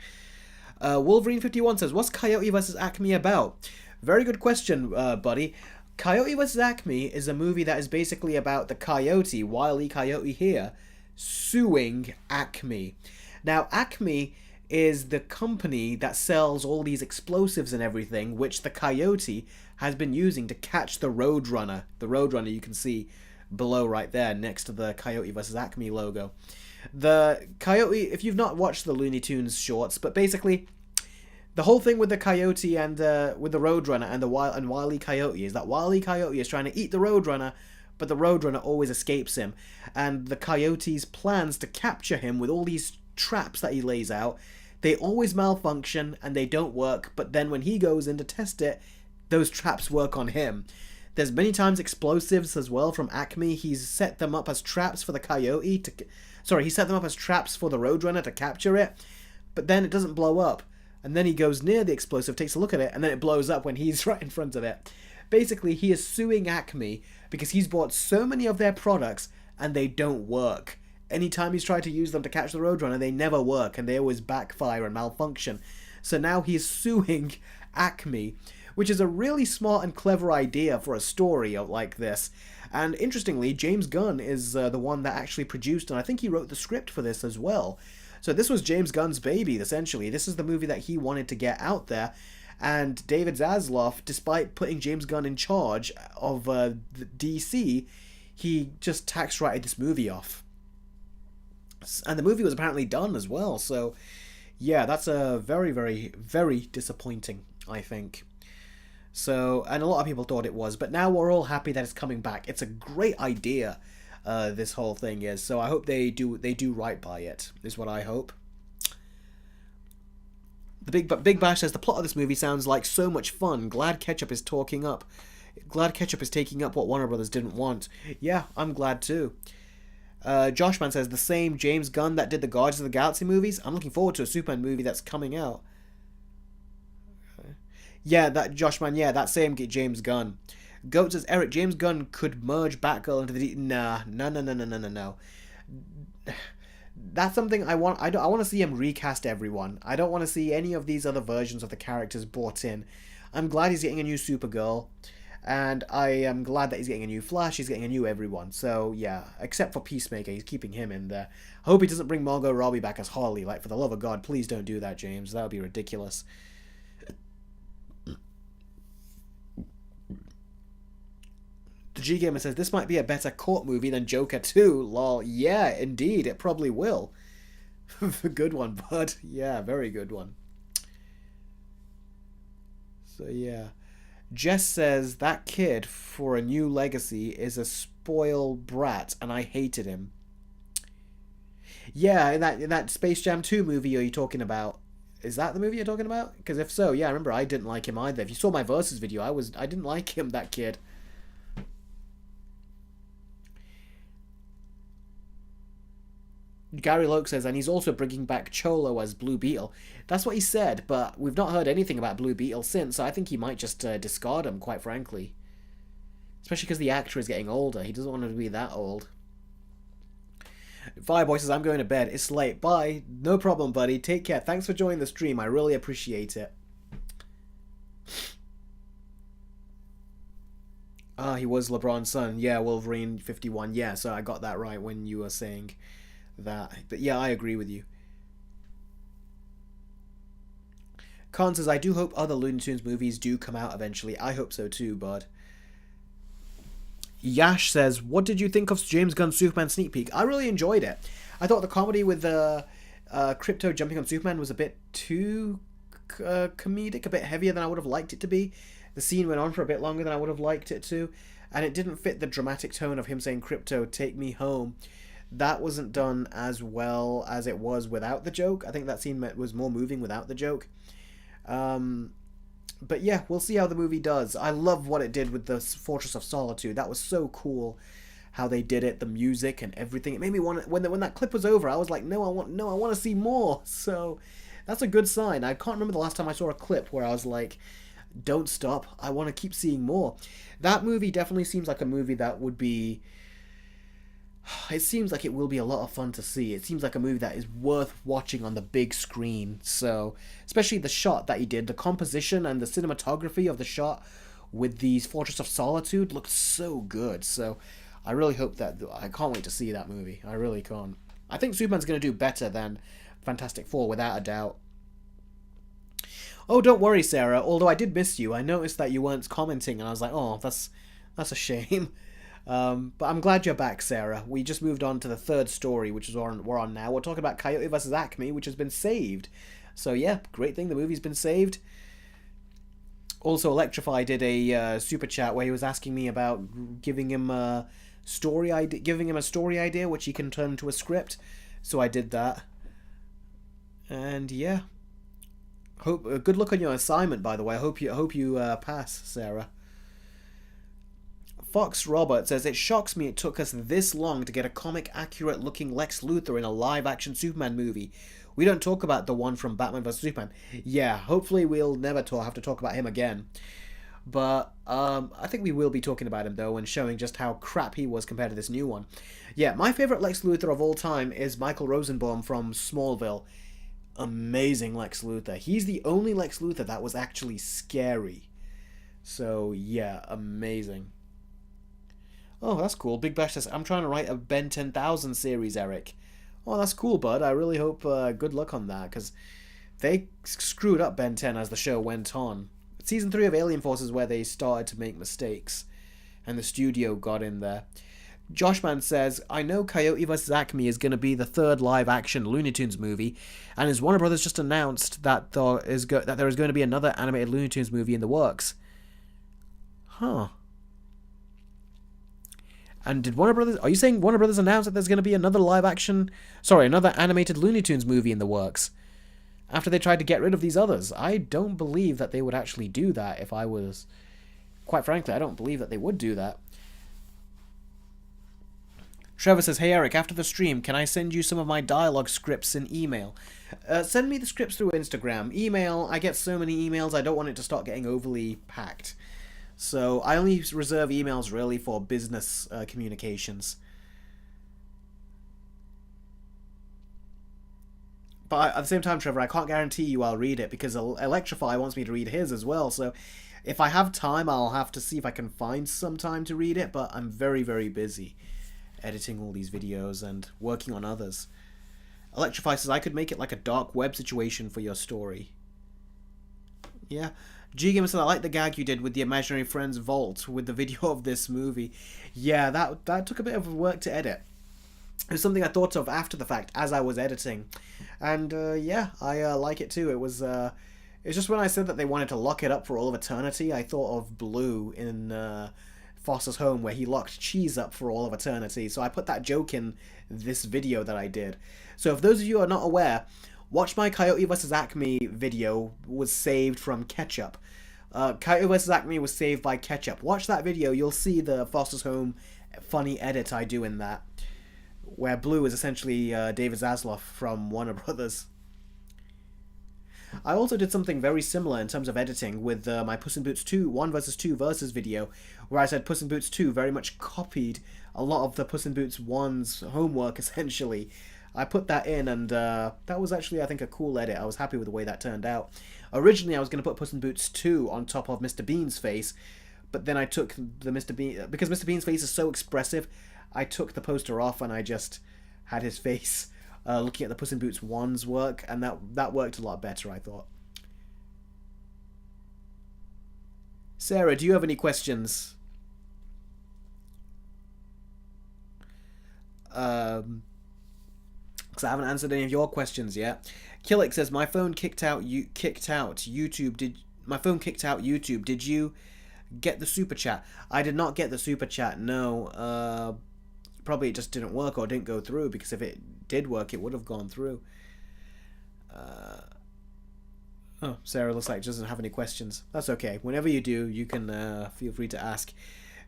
Wolverine51 says, what's Coyote vs. Acme about? Very good question, buddy. Coyote vs. Acme is a movie that is basically about the Coyote, Wile E. Coyote here, suing Acme. Now, Acme is the company that sells all these explosives and everything, which the Coyote has been using to catch the Roadrunner. The Roadrunner you can see below right there next to the Coyote vs. Acme logo. The Coyote, if you've not watched the Looney Tunes shorts, but basically the whole thing with the Coyote and with the Roadrunner and Wile E. Coyote is that Wile E. Coyote is trying to eat the Roadrunner, but the Roadrunner always escapes him. And the Coyote's plans to capture him with all these traps that he lays out, they always malfunction and they don't work, but then when he goes in to test it, those traps work on him. There's many times explosives as well from Acme. He's set them up as traps for the Coyote to... Sorry, he set them up as traps for the Roadrunner to capture it, but then it doesn't blow up. And then he goes near the explosive, takes a look at it, and then it blows up when he's right in front of it. Basically, he is suing Acme because he's bought so many of their products and they don't work. Anytime he's tried to use them to catch the Roadrunner, they never work and they always backfire and malfunction. So now he's suing Acme, which is a really smart and clever idea for a story like this. And interestingly, James Gunn is the one that actually produced, and I think he wrote the script for this as well. So this was James Gunn's baby, essentially. This is the movie that he wanted to get out there. And David Zaslav, despite putting James Gunn in charge of DC, he just tax-righted this movie off. And the movie was apparently done as well. So, yeah, that's a very, very, very disappointing, I think. So, and a lot of people thought it was, but now we're all happy that it's coming back. It's a great idea, this whole thing is. So I hope they do right by it, is what I hope. The Big Bash says, the plot of this movie sounds like so much fun. Glad Ketchup is taking up what Warner Brothers didn't want. Yeah, I'm glad too. Joshman says, the same James Gunn that did the Guardians of the Galaxy movies? I'm looking forward to a Superman movie that's coming out. Yeah, that Joshman, yeah, that same James Gunn. Goat says, Eric, James Gunn could merge Batgirl into the... No. That's something I want. I want to see him recast everyone. I don't want to see any of these other versions of the characters brought in. I'm glad he's getting a new Supergirl. And I am glad that he's getting a new Flash. He's getting a new everyone. So, yeah. Except for Peacemaker. He's keeping him in there. I hope he doesn't bring Margot Robbie back as Harley. Like, for the love of God, please don't do that, James. That would be ridiculous. The G-Gamer says, this might be a better court movie than Joker 2. Lol. Yeah, indeed. It probably will. Good one, bud. Yeah, very good one. So, yeah. Jess says, that kid, for a new legacy, is a spoiled brat, and I hated him. Yeah, in that Space Jam 2 movie are you talking about? Is that the movie you're talking about? Because if so, yeah, I remember I didn't like him either. If you saw my Versus video, I didn't like him, that kid. Gary Loke says, and he's also bringing back Cholo as Blue Beetle. That's what he said, but we've not heard anything about Blue Beetle since, so I think he might just discard him, quite frankly. Especially because the actor is getting older. He doesn't want to be that old. Fireboy says, I'm going to bed. It's late. Bye. No problem, buddy. Take care. Thanks for joining the stream. I really appreciate it. Ah, he was LeBron's son. Yeah, Wolverine 51. Yeah, so I got that right when you were saying... that. But yeah, I agree with you. Khan says, I do hope other Looney Tunes movies do come out eventually. I hope so too, bud. Yash says, what did you think of James Gunn's Superman sneak peek? I really enjoyed it. I thought the comedy with Crypto jumping on Superman was a bit too comedic, a bit heavier than I would have liked it to be. The scene went on for a bit longer than I would have liked it to, and it didn't fit the dramatic tone of him saying, Crypto, take me home. That wasn't done as well as it was without the joke. I think that scene was more moving without the joke. But yeah, we'll see how the movie does. I love what it did with the Fortress of Solitude. That was so cool how they did it, the music and everything. It made me want to, when that clip was over, I was like, I want to see more. So that's a good sign. I can't remember the last time I saw a clip where I was like, don't stop. I want to keep seeing more. That movie definitely seems like a movie that would be... It seems like it will be a lot of fun to see. It seems like a movie that is worth watching on the big screen. So, especially the shot that he did, the composition and the cinematography of the shot with these Fortress of Solitude looked so good. So, I really hope that... I can't wait to see that movie. I really can't. I think Superman's going to do better than Fantastic Four, without a doubt. Oh, don't worry, Sarah. Although I did miss you. I noticed that you weren't commenting, and I was like, oh, that's a shame. But I'm glad you're back, Sarah. We just moved on to the third story, which is what we're on now. We're talking about Coyote vs. Acme, which has been saved. So yeah, great thing the movie's been saved. Also, Electrify did a super chat where he was asking me about giving him story idea, giving him a story idea which he can turn into a script. So I did that. And yeah, hope good luck on your assignment. By the way, I hope you pass, Sarah. Fox Robert says, it shocks me it took us this long to get a comic accurate looking Lex Luthor in a live action Superman movie. We don't talk about the one from Batman vs Superman. Yeah, hopefully we'll never have to talk about him again. But I think we will be talking about him though and showing just how crap he was compared to this new one. Yeah, my favorite Lex Luthor of all time is Michael Rosenbaum from Smallville. Amazing Lex Luthor. He's the only Lex Luthor that was actually scary. So yeah, amazing. Oh, that's cool. Big Bash says, I'm trying to write a Ben 10,000 series, Eric. Oh, that's cool, bud. I really hope good luck on that, because they screwed up Ben 10 as the show went on. Season 3 of Alien Force is where they started to make mistakes, and the studio got in there. Joshman says, I know Coyote vs. Acme is going to be the third live-action Looney Tunes movie, and his Warner Brothers just announced that there is going to be another animated Looney Tunes movie in the works. Huh. And did Warner Brothers... Are you saying Warner Brothers announced that there's going to be another another animated Looney Tunes movie in the works? After they tried to get rid of these others? I don't believe that they would actually do that if I was... Quite frankly, I don't believe that they would do that. Trevor says, hey Eric, after the stream, can I send you some of my dialogue scripts in email? Send me the scripts through Instagram. Email, I get so many emails, I don't want it to start getting overly packed. So I only reserve emails really for business communications. But at the same time, Trevor, I can't guarantee you I'll read it because Electrify wants me to read his as well. So if I have time, I'll have to see if I can find some time to read it. But I'm very, very busy editing all these videos and working on others. Electrify says, I could make it like a dark web situation for your story. Yeah. G-Gamer said, I like the gag you did with the Imaginary Friends vault with the video of this movie. Yeah, that took a bit of work to edit. It was something I thought of after the fact as I was editing. And yeah, I like it too. It was just when I said that they wanted to lock it up for all of eternity, I thought of Blue in Foster's Home where he locked cheese up for all of eternity. So I put that joke in this video that I did. So if those of you are not aware, watch my Coyote vs. Acme video was saved from Ketchup. Coyote vs. Acme was saved by Ketchup. Watch that video, you'll see the Foster's Home funny edit I do in that. Where Blue is essentially David Zaslav from Warner Brothers. I also did something very similar in terms of editing with my Puss in Boots 2 1 vs 2 versus video, where I said Puss in Boots 2 very much copied a lot of the Puss in Boots 1's homework, essentially. I put that in, and that was actually, I think, a cool edit. I was happy with the way that turned out. Originally, I was going to put Puss in Boots 2 on top of Mr. Bean's face, but then I took the Mr. Bean... Because Mr. Bean's face is so expressive, I took the poster off and I just had his face looking at the Puss in Boots 1's work, and that worked a lot better, I thought. Sarah, do you have any questions? Because I haven't answered any of your questions yet. Killick says, my phone kicked out YouTube. My phone kicked out YouTube. Did you get the super chat? I did not get the super chat, no. Probably it just didn't work or didn't go through, because if it did work, it would have gone through. Oh, Sarah looks like she doesn't have any questions. That's okay. Whenever you do, you can feel free to ask.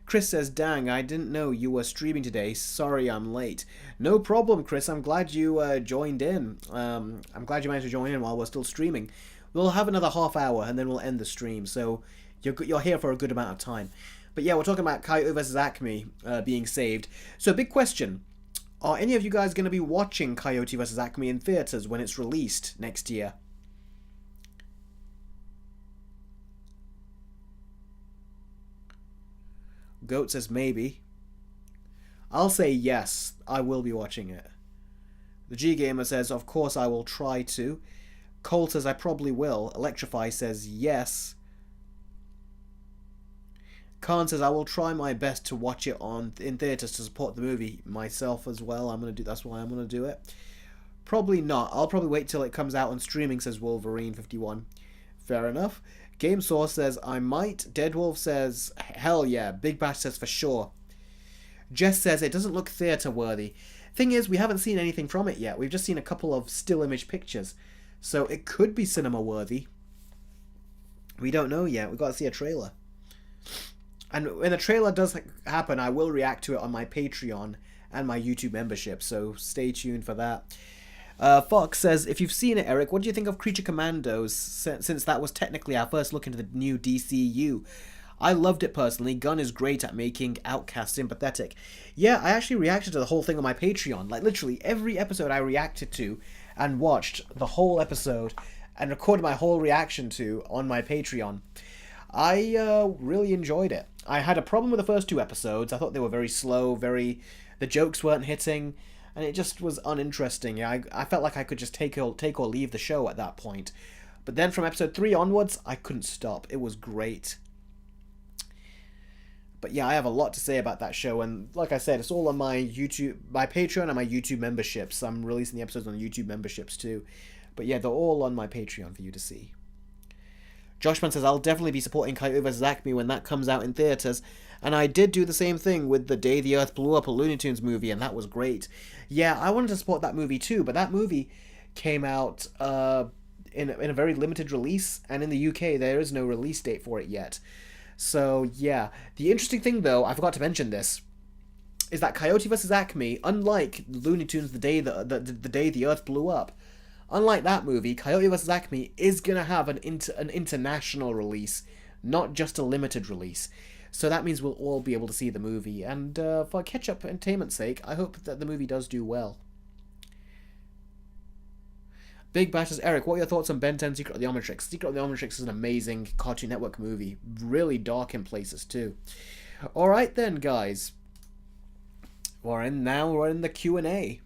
Chris says, dang, I didn't know you were streaming today. Sorry I'm late. No problem, Chris. I'm glad you joined in. I'm glad you managed to join in while we're still streaming. We'll have another half hour and then we'll end the stream. So you're here for a good amount of time. But yeah, we're talking about Coyote vs. Acme being saved. So big question. Are any of you guys going to be watching Coyote vs. Acme in theaters when it's released next year? Goat says maybe. I'll say yes, I will be watching it. The G-Gamer says, of course I will try to. Cole says, I probably will. Electrify says, yes. Khan says, I will try my best to watch it in theaters to support the movie myself as well. That's why I'm gonna do it. Probably not. I'll probably wait till it comes out on streaming, says Wolverine51. Fair enough. Game Source says, I might. Deadwolf says, hell yeah. Big Bash says, for sure. Jess says it doesn't look theatre worthy. Thing is, we haven't seen anything from it yet. We've just seen a couple of still image pictures. So it could be cinema worthy. We don't know yet. We've got to see a trailer. And when the trailer does happen, I will react to it on my Patreon and my YouTube membership. So stay tuned for that. Fox says, if you've seen it, Eric, what do you think of Creature Commandos, since that was technically our first look into the new DCU? I loved it personally. Gunn is great at making Outcast sympathetic. Yeah, I actually reacted to the whole thing on my Patreon. Like, literally, every episode I reacted to and watched the whole episode and recorded my whole reaction to on my Patreon. I really enjoyed it. I had a problem with the first 2 episodes. I thought they were very slow, the jokes weren't hitting, and it just was uninteresting. I felt like I could just take or leave the show at that point. But then from episode 3 onwards, I couldn't stop. It was great. But yeah, I have a lot to say about that show, and like I said, it's all on my Patreon and my YouTube memberships. I'm releasing the episodes on the YouTube memberships too. But yeah, they're all on my Patreon for you to see. Joshman says, I'll definitely be supporting Coyote vs. Acme when that comes out in theaters. And I did do the same thing with The Day the Earth Blew Up, a Looney Tunes movie, and that was great. Yeah, I wanted to support that movie too, but that movie came out in a very limited release, and in the UK there is no release date for it yet. So yeah, the interesting thing though, I forgot to mention this, is that Coyote vs. Acme, unlike Looney Tunes The Day the Earth Blew Up, unlike that movie, Coyote vs. Acme is going to have an international release, not just a limited release. So that means we'll all be able to see the movie. And for catch-up entertainment's sake, I hope that the movie does do well. Big Bash says, Eric, what are your thoughts on Ben 10 Secret of the Omnitrix? Secret of the Omnitrix is an amazing Cartoon Network movie. Really dark in places too. Alright then, guys. We're in the Q&A.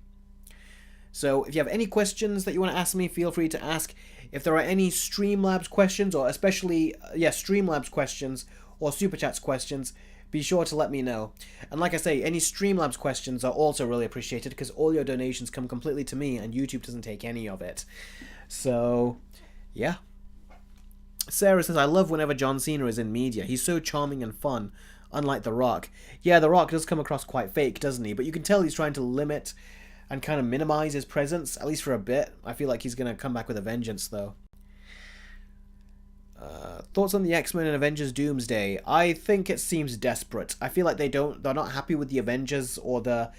So if you have any questions that you want to ask me, feel free to ask. If there are any Streamlabs questions, or especially, Streamlabs questions or Super Chats questions, be sure to let me know. And like I say, any Streamlabs questions are also really appreciated, because all your donations come completely to me and YouTube doesn't take any of it. So, yeah. Sarah says, I love whenever John Cena is in media. He's so charming and fun, unlike The Rock. Yeah, The Rock does come across quite fake, doesn't he? But you can tell he's trying to limit and kind of minimize his presence, at least for a bit. I feel like he's going to come back with a vengeance, though. Thoughts on the X-Men and Avengers Doomsday? I think it seems desperate. I feel like they're not happy with the Avengers or the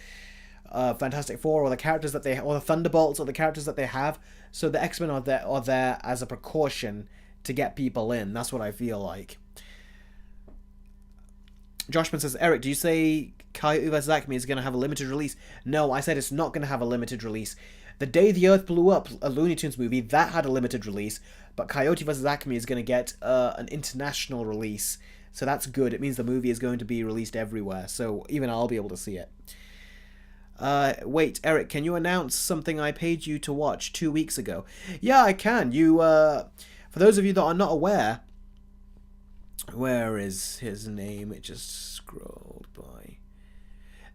Fantastic Four or the characters that or the Thunderbolts or the characters that they have. So the X-Men are there as a precaution to get people in. That's what I feel like. Joshman says, Eric, do you say Coyote vs. Acme is going to have a limited release? No, I said it's not going to have a limited release. The Day the Earth Blew Up, a Looney Tunes movie, that had a limited release, but Coyote vs. Acme is going to get an international release, so that's good. It means the movie is going to be released everywhere, so even I'll be able to see it. Wait, Eric, can you announce something I paid you to watch 2 weeks ago? Yeah, I can. For those of you that are not aware, where is his name? It just scrolled by.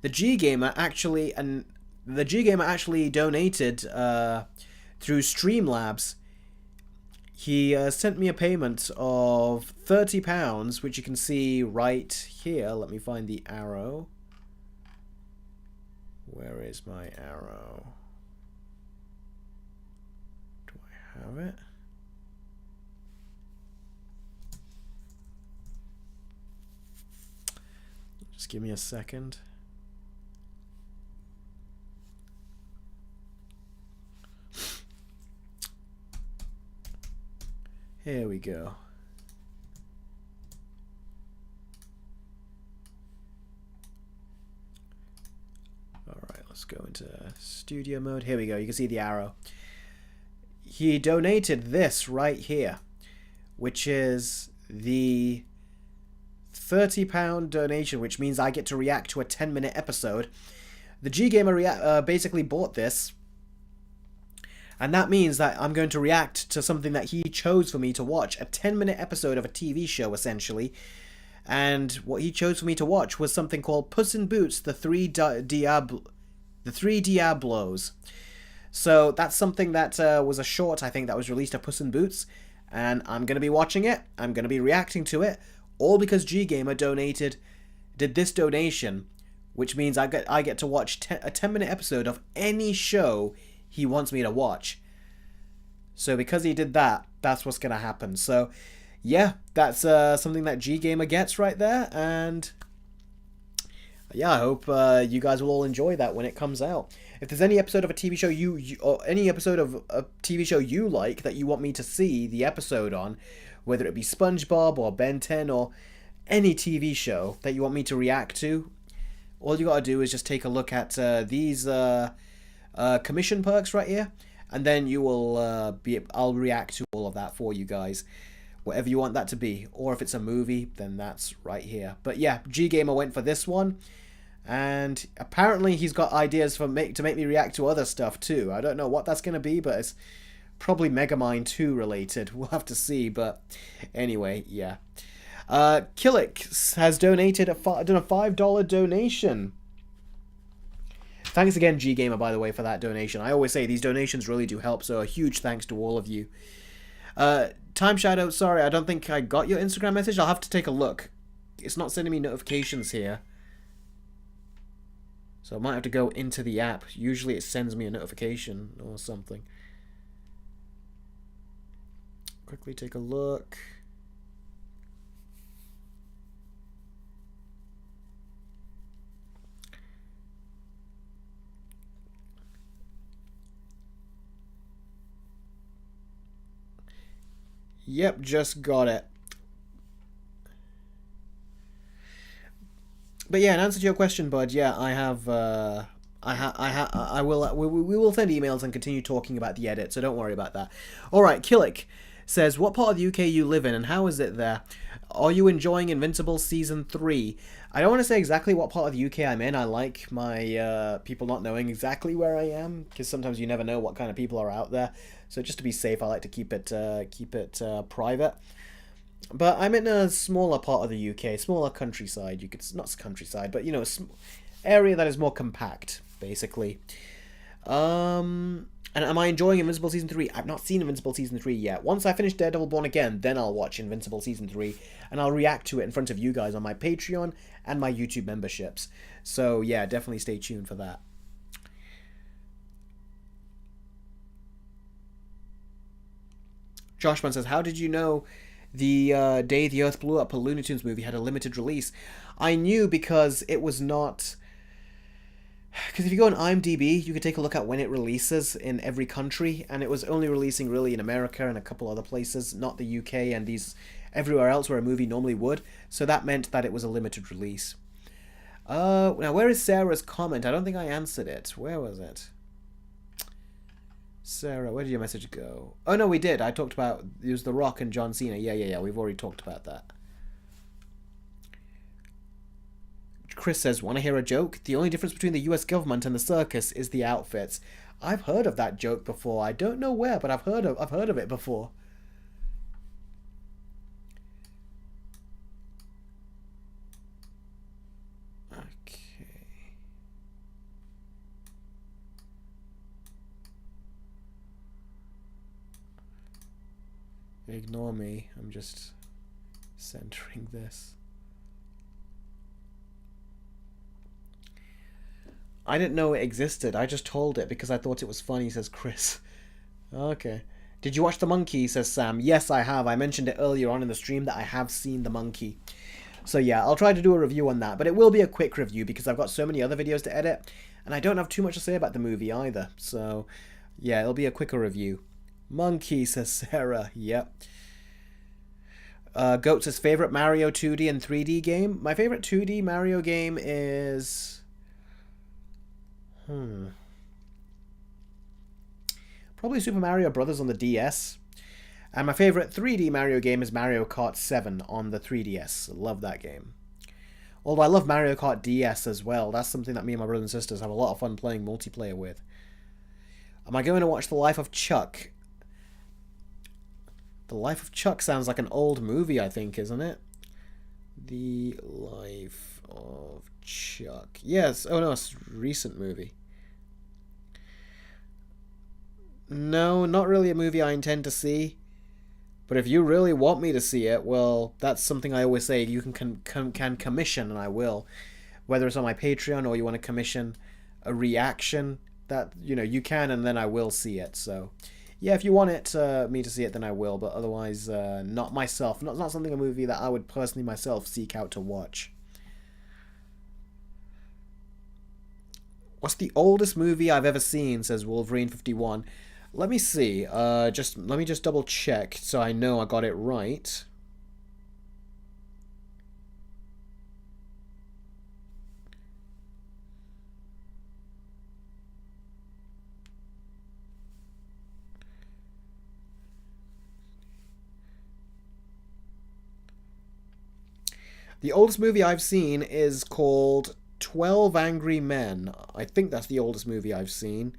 The G Gamer actually donated through Streamlabs. He sent me a payment of £30, which you can see right here. Let me find the arrow. Where is my arrow? Do I have it? Just give me a second. Here we go. Alright, let's go into studio mode. Here we go. You can see the arrow. He donated this right here, which is the £30 donation, which means I get to react to a 10-minute episode. The G-Gamer basically bought this, and that means that I'm going to react to something that he chose for me to watch, a 10-minute episode of a TV show, essentially. And what he chose for me to watch was something called Puss in Boots, the Three Diablos. So that's something that was a short, I think, that was released of Puss in Boots, and I'm going to be watching it, I'm going to be reacting to it, all because G-Gamer did this donation, which means I get to watch a 10-minute episode of any show he wants me to watch. So because he did that, that's what's going to happen. So yeah, that's something that G Gamer gets right there, and yeah, I hope you guys will all enjoy that when it comes out. If there's any episode of a TV show or any episode of a TV show you like that you want me to see the episode on, whether it be SpongeBob or Ben 10 or any TV show that you want me to react to, all you gotta do is just take a look at these commission perks right here, and then you will I'll react to all of that for you guys, whatever you want that to be. Or if it's a movie, then that's right here. But yeah, G Gamer went for this one, and apparently he's got ideas to make me react to other stuff too. I don't know what that's gonna be, but it's probably Megamind 2 related. We'll have to see. But anyway, yeah. Killick has donated done a $5 donation. Thanks again, G Gamer, by the way, for that donation. I always say these donations really do help, so a huge thanks to all of you. Time Shadow, sorry, I don't think I got your Instagram message. I'll have to take a look. It's not sending me notifications here, so I might have to go into the app. Usually it sends me a notification or something. Quickly take a look. Yep, just got it. But yeah, in answer to your question, bud, yeah, I have. We will send emails and continue talking about the edit, so don't worry about that. All right, Killick says, what part of the UK you live in and how is it there? Are you enjoying Invincible Season 3? I don't want to say exactly what part of the UK I'm in. I like my people not knowing exactly where I am, because sometimes you never know what kind of people are out there. So just to be safe, I like to keep it private. But I'm in a smaller part of the UK, smaller countryside. Not countryside, but you know, area that is more compact, basically. And am I enjoying Invincible Season 3? I've not seen Invincible Season 3 yet. Once I finish Daredevil Born Again, then I'll watch Invincible Season 3, and I'll react to it in front of you guys on my Patreon and my YouTube memberships. So yeah, definitely stay tuned for that. Joshman says, how did you know the Day the Earth Blew Up, a Looney Tunes movie, had a limited release? I knew because it was not... Because if you go on IMDb, you can take a look at when it releases in every country, and it was only releasing really in America and a couple other places, not the UK and everywhere else where a movie normally would. So that meant that it was a limited release. Now, where is Sarah's comment? I don't think I answered it. Where was it? Sarah, where did your message go? Oh, no, we did. I talked about... It was The Rock and John Cena. Yeah. We've already talked about that. Chris says, want to hear a joke? The only difference between the US government and the circus is the outfits. I've heard of that joke before. I don't know where, but I've heard of it before. Ignore me. I'm just centering this. I didn't know it existed. I just told it because I thought it was funny, says Chris. Okay. Did you watch The Monkey, says Sam. Yes, I have. I mentioned it earlier on in the stream that I have seen The Monkey. So yeah, I'll try to do a review on that. But it will be a quick review because I've got so many other videos to edit. And I don't have too much to say about the movie either. So yeah, it'll be a quicker review. Monkey, says Sarah. Yep. Goat says, favorite Mario 2D and 3D game? My favorite 2D Mario game is... Probably Super Mario Brothers on the DS. And my favorite 3D Mario game is Mario Kart 7 on the 3DS. Love that game. Although I love Mario Kart DS as well. That's something that me and my brothers and sisters have a lot of fun playing multiplayer with. Am I going to watch The Life of Chuck? The Life of Chuck sounds like an old movie, I think, isn't it? The Life of Chuck. Yes. Oh, no, it's a recent movie. No, not really a movie I intend to see. But if you really want me to see it, well, that's something I always say. You can commission, and I will. whether it's on my Patreon or you want to commission a reaction, that, you know, you can, and then I will see it. So yeah, if you want me to see it, then I will, but otherwise not myself. Not something, a movie that I would personally myself seek out to watch. What's the oldest movie I've ever seen, says Wolverine51. Let me see. Let me just double check so I know I got it right. The oldest movie I've seen is called 12 Angry Men. I think that's the oldest movie I've seen.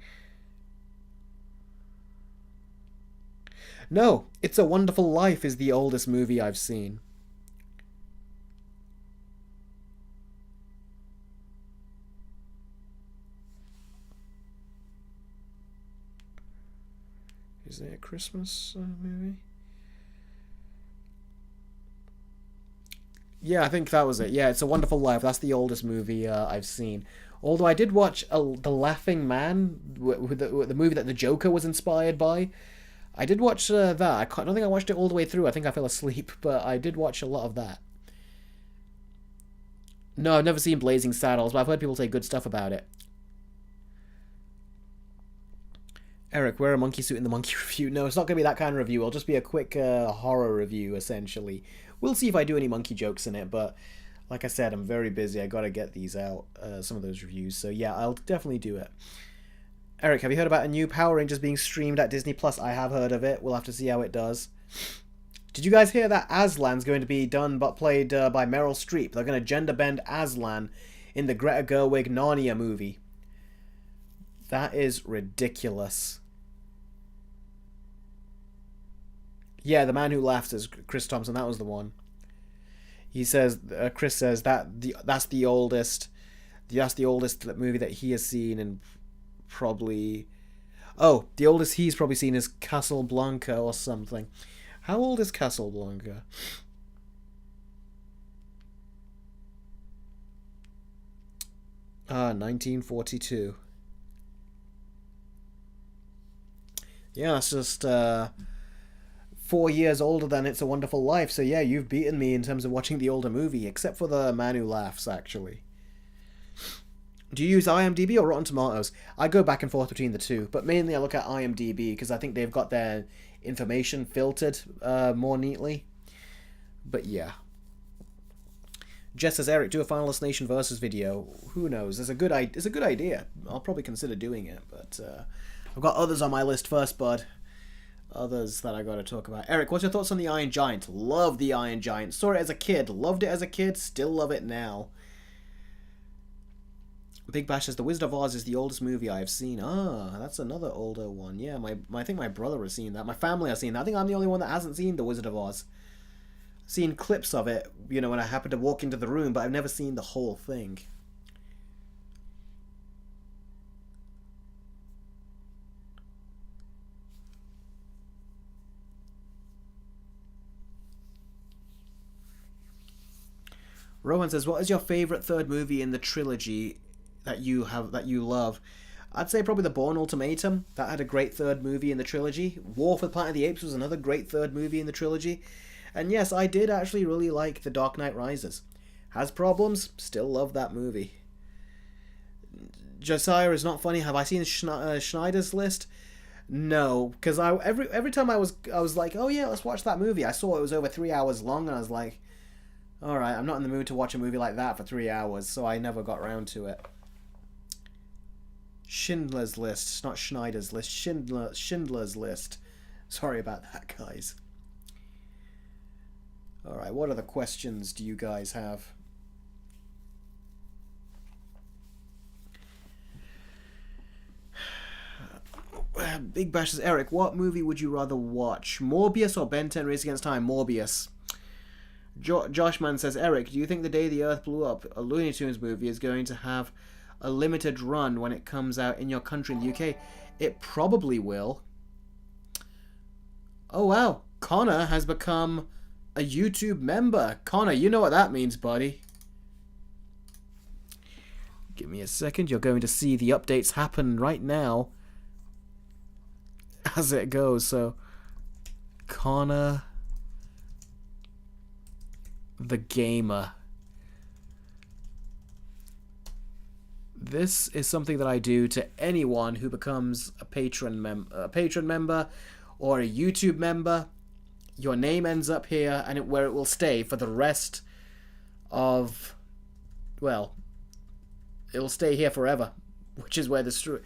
No, It's a Wonderful Life is the oldest movie I've seen. Is it a Christmas movie? Yeah, I think that was it. Yeah, It's a Wonderful Life. That's the oldest movie I've seen. Although I did watch The Laughing Man, with the movie that the Joker was inspired by. I did watch that. I don't think I watched it all the way through. I think I fell asleep, but I did watch a lot of that. No, I've never seen Blazing Saddles, but I've heard people say good stuff about it. Eric, wear a monkey suit in the monkey review. No, it's not going to be that kind of review. It'll just be a quick horror review, essentially. We'll see if I do any monkey jokes in it, but like I said, I'm very busy. I got to get these out, some of those reviews. So yeah, I'll definitely do it. Eric, have you heard about a new Power Rangers being streamed at Disney Plus? I have heard of it. We'll have to see how it does. Did you guys hear that Aslan's going to be done but played by Meryl Streep? They're going to gender bend Aslan in the Greta Gerwig Narnia movie. That is ridiculous. Yeah, The Man Who Laughs is Chris Thompson. That was the one. He says, Chris says that's the oldest movie that he has seen, and probably, oh, the oldest he's probably seen is Casablanca or something. How old is Casablanca? Ah, 1942. Yeah, that's just 4 years older than It's a Wonderful Life. So yeah, you've beaten me in terms of watching the older movie, except for The Man Who Laughs, actually. Do you use IMDb or Rotten Tomatoes? I go back and forth between the two, but mainly I look at IMDb because I think they've got their information filtered more neatly. But yeah. Jess says, Eric, do a Final Destination versus video. Who knows? It's a good idea. I'll probably consider doing it, but I've got others on my list first, bud. Others that I gotta talk about. Eric, what's your thoughts on the Iron Giant? Love the Iron Giant. Saw it as a kid. Loved it as a kid. Still love it now. Big Bash says, The Wizard of Oz is the oldest movie I have seen. Ah, that's another older one. Yeah, I think my brother has seen that. My family has seen that. I think I'm the only one that hasn't seen The Wizard of Oz. I've seen clips of it, you know, when I happen to walk into the room, but I've never seen the whole thing. Rowan says, what is your favourite third movie in the trilogy that you love? I'd say probably The Bourne Ultimatum. That had a great third movie in the trilogy. War for the Planet of the Apes was another great third movie in the trilogy. And yes, I did actually really like The Dark Knight Rises. Has problems, still love that movie. Josiah is not funny. Have I seen Schneider's List? No, because every time I was like, oh yeah, let's watch that movie. I saw it was over 3 hours long, and I was like, alright, I'm not in the mood to watch a movie like that for 3 hours, so I never got around to it. Schindler's List, not Schneider's List. Schindler's List. Sorry about that, guys. Alright, what other questions do you guys have? Big Bash says, Eric, what movie would you rather watch? Morbius or Ben 10 Race Against Time? Morbius. Joshman says, Eric, do you think The Day the Earth Blew Up, a Looney Tunes movie, is going to have a limited run when it comes out in your country, in the UK? It probably will. Oh wow, Connor has become a YouTube member. Connor, you know what that means, buddy. Give me a second. You're going to see the updates happen right now as it goes. So, Connor the Gamer. This is something that I do to anyone who becomes a patron member or a YouTube member. Your name ends up here, and where it will stay for the rest of, well, it will stay here forever, which is where the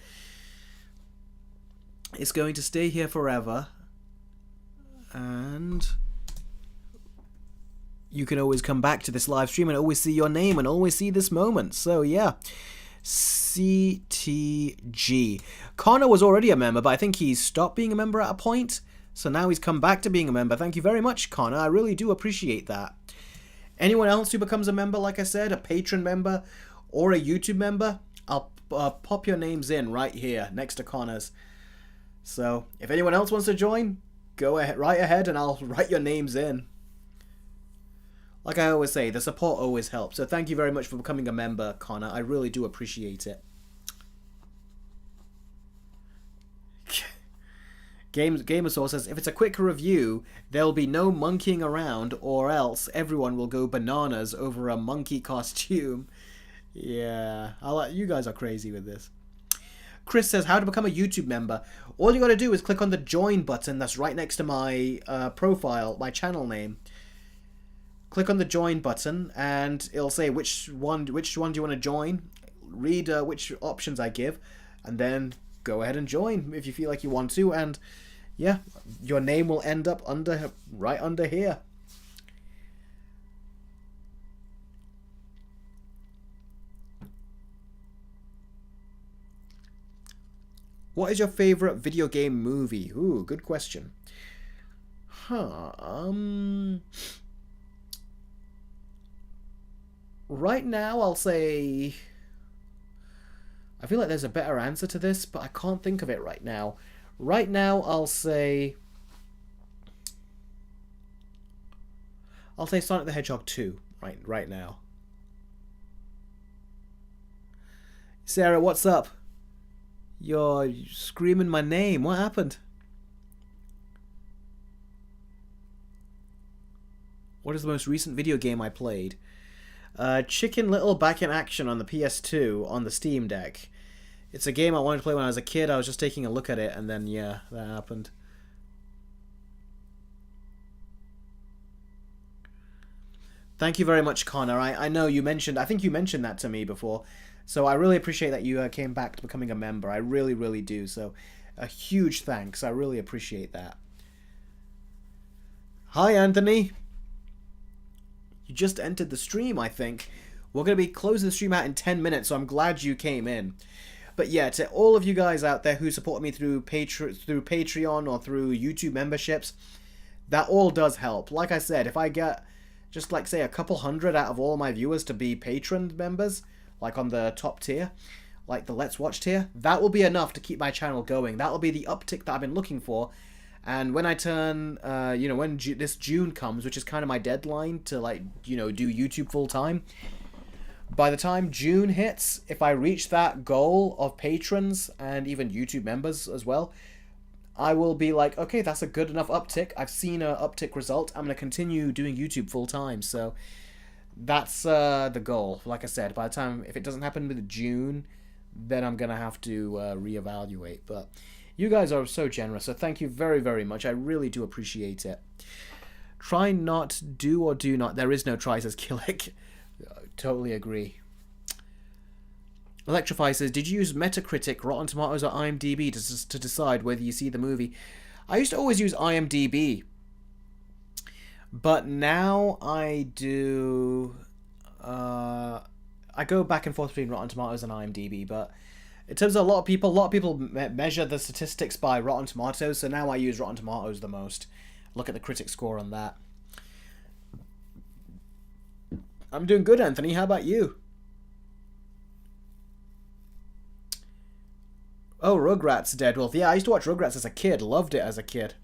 it's going to stay here forever, and you can always come back to this live stream and always see your name and always see this moment. So yeah, CTG. Connor was already a member, but I think he stopped being a member at a point. So now he's come back to being a member. Thank you very much, Connor. I really do appreciate that. Anyone else who becomes a member, like I said, a patron member or a YouTube member, I'll pop your names in right here next to Connor's. So if anyone else wants to join, go ahead, right ahead, and I'll write your names in. Like I always say, the support always helps. So thank you very much for becoming a member, Connor. I really do appreciate it. Gamersaur says, if it's a quick review, there'll be no monkeying around, or else everyone will go bananas over a monkey costume. Yeah, you guys are crazy with this. Chris says, how to become a YouTube member. All you gotta do is click on the join button that's right next to my profile, my channel name. Click on the join button, and it'll say which one do you want to join. Read which options I give, and then go ahead and join if you feel like you want to, and yeah, your name will end up right under here. What is your favorite video game movie? Ooh, good question. Right now, I'll say, I feel like there's a better answer to this, but I can't think of it right now. Right now, I'll say Sonic the Hedgehog 2, right now. Sarah, what's up? You're screaming my name. What happened? What is the most recent video game I played? Chicken Little Back in Action on the PS2 on the Steam Deck. It's a game I wanted to play when I was a kid. I was just taking a look at it, and then, yeah, that happened. Thank you very much, Connor. I know you mentioned, I think you mentioned that to me before. So I really appreciate that you came back to becoming a member. I really, really do. So a huge thanks. I really appreciate that. Hi, Anthony. You just entered the stream, I think. We're going to be closing the stream out in 10 minutes, so I'm glad you came in. But yeah, to all of you guys out there who support me through Patreon or through YouTube memberships, that all does help. Like I said, if I get just like, say, a couple hundred out of all my viewers to be patron members, like on the top tier, like the Let's Watch tier, that will be enough to keep my channel going. That will be the uptick that I've been looking for. And when I turn, when this June comes, which is kind of my deadline to, like, do YouTube full time, by the time June hits, if I reach that goal of patrons and even YouTube members as well, I will be like, okay, that's a good enough uptick. I've seen an uptick result. I'm going to continue doing YouTube full time. So that's the goal. Like I said, by the time, if it doesn't happen with June, then I'm going to have to reevaluate. But you guys are so generous, so thank you very, very much. I really do appreciate it. Try not, do or do not. There is no try, says Killick. Totally agree. Electrify says, did you use Metacritic, Rotten Tomatoes, or IMDb to decide whether you see the movie? I used to always use IMDb, but now I do... I go back and forth between Rotten Tomatoes and IMDb, but in terms of a lot of people measure the statistics by Rotten Tomatoes, so now I use Rotten Tomatoes the most. Look at the critic score on that. I'm doing good, Anthony. How about you? Oh, Rugrats, Deadwolf. Yeah, I used to watch Rugrats as a kid. Loved it as a kid.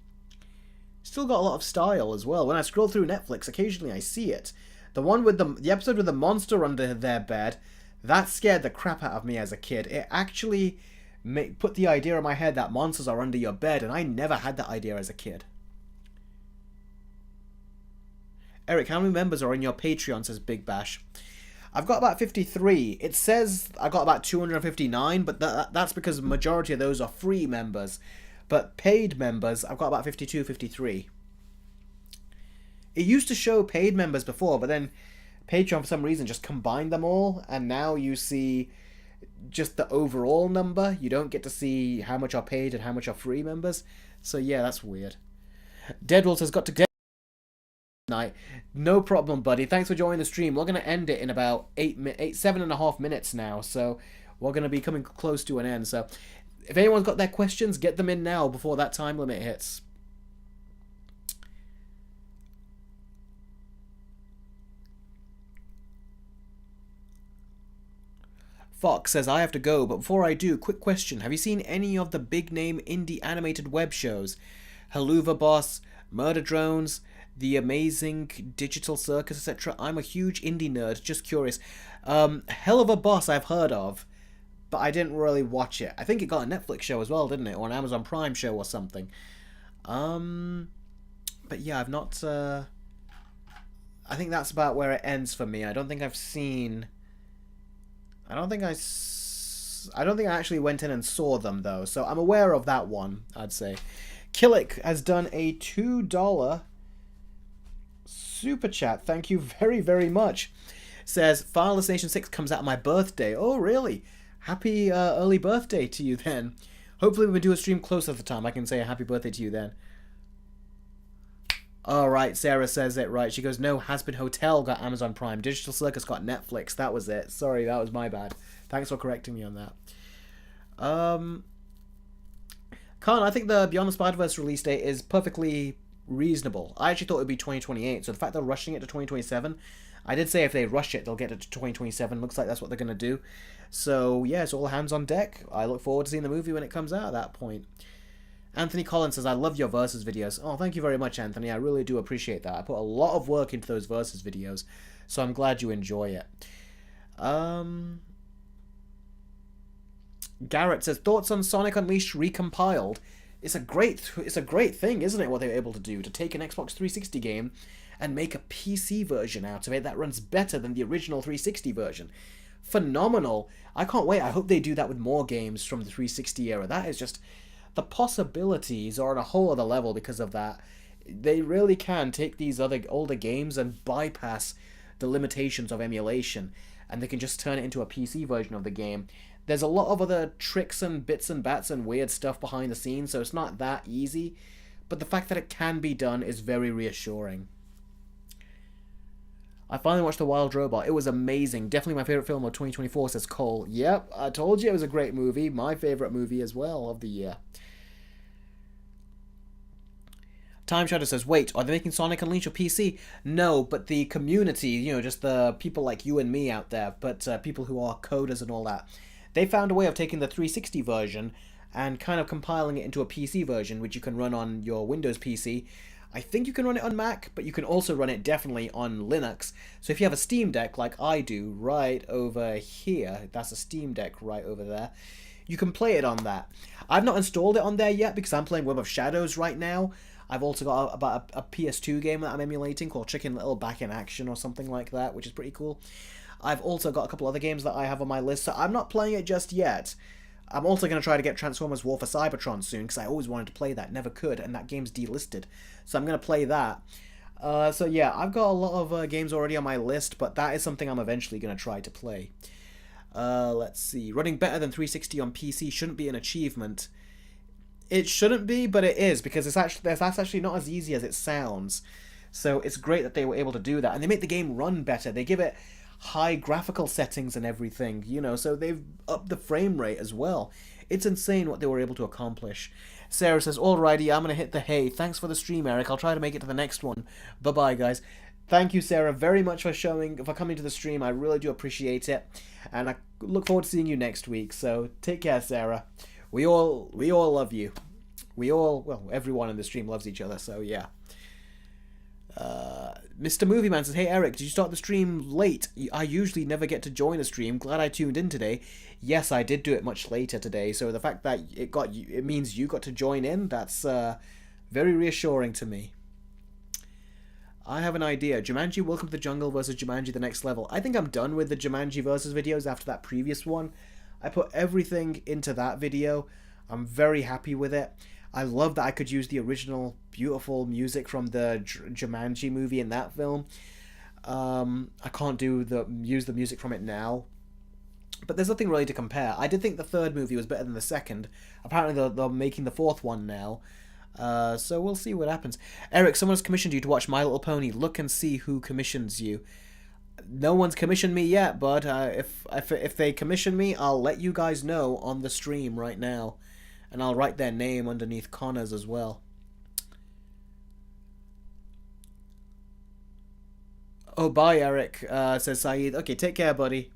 Still got a lot of style as well. When I scroll through Netflix, occasionally I see it. The one with the episode with the monster under their bed, That scared the crap out of me as a kid. It actually put the idea in my head that monsters are under your bed, and I never had that idea as a kid. Eric, how many members are in your Patreon, says Big Bash. I've got about 53. It says I got about 259, but that's because the majority of those are free members. But paid members, I've got about 52, 53. It used to show paid members before, but then Patreon for some reason just combined them all, and now you see just the overall number. You don't get to see how much are paid and how much are free members. So yeah, that's weird. Deadwolf has got to get night. No problem, buddy. Thanks for joining the stream. We're going to end it in about 7.5 minutes now, so we're going to be coming close to an end. So if anyone's got their questions, get them in now before that time limit hits. Fox says, I have to go, but before I do, quick question. Have you seen any of the big-name indie animated web shows? Haluva Boss, Murder Drones, The Amazing Digital Circus, etc.? I'm a huge indie nerd, just curious. Hell of a Boss I've heard of, but I didn't really watch it. I think it got a Netflix show as well, didn't it? Or an Amazon Prime show or something. But yeah, I've not... I think that's about where it ends for me. I don't think I've seen... I don't think I actually went in and saw them, though. So I'm aware of that one, I'd say. Killick has done a $2 super chat. Thank you very, very much. Says, Final Destination 6 comes out on my birthday. Oh, really? Happy early birthday to you, then. Hopefully when we do a stream closer to the time, I can say a happy birthday to you then. Alright, Sarah says it right. She goes, no, Has-Been Hotel got Amazon Prime. Digital Circus got Netflix. That was it. Sorry, that was my bad. Thanks for correcting me on that. Khan, I think the Beyond the Spider-Verse release date is perfectly reasonable. I actually thought it would be 2028, so the fact they're rushing it to 2027, I did say if they rush it, they'll get it to 2027. Looks like that's what they're going to do. So, yeah, it's all hands on deck. I look forward to seeing the movie when it comes out at that point. Anthony Collins says, I love your Versus videos. Oh, thank you very much, Anthony. I really do appreciate that. I put a lot of work into those Versus videos, so I'm glad you enjoy it. Garrett says, thoughts on Sonic Unleashed recompiled? It's a great thing, isn't it, what they were able to do, to take an Xbox 360 game and make a PC version out of it that runs better than the original 360 version. Phenomenal. I can't wait. I hope they do that with more games from the 360 era. That is just... The possibilities are on a whole other level because of that. They really can take these other older games and bypass the limitations of emulation, and they can just turn it into a PC version of the game. There's a lot of other tricks and bits and bats and weird stuff behind the scenes, so it's not that easy, but the fact that it can be done is very reassuring. I finally watched The Wild Robot. It was amazing. Definitely my favorite film of 2024, says Cole. Yep, I told you it was a great movie. My favorite movie as well of the year. Time Shadow says, wait, are they making Sonic Unleashed a PC? No, but the community, you know, just the people like you and me out there, but people who are coders and all that, they found a way of taking the 360 version and kind of compiling it into a PC version, which you can run on your Windows PC. I think you can run it on Mac, but you can also run it definitely on Linux. So if you have a Steam Deck like I do right over here, that's a Steam Deck right over there, you can play it on that. I've not installed it on there yet because I'm playing Web of Shadows right now. I've also got about a PS2 game that I'm emulating called Chicken Little Back in Action or something like that, which is pretty cool. I've also got a couple other games that I have on my list, so I'm not playing it just yet. I'm also going to try to get Transformers War for Cybertron soon, because I always wanted to play that, never could, and that game's delisted. So I'm going to play that. So yeah, I've got a lot of games already on my list, but that is something I'm eventually going to try to play. Let's see. Running better than 360 on PC shouldn't be an achievement. It shouldn't be, but it is, because that's actually not as easy as it sounds. So it's great that they were able to do that. And they make the game run better. They give it high graphical settings and everything, you know, so they've upped the frame rate as well. It's insane what they were able to accomplish. Sarah says, alrighty, I'm going to hit the hay. Thanks for the stream, Eric. I'll try to make it to the next one. Bye-bye, guys. Thank you, Sarah, very much for coming to the stream. I really do appreciate it. And I look forward to seeing you next week. So take care, Sarah. We all love you. Well, everyone in the stream loves each other, so yeah. Mr. Movie Man says, "Hey Eric, did you start the stream late? I usually never get to join a stream. Glad I tuned in today." Yes, I did do it much later today. So the fact that it means you got to join in. That's very reassuring to me. I have an idea. Jumanji Welcome to the Jungle versus Jumanji The Next Level. I think I'm done with the Jumanji versus videos after that previous one. I put everything into that video. I'm very happy with it. I love that I could use the original beautiful music from the Jumanji movie in that film. I can't use the music from it now. But there's nothing really to compare. I did think the third movie was better than the second. Apparently they're making the fourth one now. So we'll see what happens. Eric, someone has commissioned you to watch My Little Pony. Look and see who commissions you. No one's commissioned me yet, but if they commission me, I'll let you guys know on the stream right now. And I'll write their name underneath Connor's as well. Oh, bye, Eric, says Saeed. Okay, take care, buddy.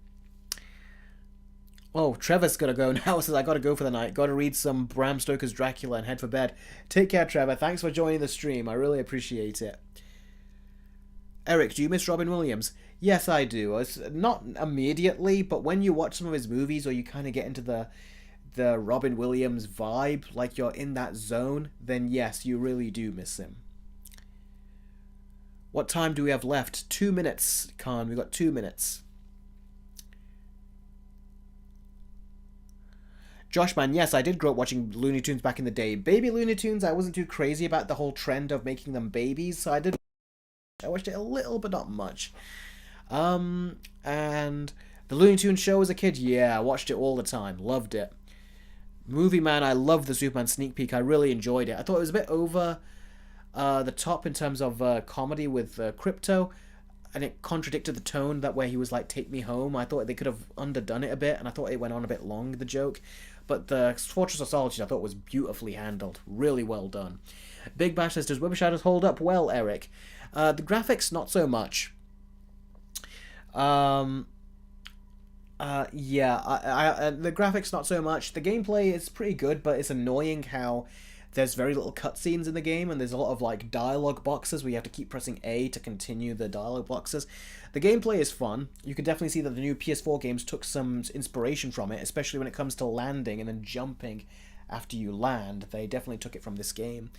Oh, Trevor's gotta go now. Says, I gotta go for the night. Gotta read some Bram Stoker's Dracula and head for bed. Take care, Trevor. Thanks for joining the stream. I really appreciate it. Eric, do you miss Robin Williams? Yes, I do. It's not immediately, but when you watch some of his movies or you kind of get into the Robin Williams vibe, like you're in that zone, then yes, you really do miss him. What time do we have left? 2 minutes, Khan. We've got 2 minutes. Joshman, yes, I did grow up watching Looney Tunes back in the day. Baby Looney Tunes, I wasn't too crazy about the whole trend of making them babies, so I watched it a little, but not much. And the Looney Tunes show as a kid, yeah, I watched it all the time. Loved it. Movie Man, I loved the Superman sneak peek. I really enjoyed it. I thought it was a bit over the top in terms of comedy with Crypto, and it contradicted the tone that where he was like, "Take me home." I thought they could have underdone it a bit, and I thought it went on a bit long, the joke. But the Fortress of Solitude I thought was beautifully handled. Really well done. Big Bash says, does Web Shadows hold up well, Eric? The graphics, not so much. Yeah, the graphics, not so much. The gameplay is pretty good, but it's annoying how there's very little cutscenes in the game, and there's a lot of like dialogue boxes where you have to keep pressing A to continue the dialogue boxes. The gameplay is fun. You can definitely see that the new PS4 games took some inspiration from it, especially when it comes to landing and then jumping after you land. They definitely took it from this game.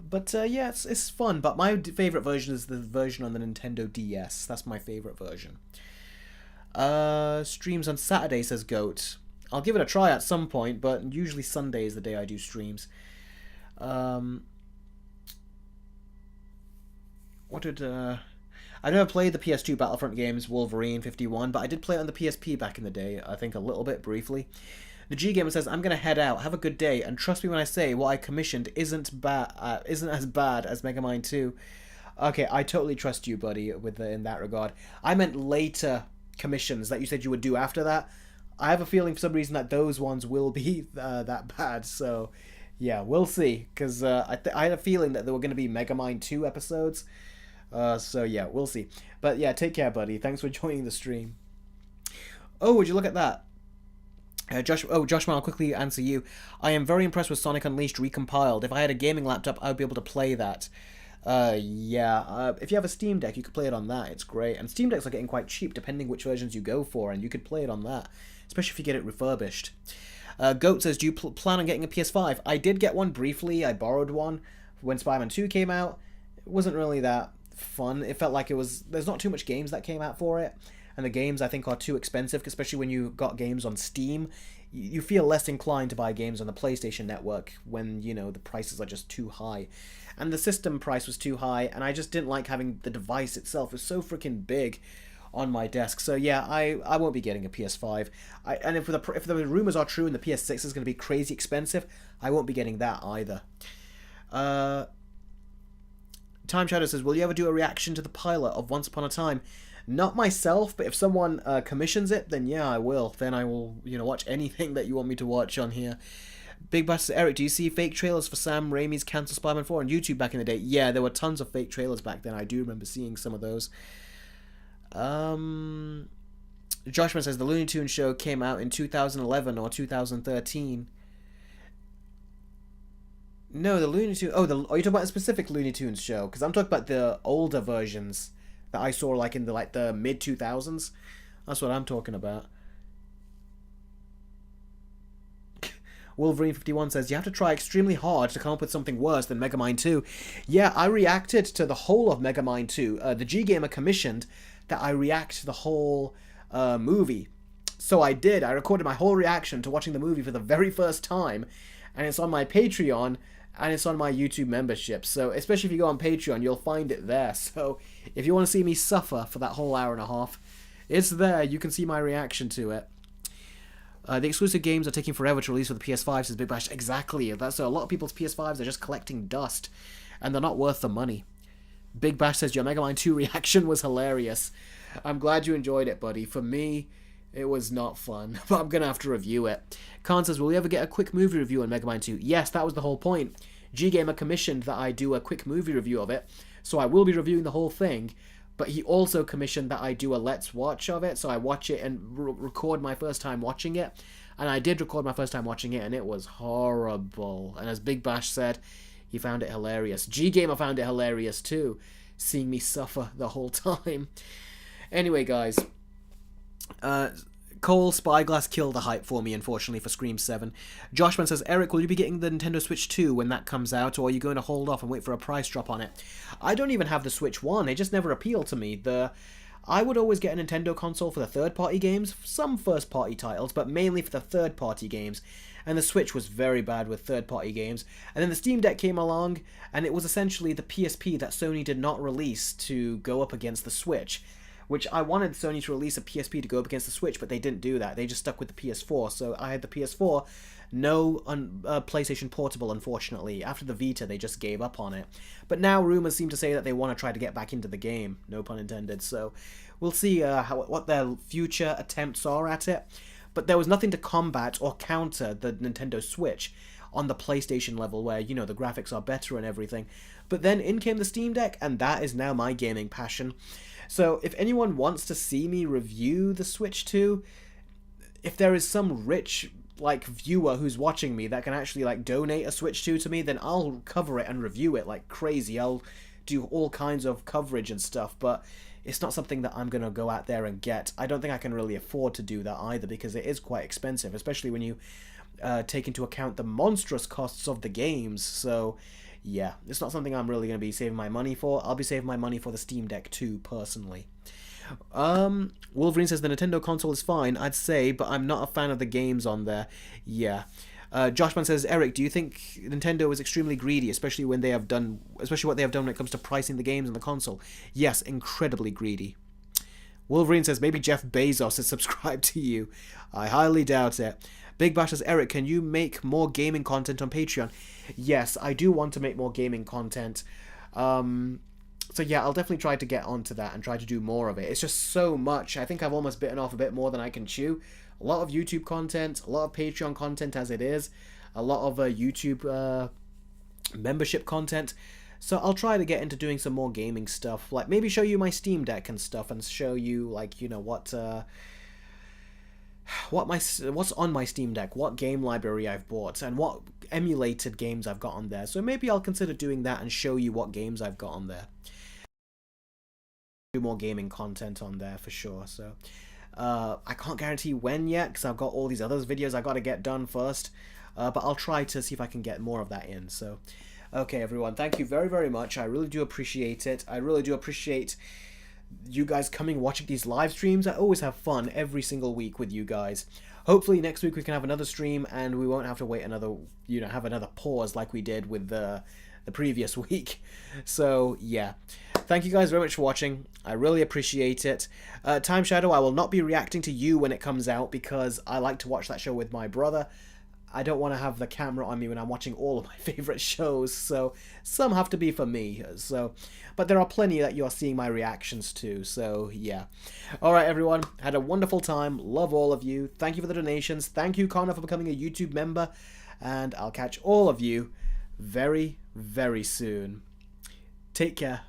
But yeah, it's fun. But my favorite version is the version on the Nintendo DS. That's my favorite version. Streams on Saturday, says Goat. I'll give it a try at some point, but usually Sunday is the day I do streams. I never played the PS2 Battlefront games, Wolverine 51, but I did play it on the PSP back in the day, I think a little bit briefly. The G Gamer says, I'm gonna head out, have a good day, and trust me when I say what I commissioned isn't as bad as Megamind 2. Okay, I totally trust you, buddy, in that regard. I meant later commissions that you said you would do after that. I have a feeling for some reason that those ones will be that bad, so yeah, we'll see, because I had a feeling that there were going to be Megamind 2 episodes, so yeah, we'll see. But yeah, take care, buddy. Thanks for joining the stream. Oh, would you look at that? Josh, I'll quickly answer you. I am very impressed with Sonic Unleashed Recompiled. If I had a gaming laptop, I would be able to play that. Yeah, if you have a Steam Deck, you could play it on that. It's great. And Steam Decks are getting quite cheap, depending which versions you go for, and you could play it on that, especially if you get it refurbished. Goat says, do you plan on getting a PS5? I did get one briefly. I borrowed one when Spider-Man 2 came out. It wasn't really that fun. It felt like there's not too much games that came out for it. And the games, I think, are too expensive, especially when you got games on Steam. You feel less inclined to buy games on the PlayStation Network when, the prices are just too high. And the system price was too high, and I just didn't like having the device itself. It was so freaking big on my desk. So yeah, I won't be getting a PS5. And if the rumors are true and the PS6 is going to be crazy expensive, I won't be getting that either. Time Shadow says, will you ever do a reaction to the pilot of Once Upon a Time? Not myself, but if someone commissions it, then yeah, I will. Then I will, watch anything that you want me to watch on here. Big Bass says, Eric, do you see fake trailers for Sam Raimi's Cancel Spider-Man 4 on YouTube back in the day? Yeah, there were tons of fake trailers back then. I do remember seeing some of those. Joshman says, the Looney Tunes show came out in 2011 or 2013. No, the Looney Tunes... Oh, are you talking about a specific Looney Tunes show? Because I'm talking about the older versions. that I saw like in the mid 2000s. That's what I'm talking about. Wolverine51 says, you have to try extremely hard to come up with something worse than Megamind 2. Yeah, I reacted to the whole of Megamind 2. The G-Gamer commissioned that I react to the whole movie. So I did. I recorded my whole reaction to watching the movie for the very first time. And it's on my Patreon, and it's on my YouTube membership. So especially if you go on Patreon, you'll find it there. So if you want to see me suffer for that whole hour and a half, it's there. You can see my reaction to it. The exclusive games are taking forever to release for the PS5, says Big Bash. Exactly. That's a lot of people's PS5s are just collecting dust, and they're not worth the money. Big Bash says, your Mega Man 2 reaction was hilarious. I'm glad you enjoyed it, buddy. For me, it was not fun, but I'm going to have to review it. Khan says, will we ever get a quick movie review on Mega Man 2? Yes, that was the whole point. G-Gamer commissioned that I do a quick movie review of it, so I will be reviewing the whole thing. But he also commissioned that I do a Let's Watch of it, so I watch it and record my first time watching it. And I did record my first time watching it, and it was horrible. And as Big Bash said, he found it hilarious. G-Gamer found it hilarious too, seeing me suffer the whole time. Anyway, guys, Cole Spyglass killed the hype for me, unfortunately, for Scream 7. Joshman says, Eric, will you be getting the Nintendo Switch 2 when that comes out, or are you going to hold off and wait for a price drop on it? I don't even have the Switch 1. It just never appealed to me. I would always get a Nintendo console for the third-party games, some first-party titles, but mainly for the third-party games. And the Switch was very bad with third-party games. And then the Steam Deck came along, and it was essentially the PSP that Sony did not release to go up against the Switch. Which I wanted Sony to release a PSP to go up against the Switch, but they didn't do that. They just stuck with the PS4. So I had the PS4, no PlayStation Portable, unfortunately. After the Vita, they just gave up on it. But now rumors seem to say that they want to try to get back into the game. No pun intended. So we'll see what their future attempts are at it. But there was nothing to combat or counter the Nintendo Switch on the PlayStation level where, you know, the graphics are better and everything. But then in came the Steam Deck, and that is now my gaming passion. So if anyone wants to see me review the Switch 2, if there is some rich like viewer who's watching me that can actually like donate a Switch 2 to me, then I'll cover it and review it like crazy. I'll do all kinds of coverage and stuff, but it's not something that I'm going to go out there and get. I don't think I can really afford to do that either, because it is quite expensive, especially when you take into account the monstrous costs of the games. So yeah, it's not something I'm really going to be saving my money for. I'll be saving my money for the Steam Deck 2, personally. Wolverine says the Nintendo console is fine, I'd say, but I'm not a fan of the games on there. Yeah. Joshman says, Eric, do you think Nintendo is extremely greedy, especially what they have done when it comes to pricing the games on the console? Yes, incredibly greedy. Wolverine says, maybe Jeff Bezos is subscribed to you. I highly doubt it. Big Bash says, Eric, can you make more gaming content on Patreon? Yes, I do want to make more gaming content. So yeah, I'll definitely try to get onto that and try to do more of it. It's just so much. I think I've almost bitten off a bit more than I can chew. A lot of YouTube content, a lot of Patreon content as it is, a lot of YouTube membership content. So I'll try to get into doing some more gaming stuff, like maybe show you my Steam Deck and stuff, and show you like, you know, what's on my Steam Deck, what game library I've bought, and what emulated games I've got on there. So maybe I'll consider doing that and show you what games I've got on there. Do more gaming content on there for sure. So I can't guarantee when yet, because I've got all these other videos I got to get done first, but I'll try to see if I can get more of that in. So okay, everyone, thank you very, very much. I really do appreciate it. I really do appreciate you guys coming, watching these live streams. I always have fun every single week with you guys. Hopefully next week we can have another stream, and we won't have to wait another, you know, have another pause like we did with the previous week. So yeah, thank you guys very much for watching. I really appreciate it. Time Shadow, I will not be reacting to you when it comes out, because I like to watch that show with my brother. I don't want to have the camera on me when I'm watching all of my favorite shows, so some have to be for me. So, but there are plenty that you're seeing my reactions to, so yeah. Alright everyone, had a wonderful time, love all of you, thank you for the donations, thank you Connor for becoming a YouTube member, and I'll catch all of you very, very soon. Take care.